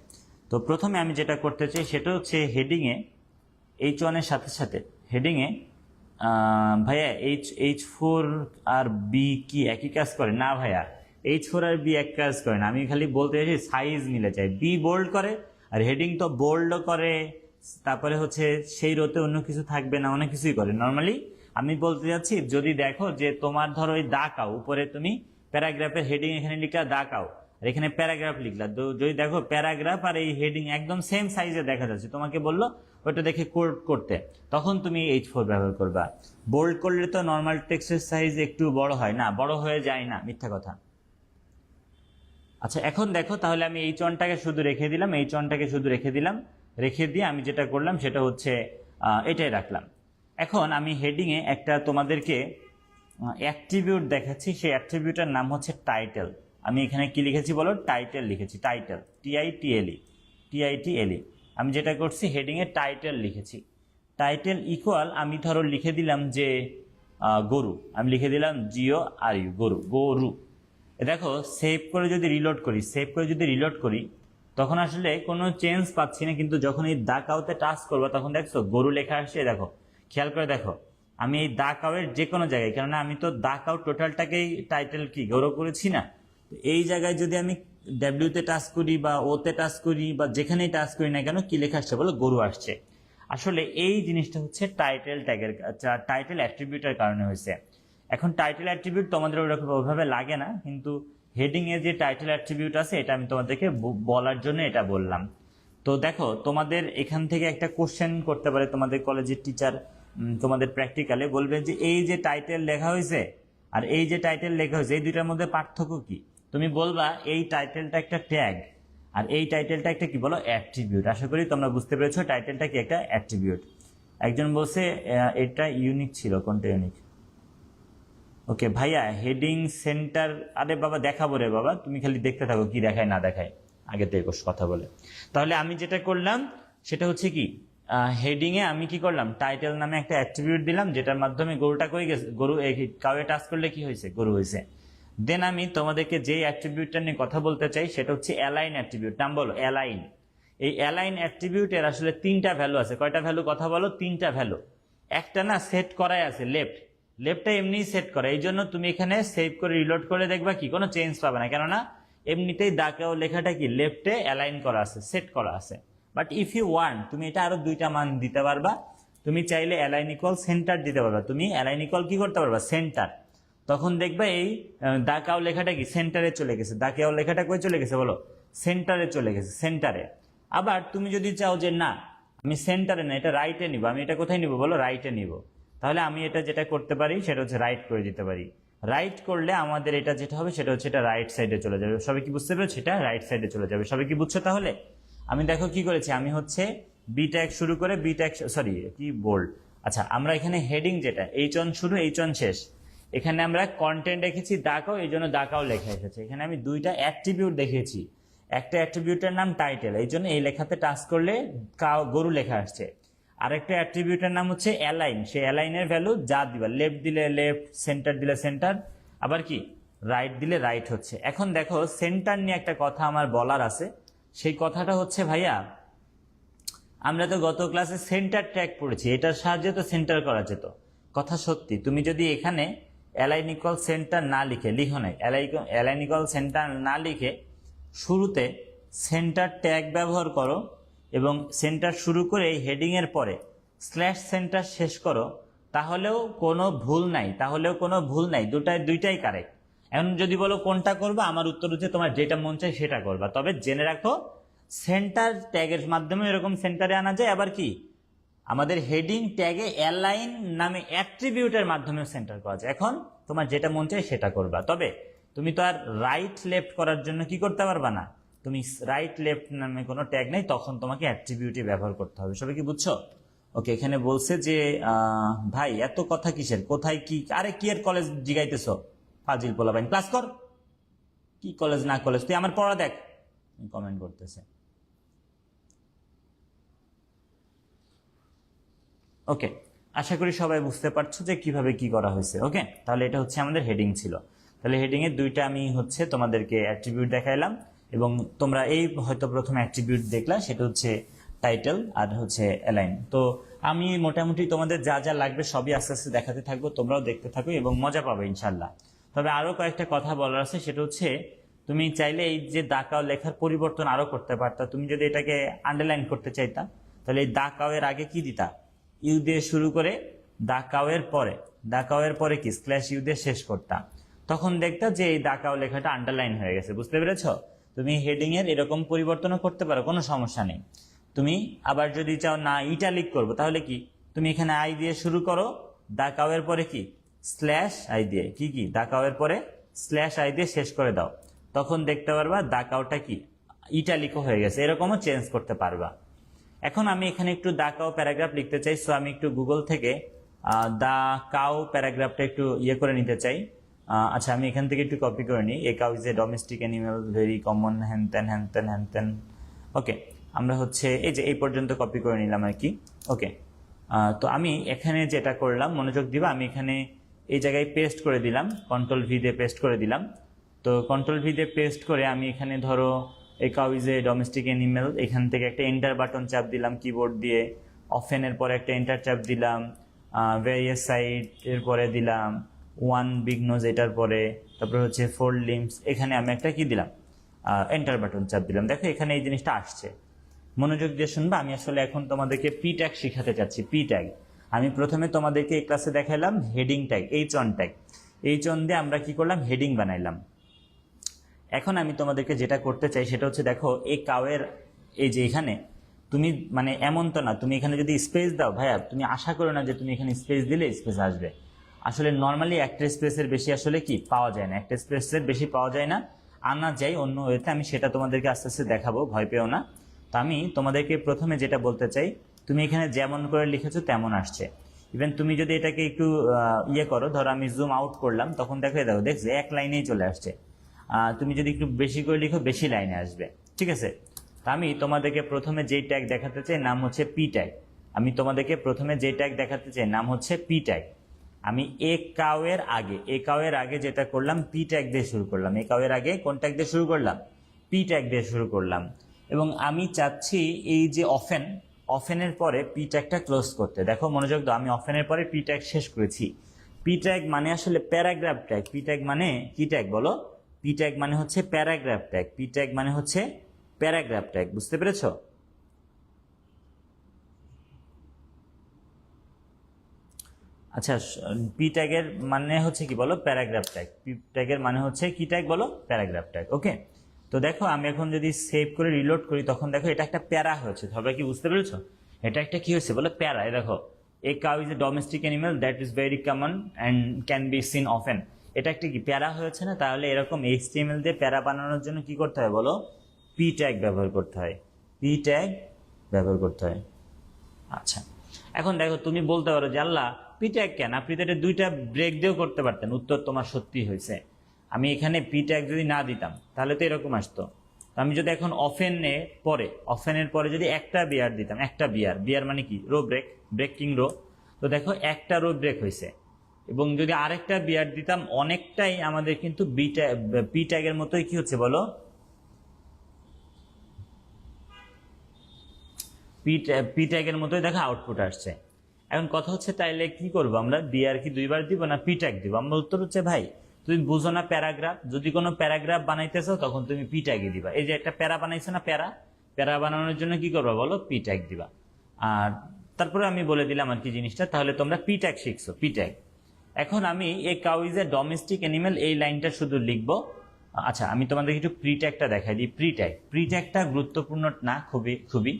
তো প্রথমে আমি যেটা করতে চাই সেটা হচ্ছে হেডিংয়ে H1 এর সাথে সাথে হেডিংয়ে ভাইয়া H4 আর বি কি একই কাজ করে? না ভাইয়া, H4 আর বি এক কাজ করে না। আমি খালি বলতে চাইছি সাইজ মিলে যায়, বি বোল্ড করে আর হেডিং তো বোল্ডও করে, তারপরে হচ্ছে সেই রোতে অন্য কিছু থাকবে না, অনেক কিছুই করে। নর্মালি আমি বলতে যাচ্ছি, যদি দেখো যে তোমার ধরো ওই দাকাও উপরে তুমি প্যারাগ্রাফের হেডিং এখানে লিখলা দাকাও, আর এখানে প্যারাগ্রাফ লিখলা, তো যদি দেখো প্যারাগ্রাফ আর এই হেডিং একদম সেম সাইজে দেখা যাচ্ছে, তোমাকে বললো ওটা দেখে কোড করতে, তখন তুমি H4 ব্যবহার করবা। বোল্ড করলে তো নর্মাল টেক্সটের সাইজ একটু বড় হয় না, বড় হয়ে যায় না, মিথ্যা কথা। আচ্ছা এখন দেখো, তাহলে আমি H1টাকে শুধু রেখে দিলাম, রেখে দিয়ে আমি যেটা করলাম সেটা হচ্ছে এটাই রাখলাম। এখন আমি হেডিংয়ে একটা তোমাদেরকে অ্যাট্রিবিউট দেখাচ্ছি, সেই অ্যাট্রিবিউটের নাম হচ্ছে টাইটেল। আমি এখানে কি লিখেছি বলো, টাইটেল লিখেছি, টাইটেল, TITLE। আমি যেটা করছি হেডিংয়ে টাইটেল লিখেছি। টাইটেল ইকুয়াল আমি ধরো লিখে দিলাম যে গরু, আমি লিখে দিলাম GORU, গরু। দেখো সেভ করে যদি রিলোড করি তখন আসলে কোনো চেঞ্জ পাচ্ছি না, কিন্তু যখন এই দাকাওতে টাচ করবো তখন দেখছো গরু লেখা আসছে। দেখো খেয়াল করে দেখো, আমি এই দাকাওয়ের যে কোনো জায়গায়, কেননা আমি তো দাকাও টোটালটাকেই টাইটেল কি গরু করেছি না, তো এই জায়গায় যদি আমি ডাব্লিউতে টাচ করি বা ওতে টাচ করি বা যেখানেই টাচ করি না কেন, কি লেখা আসছে বলো, গরু আসছে। আসলে এই জিনিসটা হচ্ছে টাইটেল ট্যাগের, টাইটেল অ্যাট্রিবিউটের কারণে হয়েছে। এখন টাইটেল অ্যাট্রিবিউট তোমাদের ওইভাবে লাগে না, কিন্তু হেডিং এর যে টাইটেল অ্যাট্রিবিউট আছে এটা আমি তোমাদেরকে বলার জন্য এটা বললাম। তো দেখো তোমাদের এখান থেকে একটা কোশ্চেন করতে পারে তোমাদের কলেজের টিচার, তোমাদের প্র্যাকটিক্যালে বলবে যে এই যে টাইটেল লেখা হয়েছে আর এই যে টাইটেল লেখা হয়েছে, এই দুইটার মধ্যে পার্থক্য কি? তুমি বলবা এই টাইটেলটা একটা ট্যাগ আর এই টাইটেলটা একটা কি বলো, অ্যাট্রিবিউট। আশা করি তোমরা বুঝতে পেরেছো টাইটেলটা কি একটা অ্যাট্রিবিউট। একজন বলছে এটা ইউনিক ছিল, কোনটা ইউনিক? ওকে ভাইয়া, হেডিং সেন্টার, আরে বাবা দেখাবো রে বাবা, তুমি খালি দেখতে থাকো কি দেখায় না দেখায়, আগে থেকে কথা বলে। তাহলে আমি যেটা করলাম সেটা হচ্ছে কি, হেডিংয়ে আমি কি করলাম, টাইটেল নামে একটা অ্যাট্রিবিউট দিলাম, যেটার মাধ্যমে গরুটা কই গেছে, গরু কাউয়ে টাচ করলে কি হয়েছে, গরু হয়েছে। দেন আমি তোমাদেরকে যে অ্যাট্রিবিউটটা নিয়ে কথা বলতে চাই সেটা হচ্ছে অ্যালাইন অ্যাট্রিবিউট। নাম বলো, অ্যালাইন। এই অ্যালাইন অ্যাট্রিবিউটের আসলে 3টা ভ্যালু আছে। কয়টা ভ্যালু কথা বলো, 3টা ভ্যালু। একটা না সেট করাই আছে লেফটটা এমনিই সেট করা, এই জন্য তুমি এখানে সেভ করে রিলোড করে দেখবা কি কোনো চেঞ্জ পাবে না, কেননা এমনিতেই দাকাও লেখাটা কি লেফটে অ্যালাইন করা আছে, সেট করা আছে। বাট ইফ ইউ ওয়ান্ট তুমি এটা আরো দুইটা মান দিতে পারবা, তুমি চাইলে অ্যালাইন ইকুয়াল সেন্টার দিতে পারবা, তুমি অ্যালাইন ইকুয়াল কি করতে পারবা সেন্টার, তখন দেখবা এই দাকাও লেখাটা কি সেন্টারে চলে গেছে, দাকাও লেখাটা কই চলে গেছে বলো, সেন্টারে চলে গেছে, সেন্টারে। আবার তুমি যদি চাও যে না আমি সেন্টারে না এটা রাইটে নিব, আমি এটা কোথায় নিব বলো, রাইটে নিব, তাহলে আমি এটা যেটা করতে পারি সেটা হচ্ছে রাইট করে দিতে পারি। রাইট করলে আমাদের এটা যেটা হবে সেটা হচ্ছে এটা রাইট সাইডে চলে যাবে, সবাই কি বুঝতে পেরেছো, এটা রাইট সাইডে চলে যাবে, সবাই কি বুঝছো? তাহলে আমি দেখো কি করেছি, আমি হচ্ছে বি ট্যাগ শুরু করে বি ট্যাগ সরি কি বোল্ড, আচ্ছা আমরা এখানে হেডিং যেটা এইচ অন শুরু এইচ অন শেষ, এখানে আমরা কন্টেন্ট রেখেছি দাকাও, এই জন্য দাকাও লেখা এসেছে। এখানে আমি দুইটা অ্যাট্রিবিউট দেখেছি, একটা অ্যাট্রিবিউটের নাম টাইটেল, এই জন্য এই লেখাতে টাচ করলে গরু লেখা আসছে। আরেকটা অ্যাট্রিবিউটের নাম হচ্ছে অ্যালাইন, সেই অ্যালাইনের ভ্যালু যা দিবা, লেফট দিলে লেফট, সেন্টার দিলে সেন্টার, আবার কি রাইট দিলে রাইট হচ্ছে। এখন দেখো সেন্টার নিয়ে একটা কথা আমার বলার আছে, সেই কথাটা হচ্ছে ভাইয়া আমরা তো গত ক্লাসে সেন্টার ট্যাগ পড়েছি, এটার সাহায্যে তো সেন্টার করা যেত, কথা সত্যি। তুমি যদি এখানে অ্যালাইন ইকুয়াল সেন্টার না লিখে, লিখো নাই অ্যালাইন ইকুয়াল সেন্টার না লিখে শুরুতে সেন্টার ট্যাগ ব্যবহার করো এবং সেন্টার শুরু করে এই হেডিং এর পরে স্ল্যাশ সেন্টার শেষ করো, তাহলেও কোনো ভুল নাই, দুইটাই কারেক্ট। এখন যদি বলো কোনটা করবা, আমার উত্তর হচ্ছে তোমার যেটা মন চায় সেটা করবা, তবে জেনে রাখো সেন্টার ট্যাগের মাধ্যমে এরকম সেন্টারে আনা যায়, আবার কি আমাদের হেডিং ট্যাগে অ্যালাইন নামে অ্যাট্রিবিউটের মাধ্যমে সেন্টার করা যায়। এখন তোমার যেটা মন চায় সেটা করবা, তবে তুমি তো আর রাইট লেফট করার জন্য কি করতে পারবা না, তুমি রাইট লেফট নামে কোনো ট্যাগ নেই, তখন তোমাকে অ্যাট্রিবিউটই ব্যবহার করতে হবে। সবাই কি বুঝছো? ওকে, এখানে বলছে যে ভাই এত কথা কিসের, কোথায় কি, আরে কি এর কলেজ জিগাইতেছ, ফাজিল পোলাপাইন, ক্লাস কর, কি কলেজ না কলেজ, তুই আমার পড়া দেখ, কমেন্ট করতেছে। ওকে, আশা করি সবাই বুঝতে পারছো যে কিভাবে কি করা হয়েছে। ওকে, তাহলে এটা হচ্ছে আমাদের হেডিং ছিল। তাহলে হেডিং এর দুইটা আমি হচ্ছে তোমাদেরকে অ্যাট্রিবিউট দেখাইলাম, এবং তোমরা এই হয়তো প্রথম অ্যাট্রিবিউট দেখলা, সেটা হচ্ছে টাইটেল আর হচ্ছে অ্যালাইন। তো আমি মোটামুটি তোমাদের যা যা লাগবে সবই আস্তে আস্তে দেখাতে থাকবো, তোমরাও দেখতে থাকো এবং মজা পাবে ইনশাল্লাহ। তবে আরো কয়েকটা কথা বলার আছে, সেটা হচ্ছে তুমি চাইলে এই যে দাকাও লেখার পরিবর্তন আরো করতে পারতা। তুমি যদি এটাকে আন্ডারলাইন করতে চাইতা, তাহলে এই দাকাও এর আগে কি দিতা, ইউ দিয়ে শুরু করে দাকাও এর পরে কি স্ল্যাশ ইউ দিয়ে শেষ করতাম, তখন দেখতা যে এই দাকাও লেখাটা আন্ডারলাইন হয়ে গেছে। বুঝতে পেরেছ? তুমি হেডিং এর এরকম পরিবর্তনও করতে পারো, কোনো সমস্যা নেই। তুমি আবার যদি চাও না ইটালিক করবো, তাহলে কি তুমি এখানে আই দিয়ে শুরু করো, দাকাও এর পরে কি স্ল্যাশ আই দিয়ে কি দাকাও এর পরে স্ল্যাশ আই দিয়ে শেষ করে দাও, তখন দেখতে পারবা দাকাওটা কি ইটালিকও হয়ে গেছে। এরকমও চেঞ্জ করতে পারবা। এখন আমি এখানে একটু দা কাউ প্যারাগ্রাফ লিখতে চাই, সো আমি একটু গুগল থেকে দা কাউ প্যারাগ্রাফটা একটু ইয়ে করে নিতে চাই। আচ্ছা, আমি এখান থেকে একটু কপি করে নিই। এ cow is a domestic animal, very common, হ্যান তেন। ওকে, আমরা হচ্ছে এই যে এই পর্যন্ত কপি করে নিলাম আর কি। ওকে, তো আমি এখানে যেটা করলাম, মনোযোগ দিবা, আমি এখানে এই জায়গায় পেস্ট করে দিলাম, কন্ট্রোল ভি দিয়ে পেস্ট করে দিলাম। তো কন্ট্রোল ভি দিয়ে পেস্ট করে আমি এখানে ধরো এ cow is a domestic animal, এখান থেকে একটা এন্টার বাটন চাপ দিলাম কিবোর্ড দিয়ে, অফেন এর পরে একটা এন্টার চাপ দিলাম, ভেরিয়াস সাইড এর পরে দিলাম ওয়ান বিগ নোজ, এটার পরে তারপরে হচ্ছে 4 লিম্বস, এখানে আমি একটা কি দিলাম এন্টার বাটন চাপ দিলাম। দেখো এখানে এই জিনিসটা আসছে, মনোযোগ দিয়ে শুনবা। আমি আসলে এখন তোমাদেরকে পি ট্যাগ শিখাতে চাচ্ছি। পি ট্যাগ আমি প্রথমে তোমাদেরকে এই ক্লাসে দেখাইলাম heading tag, H on tag, H on দিয়ে আমরা কি করলাম হেডিং বানাইলাম। এখন আমি তোমাদেরকে যেটা করতে চাই সেটা হচ্ছে দেখো এই কাউয়ের এই যে এখানে তুমি মানে এমন তো না তুমি এখানে যদি স্পেস দাও, ভাইয়া তুমি আশা করো না যে তুমি এখানে স্পেস দিলে স্পেস আসবে। আসলে নর্মালি একটা স্পেসের বেশি আসলে কি পাওয়া যায় না, একটা স্পেসের বেশি পাওয়া যায় না, আনা যায় অন্য ওয়েতে। আমি সেটা তোমাদেরকে আস্তে আস্তে দেখাবো, ভয় পেও না। তো আমি তোমাদেরকে প্রথমে যেটা বলতে চাই, তুমি এখানে যেমন করে লিখেছো তেমন আসছে। ইভেন তুমি যদি এটাকে একটু ইয়ে করো, ধরো আমি জুম আউট করলাম, তখন দেখো দেখছো এক লাইনেই চলে আসছে। তুমি যদি একটু বেশি করে লিখো বেশি লাইনে আসবে, ঠিক আছে? তা আমি তোমাদেরকে প্রথমে যেই ট্যাগ দেখাতে চাই নাম হচ্ছে পি ট্যাগ। আমি তোমাদেরকে প্রথমে যেই ট্যাগ দেখাতে চাই নাম হচ্ছে পি ট্যাগ। আমি এ কাউয়ের আগে যেটা করলাম পি ট্যাগ দিয়ে শুরু করলাম। এ কাউয়ের আগে কোন ট্যাগ দিয়ে শুরু করলাম? পি ট্যাগ দিয়ে শুরু করলাম। এবং আমি চাচ্ছি এই যে অফেনের পরে পি ট্যাগটা ক্লোজ করতে। দেখো মনোযোগ দাও, আমি অফেনের পরে পি ট্যাগ শেষ করেছি। পি ট্যাগ মানে আসলে প্যারাগ্রাফ ট্যাগ। পি ট্যাগ মানে কি ট্যাগ বলো? পি ট্যাগ মানে হচ্ছে প্যারাগ্রাফ ট্যাগ। পি ট্যাগ মানে হচ্ছে প্যারাগ্রাফ ট্যাগ, বুঝতে পেরেছো? আচ্ছা, পি ট্যাগের মানে হচ্ছে কি বলো? Paragraph tag. পি ট্যাগের মানে হচ্ছে কি ট্যাগ বলো? Paragraph tag. ওকে, তো দেখো আমি এখন যদি সেভ করে রিলোড করি তখন দেখো এটা একটা প্যারা হয়েছে। সবাই কি বুঝতে পেরেছো? এটা একটা কি হয়েছে বলো? প্যারা। এই দেখো, এ cow is a domestic animal that is very common and can be seen often. এটা একটা কি প্যারা হয়েছে না? তাহলে এরকম এইচটিএমএল দিয়ে প্যারা বানানোর জন্য কি করতে হয় বলো? পি ট্যাগ ব্যবহার করতে হয়। পি ট্যাগ ব্যবহার করতে হয়। আচ্ছা, এখন দেখো তুমি বলতে পারো যে আল্লাহ পি ট্যাগ কেন? আপনি তো এটা দুইটা ব্রেক দিয়েও করতে পারতেন। উত্তর তোমার সত্যি হয়েছে। আমি এখানে পি ট্যাগ যদি না দিতাম তাহলে তো এরকম আসতো। আমি যদি এখন অফেনের পরে যদি একটা বিয়ার দিতাম, একটা বিয়ার মানে কি? Row break, breaking row. তো দেখো একটা রো ব্রেক হয়েছে। এবং যদি আরেকটা বিয়ার দিতাম অনেকটাই আমাদের কিন্তু পি ট্যাগের মতোই কি হচ্ছে বলো? পি ট্যাগের মতোই দেখো আউটপুট আসছে। এখন কথা হচ্ছে তাইলে কি করবো আমরা? বিআর কি দুইবার দিব না পি ট্যাগ দিব? আমার উত্তর হচ্ছে ভাই তুমি বুঝো না প্যারাগ্রাফ। যদি কোনো প্যারাগ্রাফ বানাইতেছো তখন তুমি পি ট্যাগই দিবা। এই যে একটা প্যারা বানাইছে না, প্যারা প্যারা বানানোর জন্য কি করবা বলো? পি ট্যাগ দিবা। আর তারপরে আমি বলে দিলাম আর কি জিনিসটা, তাহলে তোমরা পি ট্যাগ শিখছো। P tag. এখন আমি a cow is a domestic animal এই লাইনটা শুধু লিখবো। আচ্ছা, আমি তোমাদের একটু প্রি ট্যাগটা দেখাই দিই। প্রি ট্যাগ, প্রি ট্যাগটা গুরুত্বপূর্ণ না? খুবই খুবই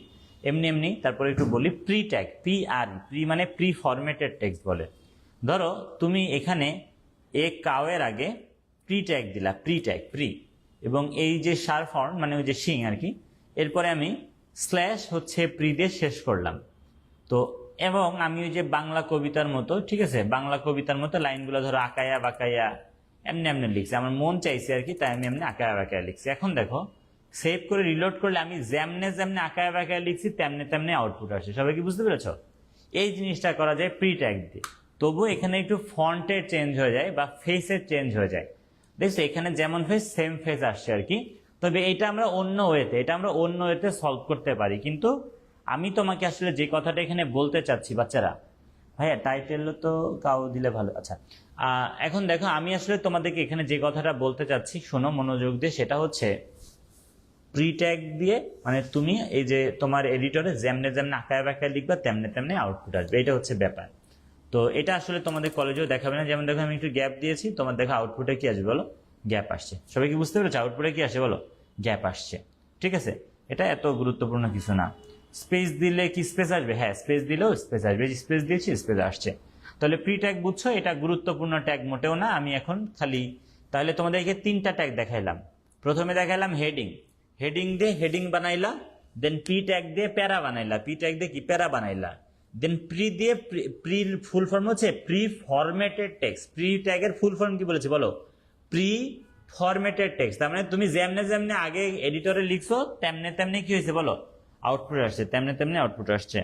এমনি এমনি। তারপরে একটু বলি প্রি ট্যাগ। প্রি মানে প্রি ফরম্যাটেড টেক্সট বলে। ধরো তুমি এখানে এ কাউয়ের আগে প্রি ট্যাগ দিলা, প্রি ট্যাগ, প্রি, এবং এই যে সার ফর্ম মানে ওই যে শিং আর কি, এরপরে আমি স্ল্যাশ হচ্ছে প্রি দিয়ে শেষ করলাম। তো এবং আমি ওই যে বাংলা কবিতার মতো, ঠিক আছে, বাংলা কবিতার মতো লাইনগুলো ধরো আঁকায়া বাঁকাইয়া এমনি এমনি লিখছি। আমার মন চাইছে আর কি, তাই আমি এমনি আঁকায়া বাঁকায়া লিখছি। এখন দেখো সেভ করে রিলোড করলে আমি যেমনে যেমনে আঁকায়া বাঁকায়া লিখছি তেমনি তেমনি আউটপুট আসে। সবাই কি বুঝতে পেরেছ? এই জিনিসটা করা যায় প্রি ট্যাগ দিয়ে। তবু এখানে একটু ফন্টের চেঞ্জ হয়ে যায় বা ফেসের চেঞ্জ হয়ে যায়। দেখছো এখানে যেমন ফেস সেম ফেস আসছে আর কি। তবে এটা আমরা অন্য ওয়েতে সলভ করতে পারি। কিন্তু আমি তোমাকে আসলে যে কথাটা এখানে বলতে চাচ্ছি বাচ্চারা, ভাইয়া টাইটেলও তো কাউ দিলে ভালো। আচ্ছা, এখন দেখো আমি আসলে তোমাদেরকে এখানে যে কথাটা বলতে চাচ্ছি, শোনো মনোযোগ দিয়ে, সেটা হচ্ছে প্রি ট্যাগ দিয়ে মানে তুমি এই যে তোমার এডিটরে যেমনে যেমনে আঁকায় বাঁকায় লিখবা তেমনে তেমনি আউটপুট আসবে। এটা হচ্ছে ব্যাপার। তো এটা আসলে তোমাদের কলেজেও দেখাবে না। যেমন দেখো আমি একটু গ্যাপ দিয়েছি, তোমার দেখো আউটপুটে কি আসবে বলো? গ্যাপ আসছে। সবাই কি বুঝতে পেরেছো আউটপুটে কি আসে বলো? গ্যাপ আসছে। ঠিক আছে, এটা এত গুরুত্বপূর্ণ কিছু না। স্পেস দিলে কি স্পেস আসবে? হ্যাঁ, স্পেস দিলেও স্পেস আসবে। স্পেস দিয়েছি, স্পেস আসছে। তাহলে প্রি ট্যাগ বুঝছো, এটা গুরুত্বপূর্ণ ট্যাগ মোটেও না। আমি এখন খালি তাহলে তোমাদেরকে তিনটা ট্যাগ দেখাইলাম। প্রথমে দেখাইলাম হেডিং, হেডিং দিয়ে হেডিং বানাইলা, দেন পি ট্যাগ দিয়ে প্যারা বানাইলা, পি ট্যাগ দিয়ে কি প্যারা বানাইলা, দেন প্রি দিয়ে প্রির ফুল ফর্ম হচ্ছে প্রি ফরম্যাটেড টেক্সট। প্রি ট্যাগের ফুল ফর্ম কি বলেছে বলো? Pre formatted text. তার মানে তুমি যেমনে যেমনে আগে এডিটরে লিখছো তেমনে তেমনি কি হয়েছে বলো? আউটপুট আসছে। তেমনি তেমনি আউটপুট আসছে।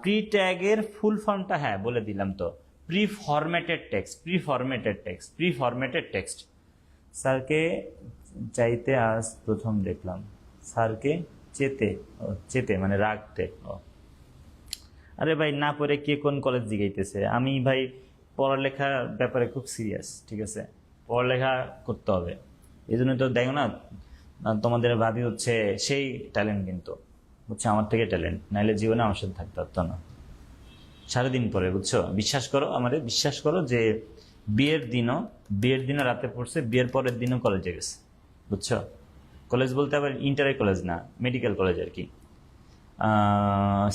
প্রি ট্যাগের ফুল ফর্মটা হ্যাঁ বলে দিলাম তো, pre formatted text, pre formatted text, pre formatted text. স্যারকে চাইতে আজ প্রথম দেখলাম। স্যারকে চেতে, চেতে মানে রাখতে। আরে ভাই না পড়ে কে কোন কলেজ জিগাইতেছে? আমি ভাই পড়ালেখার ব্যাপারে খুব সিরিয়াস, ঠিক আছে? পড়ালেখা করতে হবে। এই জন্য তো দেখো না তোমাদের ভাবি হচ্ছে সেই ট্যালেন্ট, কিন্তু হচ্ছে আমার থেকে ট্যালেন্ট, নাইলে জীবনে আমার সাথে থাকতে পারতো না। সারাদিন পরে বুঝছো, বিশ্বাস করো আমাদের, বিশ্বাস করো যে বিয়ের দিনও রাতে পড়ছে, বিয়ের পরের দিনও কলেজে গেছে, বুঝছো? কলেজ বলতে আবার ইন্টারের কলেজ না, মেডিকেল কলেজ আর কি।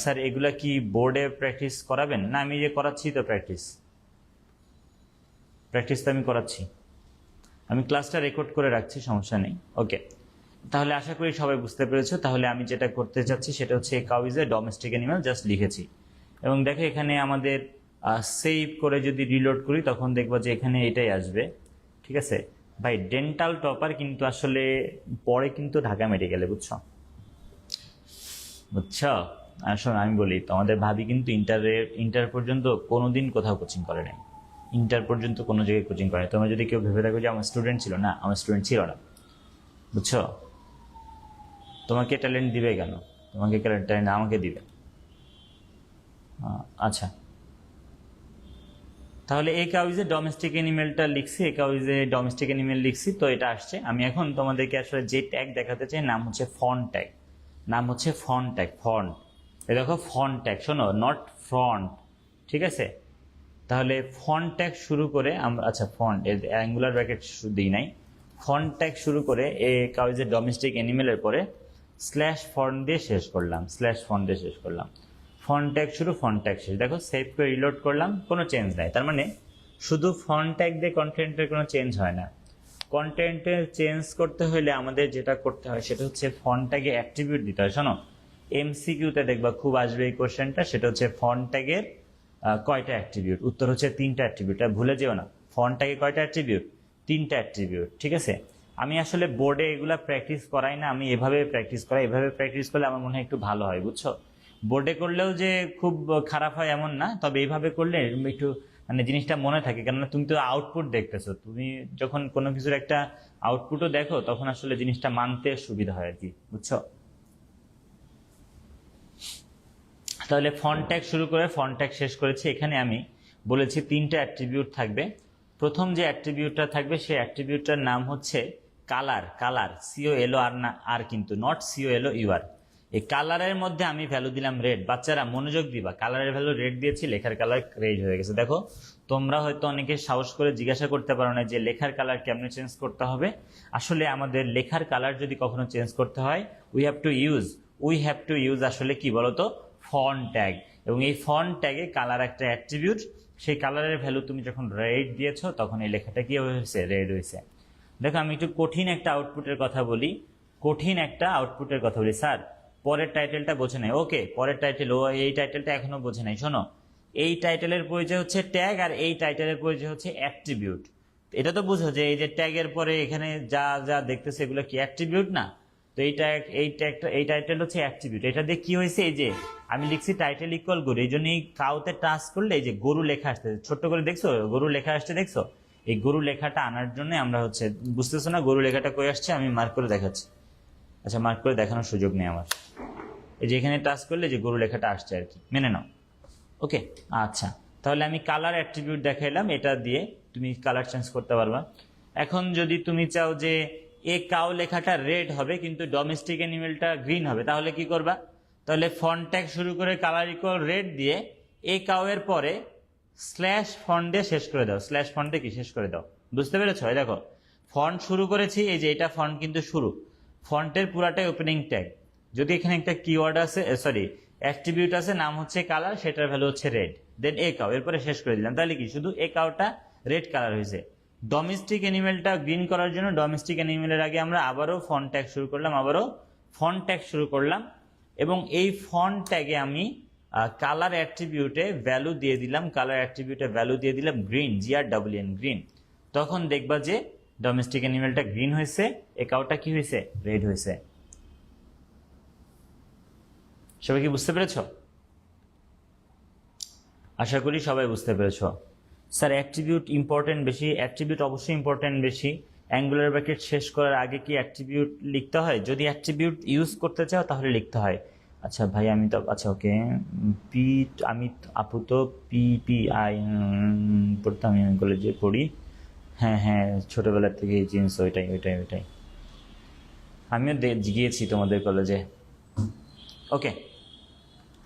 স্যার এগুলা কি বোর্ডে প্র্যাকটিস করাবেন? না, আমি যে করাচ্ছি তো প্র্যাকটিস তো আমি করাচ্ছি। আমি ক্লাসটা রেকর্ড করে রাখছি, সমস্যা নেই। ওকে, তাহলে আশা করি সবাই বুঝতে পেরেছো। তাহলে আমি যেটা করতে চাচ্ছি সেটা হচ্ছে cow is a domestic animal, just লিখেছি। এবং দেখো এখানে আমাদের সেভ করে যদি রিলোড করি তখন দেখবো যে এখানে এটাই আসবে। ঠিক আছে ভাই, ডেন্টাল টপার কিন্তু আসলে পরে কিন্তু ঢাকা মেডিকেলে, বুঝছো? আসলে আমি বলি তোমাদের ভাবি কিন্তু ইন্টার পর্যন্ত কোনোদিন কোথাও কোচিং করে নাই। ইন্টার পর্যন্ত কোনো জায়গায় কোচিং করে। তোমরা যদি কেউ ভেবে থাকো যে আমার স্টুডেন্ট ছিল, না, আমার স্টুডেন্ট ছিল না, বুঝছো? তোমাকে ট্যালেন্ট দিবে কেন? তোমাকে ট্যালেন্ট আমাকে দিবে। আচ্ছা, তাহলে a cow is a domestic অ্যানিমেলটা লিখছি, a cow is a domestic animal লিখছি, তো এটা আসছে। আমি এখন তোমাদেরকে আসলে যে ট্যাগ দেখাতে চাই নাম হচ্ছে ফন্ট ট্যাগ, নাম হচ্ছে ফন্ট ট্যাগ, ফন্ট। এই দেখো ফন্ট ট্যাগ, শোনো, নট ফ্রন্ট, ঠিক আছে? তাহলে ফন্ট ট্যাগ শুরু করে আমরা, আচ্ছা ফন্ট এর অ্যাঙ্গুলার ব্র্যাকেট দিই নাই, ফন্ট ট্যাগ শুরু করে a cow is a domestic অ্যানিমেলের পরে স্ল্যাশ ফন্ট দিয়ে শেষ করলাম, স্ল্যাশ ফন্ট দিয়ে শেষ করলাম, ফন্ট ট্যাগ শুরু ফন্ট ট্যাগ শেষ। দেখো সেভ করে রিলোড করলাম, কোনো চেঞ্জ নাই। তার মানে শুধু ফন্ট ট্যাগ দিয়ে কন্টেন্টের কোনো চেঞ্জ হয় না। কন্টেন্টের চেঞ্জ করতে হলে আমাদের যেটা করতে হয় সেটা হচ্ছে ফন্ট ট্যাগে অ্যাট্রিবিউট দিতে হয়। শোনো, এমসিকিউতে দেখবা খুব আসবে এই কোশ্চেনটা, সেটা হচ্ছে ফন্ট ট্যাগের কয়টা অ্যাট্রিবিউট। উত্তর হচ্ছে 3টা অ্যাট্রিবিউট, ভুলে যেও না। ফন্ট ট্যাগে কয়টা অ্যাট্রিবিউট? 3টা অ্যাট্রিবিউট, ঠিক আছে? আমি আসলে বোর্ডে এগুলা প্র্যাকটিস করাই না, আমি এভাবে প্র্যাকটিস করাই। এভাবে প্র্যাকটিস করলে আমার মনে হয় একটু ভালো হয়, বুঝছো? বোর্ডে করলেও যে খুব খারাপ হয় এমন না, তবে এইভাবে করলে একটু মানে জিনিসটা মনে থাকে। কেননা তুমি তো আউটপুট দেখতেছো, তুমি যখন কোনো কিছুর একটা আউটপুটও দেখো তখন আসলে জিনিসটা মানতে সুবিধা হয় আর কি, বুঝছো? তাহলে ফন্ট ট্যাগ শুরু করে ফন্ট ট্যাগ শেষ করেছি। এখানে আমি বলেছি 3টা অ্যাট্রিবিউট থাকবে। প্রথম যে অ্যাট্রিবিউটটা থাকবে সেই অ্যাট্রিবিউটটার নাম হচ্ছে কালার। কালার COLOR না, আর কিন্তু নট COLOUR। এই কালারের মধ্যে আমি ভ্যালু দিলাম রেড। বাচ্চারা মনোযোগ দিবা, কালারের ভ্যালু রেড দিয়েছি, লেখার কালার রেড হয়ে গেছে। দেখো তোমরা হয়তো অনেকে সাহস করে জিজ্ঞাসা করতে পারো না যে লেখার কালার কেমনে চেঞ্জ করতে হবে। আসলে আমাদের লেখার কালার যদি কখনো চেঞ্জ করতে হয় উই হ্যাভ টু ইউজ আসলে কি বলতো, ফন্ট ট্যাগ। এবং এই ফন্ট ট্যাগে কালার একটা অ্যাট্রিবিউট, সেই কালারের ভ্যালু তুমি যখন রেড দিয়েছো তখন এই লেখাটা কি হয়েছে, রেড হয়েছে। দেখো আমি একটু কঠিন একটা আউটপুটের কথা বলি, স্যার পরের টাইটেলটা বোঝে নাই। ওকে, পরের টাইটেল, ও এই টাইটেলটা এখনো বোঝে নাই। শোনো, এই টাইটেলের পরিচয় হচ্ছে ট্যাগ, আর এই টাইটেলের পরিচয় হচ্ছে অ্যাট্রিবিউট। এটা তো বুঝো যে এই যে ট্যাগের পরে এখানে যা যা দেখতেছে এগুলো কি অ্যাট্রিবিউট না? তো এই টাইটেল হচ্ছে অ্যাট্রিবিউট। এটা দিয়ে কি হয়েছে, এই যে আমি লিখছি টাইটেল ইকুয়াল গরু, এই জন্য এই কাউতে টাচ করলে এই যে গরু লেখা আসছে, ছোট্ট করে দেখছো গরু লেখা আসছে, দেখছো? এই গরু লেখাটা আনার জন্য আমরা হচ্ছে, বুঝতেছো না গরু লেখাটা কই আসছে? আমি মার্ক করে দেখাচ্ছি। আচ্ছা, মার্ক করে দেখানোর সুযোগ নেই আমার। এই যে এখানে টাচ করলে যে গরু লেখাটা আসছে আর কি, মেনে নাও। ওকে, আচ্ছা, তাহলে আমি কালার অ্যাট্রিবিউট দেখাইলাম, এটা দিয়ে তুমি কালার চেঞ্জ করতে পারবা। এখন যদি তুমি চাও যে এ কাউ লেখাটা রেড হবে কিন্তু ডোমেস্টিক অ্যানিমেলটা গ্রিন হবে, তাহলে কি করবা? তাহলে ফন্ট ট্যাগ শুরু করে কালার ইকুয়াল রেড দিয়ে এ কাউ এর পরে স্ল্যাশ ফন্ট দিয়ে শেষ করে দাও, স্ল্যাশ ফন্ট দিয়ে কি শেষ করে দাও। বুঝতে পেরেছো? দেখো ফন্ট শুরু করেছি, এই যে এটা ফন্ট কিন্তু শুরু, ফন্টের পুরাটাই ওপেনিং ট্যাগ। যদি এখানে একটা কিওয়ার্ড আছে, সরি অ্যাট্রিবিউট আছে, নাম হচ্ছে কালার, সেটার ভ্যালু হচ্ছে রেড, দেন এ কাউ, এরপরে শেষ করে দিলাম। তাহলে কি শুধু এ কাউটা রেড কালার হয়েছে। ডোমেস্টিক অ্যানিমেলটা গ্রিন করার জন্য ডোমেস্টিক অ্যানিমেলের আগে আমরা আবারও ফন্ট ট্যাগ শুরু করলাম, এবং এই ফন্ট ট্যাগে আমি কালার অ্যাট্রিবিউটে ভ্যালু দিয়ে দিলাম গ্রিন, GREEN, গ্রিন। তখন দেখবা যে ডোমেস্টিক অ্যানিমেলটা গ্রিন হয়েছে, এ কাউটা কি হয়েছে, রেড হয়েছে। সবাই কি বুঝতে পেরেছ? আশা করি সবাই বুঝতে পেরেছ। স্যার অ্যাট্রিবিউট ইম্পর্টেন্ট বেশি, অ্যাট্রিবিউট অবশ্যই ইম্পর্টেন্ট বেশি। অ্যাঙ্গুলার ব্র্যাকেট শেষ করার আগে কি অ্যাট্রিবিউট লিখতে হয়? যদি অ্যাট্রিবিউট ইউজ করতে চাও তাহলে লিখতে হয়। আচ্ছা ভাই, আমি তো, আচ্ছা ওকে, আমি আপু তো PPI পড়তাম, আমি কলেজে পড়ি। হ্যাঁ, ছোটবেলার থেকে জিন্স, ওইটাই। আমিও গিয়েছি তোমাদের কলেজে। ওকে,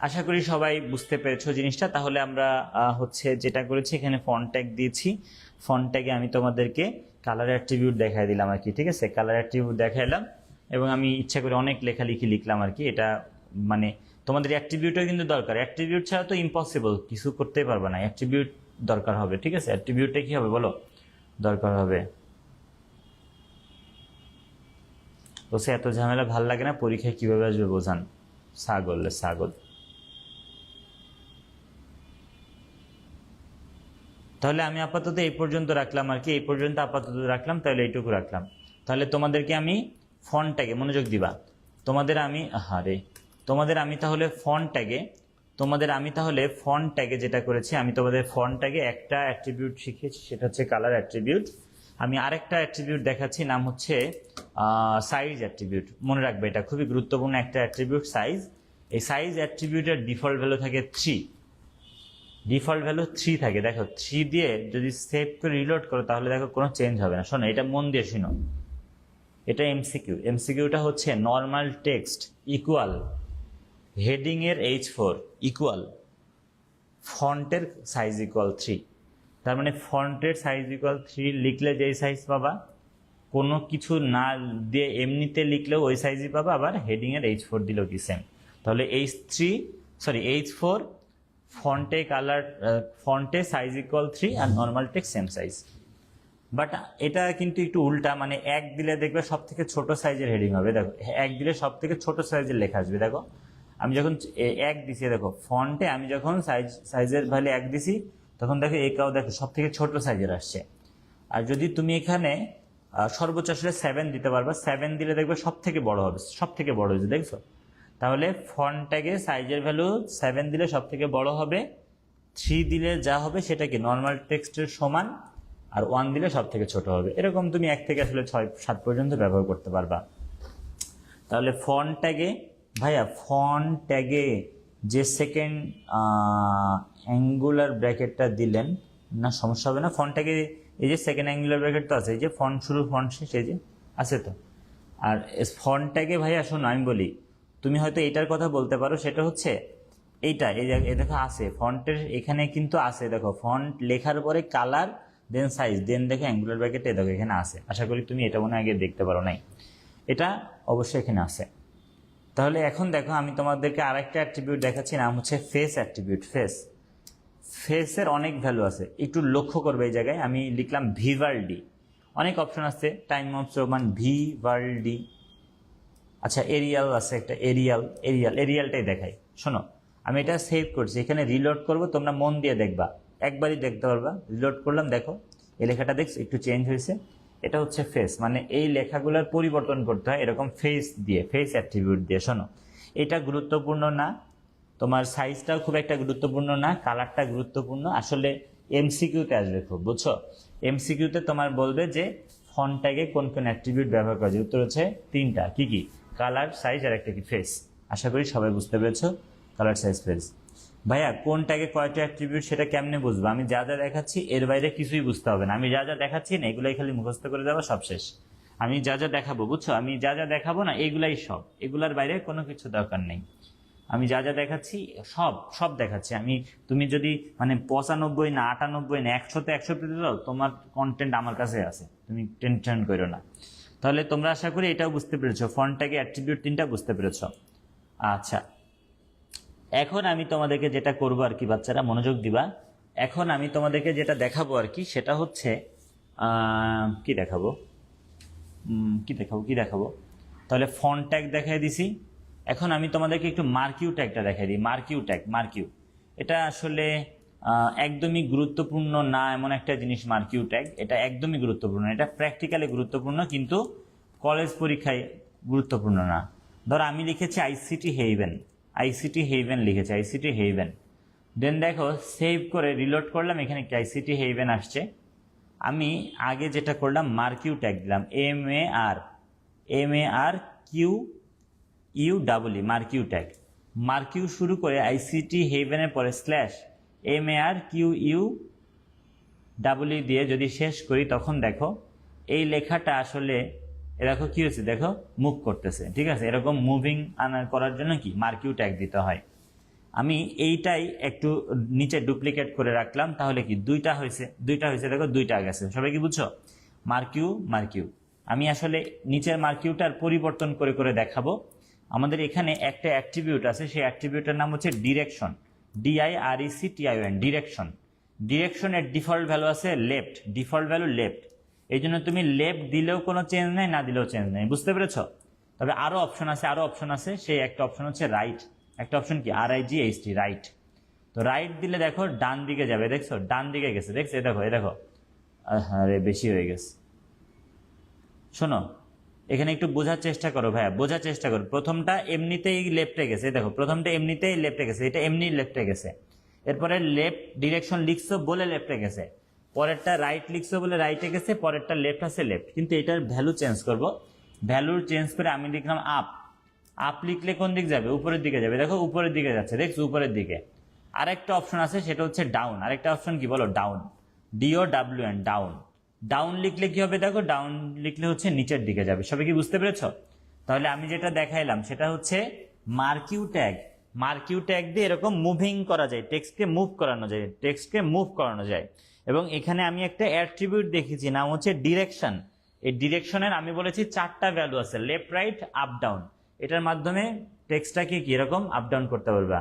আশা করি সবাই বুঝতে পেরেছো জিনিসটা। তাহলে আমরা হচ্ছে যেটা করেছি, এখানে ফন্ট ট্যাগ দিয়েছি, ফন্ট ট্যাগে আমি তোমাদেরকে কালার অ্যাট্রিবিউট দেখাই দিলাম আর কি, ঠিক আছে? কালার অ্যাট্রিবিউট দেখাইলাম, এবং আমি ইচ্ছা করে অনেক লেখালেখি লিখলাম আর কি। এটা মানে তোমাদের অ্যাট্রিবিউটও কিন্তু দরকার, অ্যাট্রিবিউট ছাড়া তো ইম্পসিবল, কিছু করতেই পারবে না, অ্যাট্রিবিউট দরকার হবে, ঠিক আছে? অ্যাট্রিবিউটটা কি হবে বলো, দরকার হবে। বলছে এত ঝামেলা ভাল লাগে না, পরীক্ষায় কিভাবে আসবে বোঝান। ছাগল। তাহলে আমি আপাতত এই পর্যন্ত রাখলাম আর কি, তাহলে এইটুকু রাখলাম। তাহলে তোমাদেরকে আমি ফন্ট ট্যাগে মনোযোগ দিবা, তোমাদের আমি তাহলে ফন্ট ট্যাগে যেটা করেছি, আমি তোমাদের ফন্ট ট্যাগে একটা অ্যাট্রিবিউট শিখিয়েছি, সেটা হচ্ছে কালার অ্যাট্রিবিউট। আমি আরেকটা অ্যাট্রিবিউট দেখাচ্ছি, নাম হচ্ছে সাইজ অ্যাট্রিবিউট। মনে রাখবে এটা খুবই গুরুত্বপূর্ণ একটা অ্যাট্রিবিউট, সাইজ। এই সাইজ অ্যাট্রিবিউটের ডিফল্ট ভ্যালু থাকে 3। ডিফল্ট ভ্যালু 3 থাকে, দেখো 3 দিয়ে যদি সেভ করে রিলোড করো তাহলে দেখো কোনো চেঞ্জ হবে না। শোনো, এটা মন দিয়ে শোনো, এটা এমসিকিউ। এমসিকিউটা হচ্ছে নর্মাল টেক্সট ইকুয়াল হেডিং এর H4 ইকুয়াল ফন্টের সাইজ ইকুয়াল 3। তার মানে ফন্টের সাইজ ইকুয়াল 3 লিখলে যেই সাইজ পাবা, কোনো কিছু না দিয়ে এমনিতে লিখলেও ওই সাইজই পাবা, আবার হেডিং এর H4 দিলেও কি সেম। তাহলে H4 ফন্টে কালার, ফন্টে সাইজ ইকুয়াল 3 আর normal text same size. But এটা কিন্তু একটু উল্টা, মানে 1 দিলে দেখবে সব থেকে ছোট সাইজের হেডিং হবে। দেখো 1 দিলে সব থেকে ছোট সাইজের লেখা আসবে। দেখো আমি যখন 1 দিছি, দেখো ফন্টে আমি যখন সাইজের ভ্যালু 1 দিছি, তখন দেখো একাও দেখো সব থেকে ছোট সাইজের আসছে। আর যদি তুমি এখানে সর্বোচ্চ আসলে 7 দিতে পারবা, 7 দিলে দেখবে সব থেকে বড় হবে, সব থেকে বড় হয়েছে, দেখছো? তাহলে ফন্ট ট্যাগে সাইজের ভ্যালু 7 দিলে সব থেকে বড় হবে, 3 দিলে যা হবে সেটা কি নর্মাল টেক্সটের সমান, আর 1 দিলে সব থেকে ছোট হবে। এরকম তুমি 1 থেকে আসলে 6-7 পর্যন্ত ব্যবহার করতে পারবা। তাহলে ফন্ট ট্যাগে ভাইয়া, ফন্ট ট্যাগে যে সেকেন্ড অ্যাঙ্গুলার ব্র্যাকেটটা দিলেন না, সমস্যা হবে না। ফন্ট ট্যাগে এই যে সেকেন্ড অ্যাঙ্গুলার ব্র্যাকেট তো আছে, এই যে ফন্ট শুরু ফন্ট শেষ, এই যে আছে তো। আর ফন্ট ট্যাগে ভাইয়া শোনো, আমি বলি, তুমি হয়তো এটার কথা বলতে পারো, সেটা হচ্ছে এইটা, এই যে দেখো আছে ফন্টের এখানে কিন্তু আছে, দেখো ফন্ট লেখার পরে কালার দেন সাইজ দেন দেখো অ্যাঙ্গুলার ব্র্যাকেট, দেখো এখানে আছে। আশা করি তুমি এটা মনে আগে দেখতে পারো নাই, এটা অবশ্যই এখানে আছে। তাহলে এখন দেখো আমি তোমাদেরকে আরেকটা অ্যাট্রিবিউট দেখাচ্ছি, নাম হচ্ছে ফেস অ্যাট্রিবিউট। ফেসের অনেক ভ্যালু আছে, একটু লক্ষ্য করবে। এই জায়গায় আমি লিখলাম ভিভালডি, অনেক অপশন আছে, টাইম অফ রোমান ভিভালডি, আচ্ছা এরিয়াল আছে একটা, এরিয়ালটাই দেখাই। শোনো, আমি এটা সেভ করছি, এখানে রিলোড করব, তোমরা মন দিয়ে দেখবা, একবারই দেখতে পারবা। রিলোড করলাম, দেখো এই লেখাটা দেখছো একটু চেঞ্জ হয়েছে। এটা হচ্ছে ফেস, মানে এই লেখাগুলোর পরিবর্তন করতে হয় এরকম ফেস দিয়ে, ফেস অ্যাট্রিবিউট দিয়ে। শোনো, এটা গুরুত্বপূর্ণ না, তোমার সাইজটাও খুব একটা গুরুত্বপূর্ণ না, কালারটা গুরুত্বপূর্ণ। আসলে এমসিকিউতে আসবে খুব, বুঝছো? এমসিকিউতে তোমার বলবে যে ফন্ট ট্যাগে কোন কোন অ্যাট্রিবিউট ব্যবহার করা যায়। উত্তর হচ্ছে 3টা, কি কি? কালার, সাইজ আর একটা কি ফেস। আশা করি সবাই বুঝতে পেরেছো, কালার, সাইজ, ফেস। ভাইয়া কোন ট্যাগে কয়টা অ্যাট্রিবিউট সেটা কেমনে বুঝবো? আমি যা যা দেখাচ্ছি এর বাইরে কিছুই বুঝতে হবে না। আমি যা যা দেখাচ্ছি না এগুলাই খালি মুখস্থ করে যাবো, সব শেষ। আমি যা যা দেখাবো, বুঝছো, আমি যা যা দেখাবো না এগুলাই সব, এগুলার বাইরে কোনো কিছু দরকার নেই। আমি যা যা দেখাচ্ছি সব সব দেখাচ্ছি আমি। তুমি যদি মানে 95 না 98 না 100-তে 100 পেতে দাও, তোমার কন্টেন্ট আমার কাছে আছে, তুমি টেনশন করো না। তাহলে তোমরা আশা করি এটাও বুঝতে পেরেছো, ফন্ট ট্যাগে অ্যাট্রিবিউট 3টা বুঝতে পেরেছো। আচ্ছা, এখন আমি তোমাদেরকে যেটা করবো আর কি, বাচ্চারা মনোযোগ দিবা। এখন আমি তোমাদেরকে যেটা দেখাবো আর কি, সেটা হচ্ছে কি দেখাবো, কি দেখাবো। তাহলে ফন্ট ট্যাগ দেখাই দিছি। এখন আমি তোমাদেরকে একটু মার্কিউ ট্যাগটা দেখাই দিই। মার্কিউ এটা আসলে একদমই গুরুত্বপূর্ণ না এমন একটা জিনিস। মার্কিউ ট্যাগ এটা একদমই গুরুত্বপূর্ণ, এটা প্র্যাকটিক্যালি গুরুত্বপূর্ণ, কিন্তু কলেজ পরীক্ষায় গুরুত্বপূর্ণ না। ধরো আমি লিখেছি আইসিটি হেইভেন লিখেছি, আইসিটি হেইভেন। দেন দেখো সেভ করে রিলোড করলাম, এখানে কি আইসিটি হেইভেন আসছে। আমি আগে যেটা করলাম মার্কিউ ট্যাগ দিলাম, MARQUE মার্কিউ ট্যাগ। মার্কিউ শুরু করে আইসিটি হেইভেনের পরে /MARQUE দিয়ে যদি শেষ করি, তখন দেখো এই লেখাটা আসলে দেখো কি হয়েছে, দেখো মুভ করতেছে, ঠিক আছে? এরকম মুভিং করার জন্য কি মার্কিউ ট্যাগ দিতে হয়। আমি এইটাই একটু নিচে ডুপ্লিকেট করে রাখলাম, তাহলে কি দুইটা হয়েছে, দেখো দুইটা গেছে। সবাই কি বুঝছো? মার্কিউ। আমি আসলে নিচের মার্কিউটার পরিবর্তন করে করে দেখাবো। আমাদের এখানে একটা অ্যাট্রিবিউট আছে, সেই অ্যাট্রিবিউটের নাম হচ্ছে ডিরেকশন, DIRECTION, ডিরেকশনের ডিফল্ট ভ্যালু আছে লেফট, ডিফল্ট ভ্যালু লেফট। এই জন্য তুমি লেফট দিলেও কোনো চেঞ্জ নেই, না দিলেও চেঞ্জ নেই, বুঝতে পেরেছ? তবে আরো অপশন আছে, সেই একটা অপশন হচ্ছে রাইট, একটা অপশন কি RIGHT, রাইট। তো রাইট দিলে দেখো ডান দিকে যাবে, দেখছো ডান দিকে গেছে, দেখছো? এই দেখো আরে বেশি হয়ে গেছে। শোনো, এখানে একটু বোঝার চেষ্টা করো ভাইয়া, বোঝার চেষ্টা করো। প্রথমটা এমনিতেই লেফটে গেছে, দেখো প্রথমটা এমনিতেই লেফটে গেছে, এটা এমনি লেফটে গেছে। এরপরে লেফট ডিরেকশন লিখছো বলে লেফটে গেছে, পরেরটা রাইট লিখছো বলে রাইটে গেছে, পরেরটা লেফট আছে লেফট। কিন্তু এটার ভ্যালু চেঞ্জ করব, ভ্যালু চেঞ্জ করে আমি লিখলাম আপ লিখলে কোন দিক যাবে? উপরের দিকে যাবে, দেখো উপরের দিকে যাচ্ছে, দেখছো উপরের দিকে। আরেকটা অপশন আছে, সেটা হচ্ছে ডাউন। আরেকটা অপশন কি বলো? Down, DOWN, down. ডাউন লিখলে কি হবে দেখো? ডাউন লিখলে হচ্ছে নিচের দিকে যাবে। সবাই কি বুঝতে পেরেছো? তাহলে আমি যেটা দেখাইলাম সেটা হচ্ছে মার্কিউ ট্যাগ। মার্কিউ ট্যাগ দিয়ে এরকম মুভিং করা যায়, টেক্সটকে মুভ করানো যায়, টেক্সটকে মুভ করানো যায়। এবং এখানে আমি একটা অ্যাট্রিবিউট দেখেছি, নাম হচ্ছে ডিরেকশন। এই ডিরেকশনের আমি বলেছি 4টা ভ্যালু আছে, লেফট, রাইট, আপ, ডাউন। এটার মাধ্যমে টেক্সটটাকে কি এরকম আপ ডাউন করতে পারবা।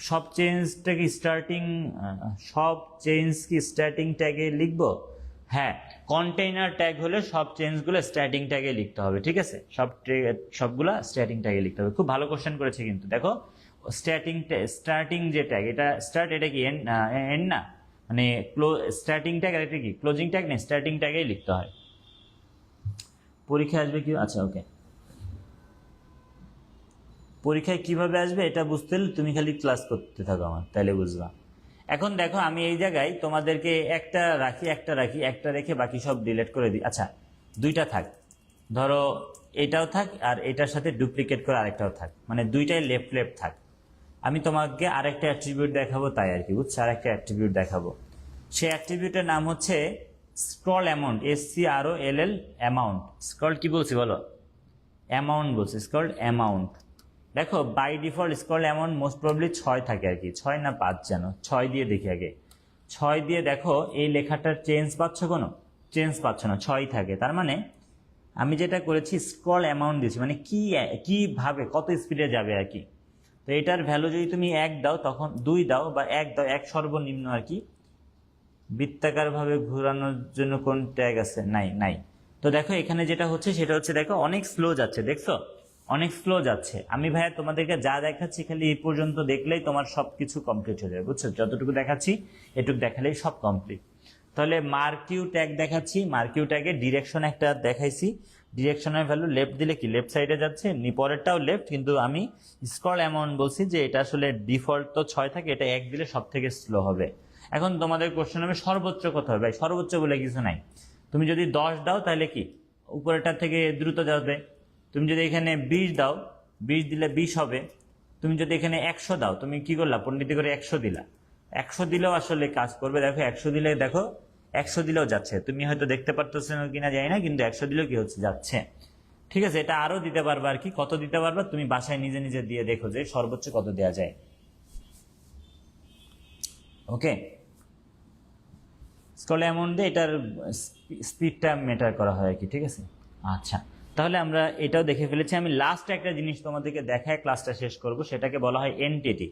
সব চেঞ্জটা কি স্টার্টিং, সব চেঞ্জ কি স্টার্টিং ট্যাগে লিখবো? হ্যাঁ, কন্টেইনার ট্যাগ হলে সব চেঞ্জগুলো স্টার্টিং ট্যাগে লিখতে হবে, ঠিক আছে? সবগুলা স্টার্টিং ট্যাগে লিখতে হবে। খুব ভালো কোশ্চেন করেছে কিন্তু। দেখো স্টার্টিং যে ট্যাগ, এটা স্টার্ট, এটা কি এন্ড না, মানে স্টার্টিং ট্যাগ আর এটা কি ক্লোজিং ট্যাগ নেই, স্টার্টিং ট্যাগেই লিখতে হয়। পরীক্ষায় আসবে কি? আচ্ছা, ওকে। পরীক্ষায় কিভাবে আসবে এটা বুঝতে হলে তুমি খালি ক্লাস করতে থাকো আমার, তাহলে বুঝবা। এখন দেখো আমি এই জায়গায় তোমাদেরকে একটা রেখে বাকি সব ডিলিট করে দিই। আচ্ছা, 2টা থাক, ধরো এটাও থাক আর এটার সাথে ডুপ্লিকেট করে আরেকটাও থাক, মানে 2টাই লেফট লেফট থাক। আমি তোমাকে আরেকটা অ্যাট্রিবিউট দেখাবো, তাই আর কি, বুঝছো? আরেকটা অ্যাট্রিবিউট দেখাবো। সেই অ্যাট্রিবিউটের নাম হচ্ছে scroll amount, SCROLL, amount. Scroll কি বলছি বলো? অ্যামাউন্ট বলছি, স্ক্রল অ্যামাউন্ট। দেখো by default scroll amount most probably 6 থাকে আর কি, 6 না 5 যেন, 6 দিয়ে দেখি আগে। 6 দিয়ে দেখো এই লেখাটার চেঞ্জ পাচ্ছ? কোনো চেঞ্জ পাচ্ছ না, 6 থাকে। তার মানে আমি যেটা করেছি স্ক্রল অ্যামাউন্ট দিয়েছি, মানে কিভাবে কত স্পিডে যাবে আর কি। তো এটার ভ্যালু যদি তুমি 1 দাও, তখন 2 দাও বা 1 দাও, 1 সর্বনিম্ন আর কি। বৃত্তাকার ভাবে ঘোরানোর জন্য কোন ট্যাগ আছে? নাই। তো দেখো এখানে যেটা হচ্ছে সেটা হচ্ছে, দেখো অনেক স্লো যাচ্ছে, দেখছো? অনেক স্লো যাচ্ছে। আমি ভাইয়া তোমাদেরকে যা দেখাচ্ছি খালি এই পর্যন্ত দেখলেই তোমার সবকিছু কমপ্লিট হয়ে যাবে, বুঝছো? যতটুকু দেখাচ্ছি এটুকু দেখালেই সব কমপ্লিট। তাহলে মার্কিউ ট্যাগ দেখাচ্ছি, মার্কিউ ট্যাগে ডিরেকশন একটা দেখাইছি। ডিরেকশনের ভ্যালু লেফট দিলে কি লেফট সাইডে যাচ্ছে, পরেরটাও লেফট, কিন্তু আমি স্ক্রল অ্যামাউন্ট বলছি যে এটা আসলে ডিফল্ট তো 6 থাকে, এটা 1 দিলে সব থেকে স্লো হবে। এখন তোমাদের কোশ্চেন হবে সর্বোচ্চ কত হবে? ভাই সর্বোচ্চ বলে কিছু নাই। তুমি যদি 10 দাও তাহলে কি উপরেরটা থেকে দ্রুত যাবে। তুমি যদি এখানে 20 দাও, 20 দিলে 20 হবে। তুমি যদি এখানে 100 দাও, তুমি কি করলা? পণ্ডিতি করে 100 দিলা। 100 দিলেও আসলে কাজ করবে। দেখো 100 দিলে, দেখো 100 দিলেও যাচ্ছে। তুমি হয়তো দেখতে পারতেছো কিনা জানি না, কিন্তু 100 দিলেও কি হচ্ছে? যাচ্ছে। ঠিক আছে, এটা আরো দিতে পারবা আর কি। কত দিতে পারবা তুমি বাসায় নিজে নিজে দিয়ে দেখো যে সর্বোচ্চ কত দেওয়া যায়। ওকে, স্ক্রল অ্যামাউন্ট দিয়ে এটার স্পিডটা মেটার করা হয় আর কি, ঠিক আছে? আচ্ছা, তাহলে আমরা এটাও দেখে ফেলেছি। আমি লাস্ট একটা জিনিস তোমাদেরকে দেখায় ক্লাসটা শেষ করব, সেটাকে বলা হয় এনটিটি।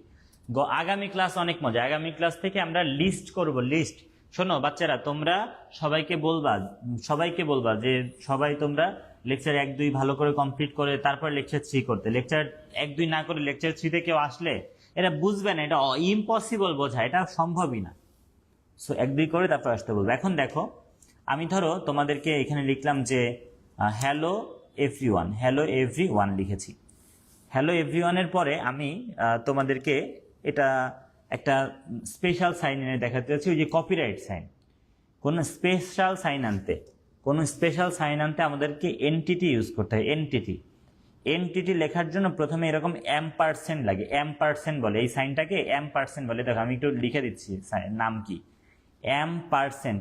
আগামী ক্লাস অনেক মজা। আগামী ক্লাস থেকে আমরা লিস্ট করব, লিস্ট। শোনো বাচ্চারা, তোমরা সবাইকে বলবা যে সবাই তোমরা লেকচার 1-2 ভালো করে কমপ্লিট করে তারপর লেকচার 3 করতে। লেকচার 1-2 না করে লেকচার 3-তে কেউ আসলে এটা বুঝবে না, এটা ইম্পসিবল বোঝা, এটা সম্ভবই না। সো 1-2 করে তারপর আসতে বলবো। এখন দেখো আমি ধরো তোমাদেরকে এখানে লিখলাম যে হ্যালো এভরিওয়ান লিখেছি। হ্যালো এভরিওয়ানের পরে আমি তোমাদেরকে এটা একটা স্পেশাল সাইন এনে দেখাতে চাচ্ছি, ওই যে কপিরাইট সাইন। কোনো স্পেশাল সাইন আনতে আমাদেরকে এনটিটি ইউজ করতে হয়। এনটিটি লেখার জন্য প্রথমে এরকম এম্পারসেন্ট লাগে, এম্পারসেন্ট বলে এই সাইনটাকে, এম্পারসেন্ট বলে। দেখো আমি একটু লিখে দিচ্ছি নাম কি, এম্পারসেন্ট।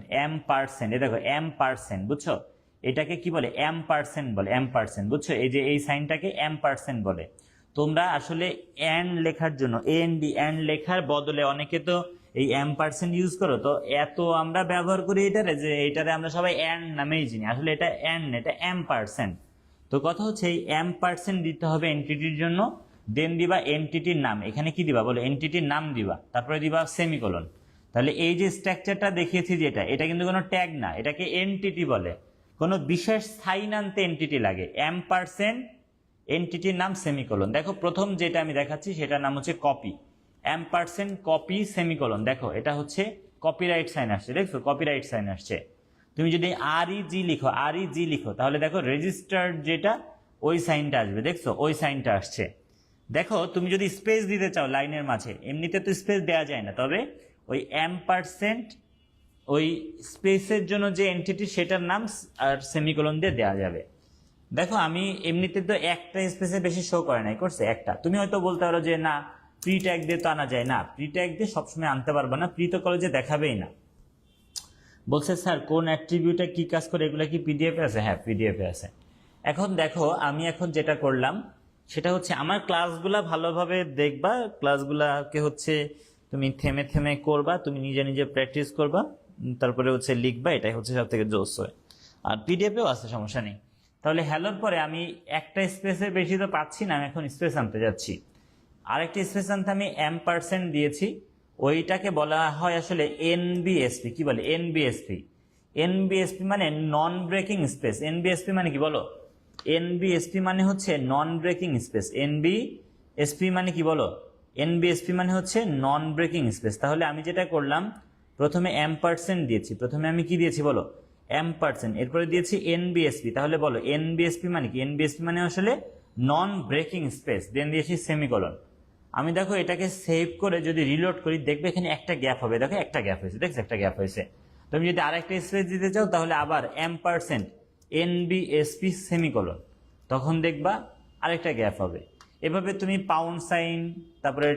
এ দেখো এম্পারসেন্ট, বুঝছো? এটাকে কি বলে? এম্পারসেন্ট বলে, এম্পারসেন্ট, বুঝছো? এই যে এই সাইনটাকে এম্পারসেন্ট বলে। তোমরা আসলে এন্ড লেখার জন্য এন্ড লেখার বদলে অনেকে তো এই এম্পারসেন্ট ইউজ করো, তো এত আমরা ব্যবহার করি এটারে যে এটারে আমরা সবাই এন্ড নামেই চিনি, আসলে এটা এন্ড, এটা এম্পারসেন্ট। তো কথা হচ্ছে এই এম্পারসেন্ট দিতে হবে এন্টিটির জন্য, দেন দিবা এন্টিটির নাম। এখানে কি দিবা বলো? এন্টিটির নাম দিবা, তারপরে দিবা সেমিকোলন। তাহলে এই যে স্ট্রাকচারটা দেখিয়েছি যেটা, এটা কিন্তু কোনো ট্যাগ না, এটাকে এনটিটি বলে। কোনো বিশেষ সাইন আনতে এনটিটি লাগে, এম্পারসেন্ট, এনটিটির নাম, সেমিকোলন। দেখো প্রথম যেটা আমি দেখাচ্ছি সেটার নাম হচ্ছে কপি, এম্পারসেন্ট কপি সেমিকোলন। দেখো এটা হচ্ছে কপিরাইট সাইন আসছে, দেখছো কপিরাইট সাইন আসছে। তুমি যদি REG লিখো তাহলে দেখো রেজিস্টার্ড যেটা ওই সাইনটা আসবে, দেখছো ওই সাইনটা আসছে। দেখো তুমি যদি স্পেস দিতে চাও লাইনের মাঝে, এমনিতে তো স্পেস দেওয়া যায় না, তবে ওই এম্পারসেন্ট ওই স্পেসের জন্য যে এন্টিটি সেটার নাম আর সেমিকোলন দিয়ে দেওয়া যাবে। দেখো আমি এমনিতে তো একটা স্পেসে বেশি শো করে নাই, করছে একটা। তুমি হয়তো বলতে পারো যে না প্রি ট্যাগ দিয়ে তো আনা যায় না, প্রি ট্যাগ দিয়ে সবসময় আনতে পারবে না, প্রি তো কলেজে দেখাবেই না। বলছে স্যার কোন অ্যাট্রিবিউটে কি কাজ করে, এগুলো কি পিডিএফে আছে? হ্যাঁ পিডিএফে আছে। এখন দেখো আমি এখন যেটা করলাম সেটা হচ্ছে আমার ক্লাসগুলা ভালোভাবে দেখবা, ক্লাসগুলাকে হচ্ছে তুমি থেমে থেমে করবা, তুমি নিজে নিজে প্র্যাকটিস করবা, তারপরে হচ্ছে লিখবা, এটাই হচ্ছে সব থেকে জোস হয়। আর পিডিএফেও আছে, সমস্যা নেই। তাহলে হ্যালোর পরে আমি একটা স্পেসের বেশি তো পাচ্ছি না, আমি এখন স্পেস আনতে যাচ্ছি। আরেকটি স্পেস আনতে আমি M% দিয়েছি, ওইটাকে বলা হয় আসলে এনবিএসপি। কি বলে? এনবিএসপি। এনবিএসপি মানে নন ব্রেকিং স্পেস। এনবিএসপি মানে কি বলো? এনবিএসপি মানে হচ্ছে নন ব্রেকিং স্পেস। এনবিএসপি মানে কি বলো? এনবিএসপি মানে হচ্ছে নন ব্রেকিং স্পেস। তাহলে আমি যেটা করলাম প্রথমে M% দিয়েছি, প্রথমে আমি কি দিয়েছি বলো? M%, এরপরে দিয়েছি এনবিএসপি। তাহলে বলো এনবিএসপি মানে কি? এনবিএসপি মানে আসলে নন ব্রেকিং স্পেস, দেন দিয়েছি সেমিকোলন। আমি দেখো এটাকে সেভ করে যদি রিলোড করি দেখবে এখানে একটা গ্যাপ হবে, দেখো একটা গ্যাপ হয়েছে, দেখছো একটা গ্যাপ হয়েছে। তুমি যদি আরেকটা স্পেস দিতে চাও তাহলে আবার M% এনবিএসপি সেমিকোলন, তখন দেখবা আরেকটা গ্যাপ হবে। এভাবে তুমি পাউন্ড সাইন, তারপরে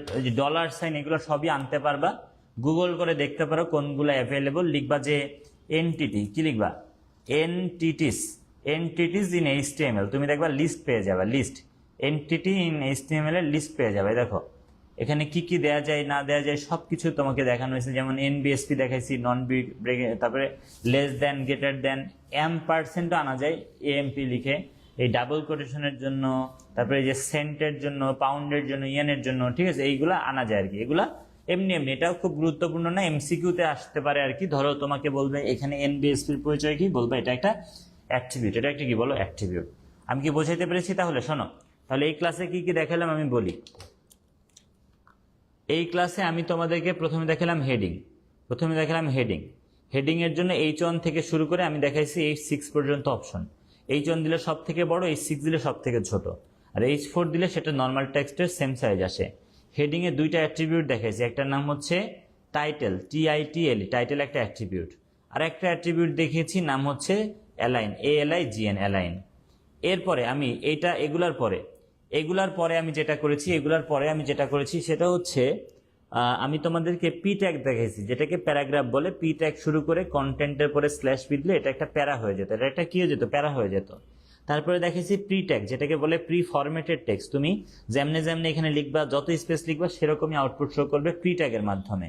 ডলার সাইন, এগুলো সবই আনতে পারবা। গুগল করে দেখতে পারো কোনগুলো অ্যাভেলেবল, লিখবা যে এনটিটি, কি লিখবা? এনটিটিস ইন এইচটিএমএল, তুমি দেখবা লিস্ট পেয়ে যাবে, লিস্ট এনটিটি ইন এইচটিএমএল এর লিস্ট পেয়ে যাবে। দেখো এখানে কি কি দেয়া যায় না দেয়া যায় সব কিছু তোমাকে দেখানো হয়েছে। যেমন এনবিএসপি দেখাইছি, নন ব্রেক, তারপরে লেস দেন, গ্রেটার দেন, M%ও আনা যায় এএমপি লিখে, এই ডাবল কোটেশনের জন্য, তারপরে যে সেন্টের জন্য, পাউন্ডের জন্য, ইয়েনের জন্য, ঠিক আছে, এইগুলা আনা যায় আর কি। এগুলা এমনি এমনি, এটাও খুব গুরুত্বপূর্ণ না, এমসিকিউতে আসতে পারে আর কি। ধরো তোমাকে বলবে এখানে এনবিএসপির পরিচয় কি, বলবে এটা একটা অ্যাট্রিবিউট। এটা একটা কি বলো? অ্যাট্রিবিউট। আমি কি বোঝাইতে পেরেছি? তাহলে শোনো, তাহলে এই ক্লাসে কি কি দেখালাম আমি বলি। এই ক্লাসে আমি তোমাদেরকে প্রথমে দেখালাম হেডিং, হেডিং এর জন্য H1 থেকে শুরু করে আমি দেখাইছি H6 পর্যন্ত অপশন। H1 দিলে সব থেকে বড়, H6 দিলে সব থেকে ছোট, আর H4 দিলে সেটা নর্মাল টেক্সটের সেম সাইজ আসে। হেডিং এ দুইটা অ্যাট্রিবিউট দেখাইছি, একটা নাম হচ্ছে টাইটেল, TITL, টাইটেল একটা অ্যাট্রিবিউট, আর একটা অ্যাট্রিবিউট দেখিয়েছি নাম হচ্ছে অ্যালাইন, ALIGN, অ্যালাইন। এরপরে আমি এগুলার পরে আমি যেটা করেছি সেটা হচ্ছে আমি তোমাদেরকে পি ট্যাগ দেখাইছি, যেটাকে প্যারাগ্রাফ বলে। পি ট্যাগ শুরু করে কন্টেন্টের পরে স্ল্যাশ দিলে এটা একটা প্যারা হয়ে যেত, এটা একটা কি হয়ে যেত? প্যারা হয়ে যেত। তারপরে দেখেছি প্রি ট্যাগ, যেটাকে বলে প্রি ফরম্যাটেড টেক্সট। তুমি যেমনে এখানে লিখবা, যত স্পেস লিখবা সেরকমই আউটপুট শো করবে প্রি ট্যাগের মাধ্যমে।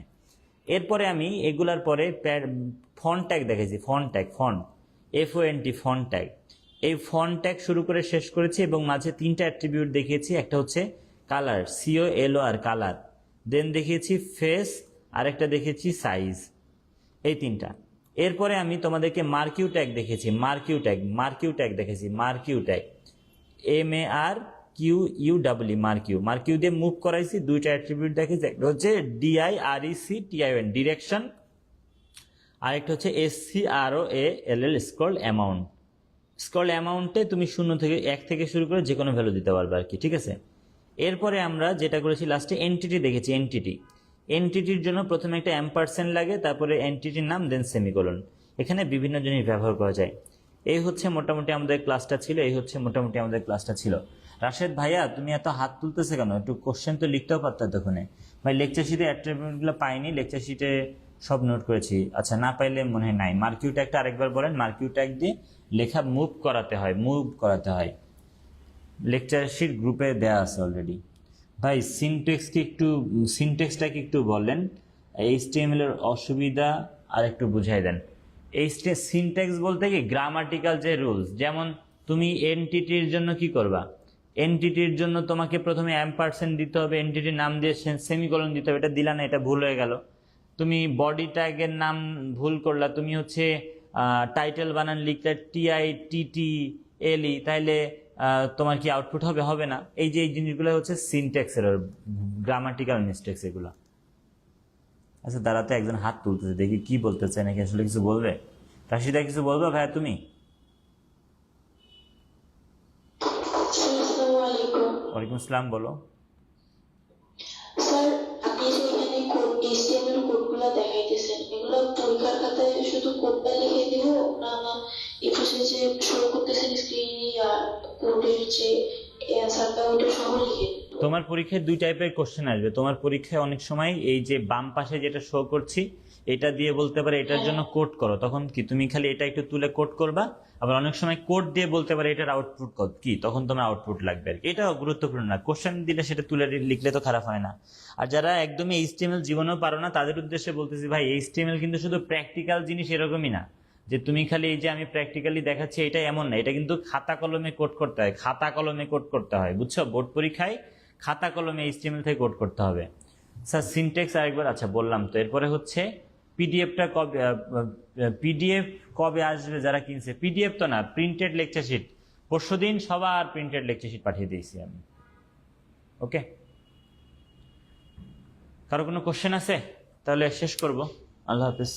এরপরে আমি এগুলার পরে ফন্ট ট্যাগ দেখেছি, ফন্ট FONT, ফন্ট ট্যাগ। এই ফন্ট ট্যাগ শুরু করে শেষ করেছি এবং মাঝে তিনটা অ্যাট্রিবিউট দেখিয়েছি। একটা হচ্ছে কালার, COLOR, কালার, দেন দেখিয়েছি ফেস, আর একটা দেখিয়েছি সাইজ, এই তিনটা। এরপরে আমি তোমাদেরকে মার্কিউ ট্যাগ দেখেছি, মার্কিউ ট্যাগ MARQUE, মার্কিউ দিয়ে মুভ করাইছি। দুইটা অ্যাট্রিবিউট দেখেছি, একটা হচ্ছে DIRECTION, ডিরেকশন, আর একটা হচ্ছে SCROALL, স্ক্রল অ্যামাউন্ট। স্ক্রল অ্যামাউন্টে তুমি 0 থেকে 1 থেকে শুরু করে যে কোনো ভ্যালু দিতে পারবে আর কি, ঠিক আছে। এরপরে আমরা যেটা করেছি লাস্টে এনটিটি দেখেছি। এনটিটির জন্য প্রথমে একটা M% লাগে, তারপরে এনটিটির নাম, দেন সেমিকোলন। এখানে বিভিন্ন জিনিস ব্যবহার করা যায়। এই হচ্ছে মোটামুটি আমাদের ক্লাসটা ছিল। রাশেদ ভাইয়া তুমি এত হাত তুলতেছে কেন? একটু কোশ্চেন তো লিখতেও পারতো তখনই। ভাই লেকচার শিটে অ্যাট্রিবিউটগুলো পাইনি, লেকচার শিটে সব নোট করেছি। আচ্ছা, না পাইলে মনে হয় নাই। মার্কিউ ট্যাগটা আরেকবার বলেন। মার্কিউ ট্যাগ দিয়ে লেখা মুভ করাতে হয়। লেকচার শিট গ্রুপে দেওয়া আছে অলরেডি। ভাই সিনটেক্সটাকে একটু বলেন, HTML এর অসুবিধা আর একটু বুঝাই দেন। সিনটেক্স বলতে কি গ্রামাটিক্যাল যে রুলস, যেমন তুমি এনটিটির জন্য কি করবা? এনটিটির জন্য তোমাকে প্রথমে M% দিতে হবে, এনটিটির নাম দিয়ে সেমিকোলন দিতে হবে, এটা দিলা না, এটা ভুল হয়ে গেল। তুমি বডি ট্যাগের নাম ভুল করলা, তুমি হচ্ছে টাইটেল বানান লিখলে TITTLE, তাইলে তোমার কি আউটপুট হবে না। এই জিনিসগুলো হচ্ছে সিনট্যাক্সের গ্রামাটিক্যাল মিস্টেক্স এগুলো। আচ্ছা দাঁড়াতে, একজন হাত তুলতেছে, দেখি কি বলতে চায়, নাকি আসলে কিছু বলবে? রাশিদা কিছু বলবে ভাইয়া তুমি? ওয়ালাইকুম আসসালাম, বলো। স্যার আপনি যে এখানে HTML কোডগুলো দেখাইতেছেন, এগুলো পরীক্ষার খাতায় শুধু কোডটা লিখে দিব না এই প্রসেসে শুরু করতেছেন স্ক্রিনে, আর কোডের যে অ্যান্সারটা ওটা সহ লিখে দিব? তোমার পরীক্ষায় দুই টাইপের কোশ্চেন আসবে। তোমার পরীক্ষায় অনেক সময় এই যে বাম পাশে যেটা শো করছি এটা দিয়ে বলতে পারে এটার জন্য কোড করো, তখন কি তুমি খালি এটা একটু তুলে কোড করবা। আবার অনেক সময় কোড দিয়ে বলতে পারে এটার আউটপুট কি, তখন তোমার আউটপুট লাগবে আর কি। এটাও গুরুত্বপূর্ণ না, কোশ্চেন দিলে সেটা তুলে লিখলে তো খারাপ হয় না। আর যারা একদমই এইচটিএমএল জীবনেও পারো না তাদের উদ্দেশ্যে বলতেছি ভাই, এইচটিএমএল কিন্তু শুধু প্র্যাকটিক্যাল জিনিস এরকমই না যে তুমি খালি এই যে আমি প্র্যাকটিক্যালি দেখাচ্ছি এটা এমন না, এটা কিন্তু খাতা কলমে কোড করতে হয়, খাতা কলমে কোড করতে হয়, বুঝছো? বোর্ড পরীক্ষায় খাতা কলমে এইচটিএমএল থেকে কোড করতে হবে। স্যার সিনট্যাক্স আরেকবার, আচ্ছা বললাম তো। এরপরে হচ্ছে পিডিএফটা কবে, পিডিএফ কবে আসবে যারা কিনছে? পিডিএফ তো না, প্রিন্টেড লেকচার শিট পরশুদিন সবার প্রিন্টেড লেকচার শিট পাঠিয়ে দিয়েছি আমি। ওকে, কারো কোনো কোশ্চেন আছে? তাহলে শেষ করব। আল্লাহ হাফিজ।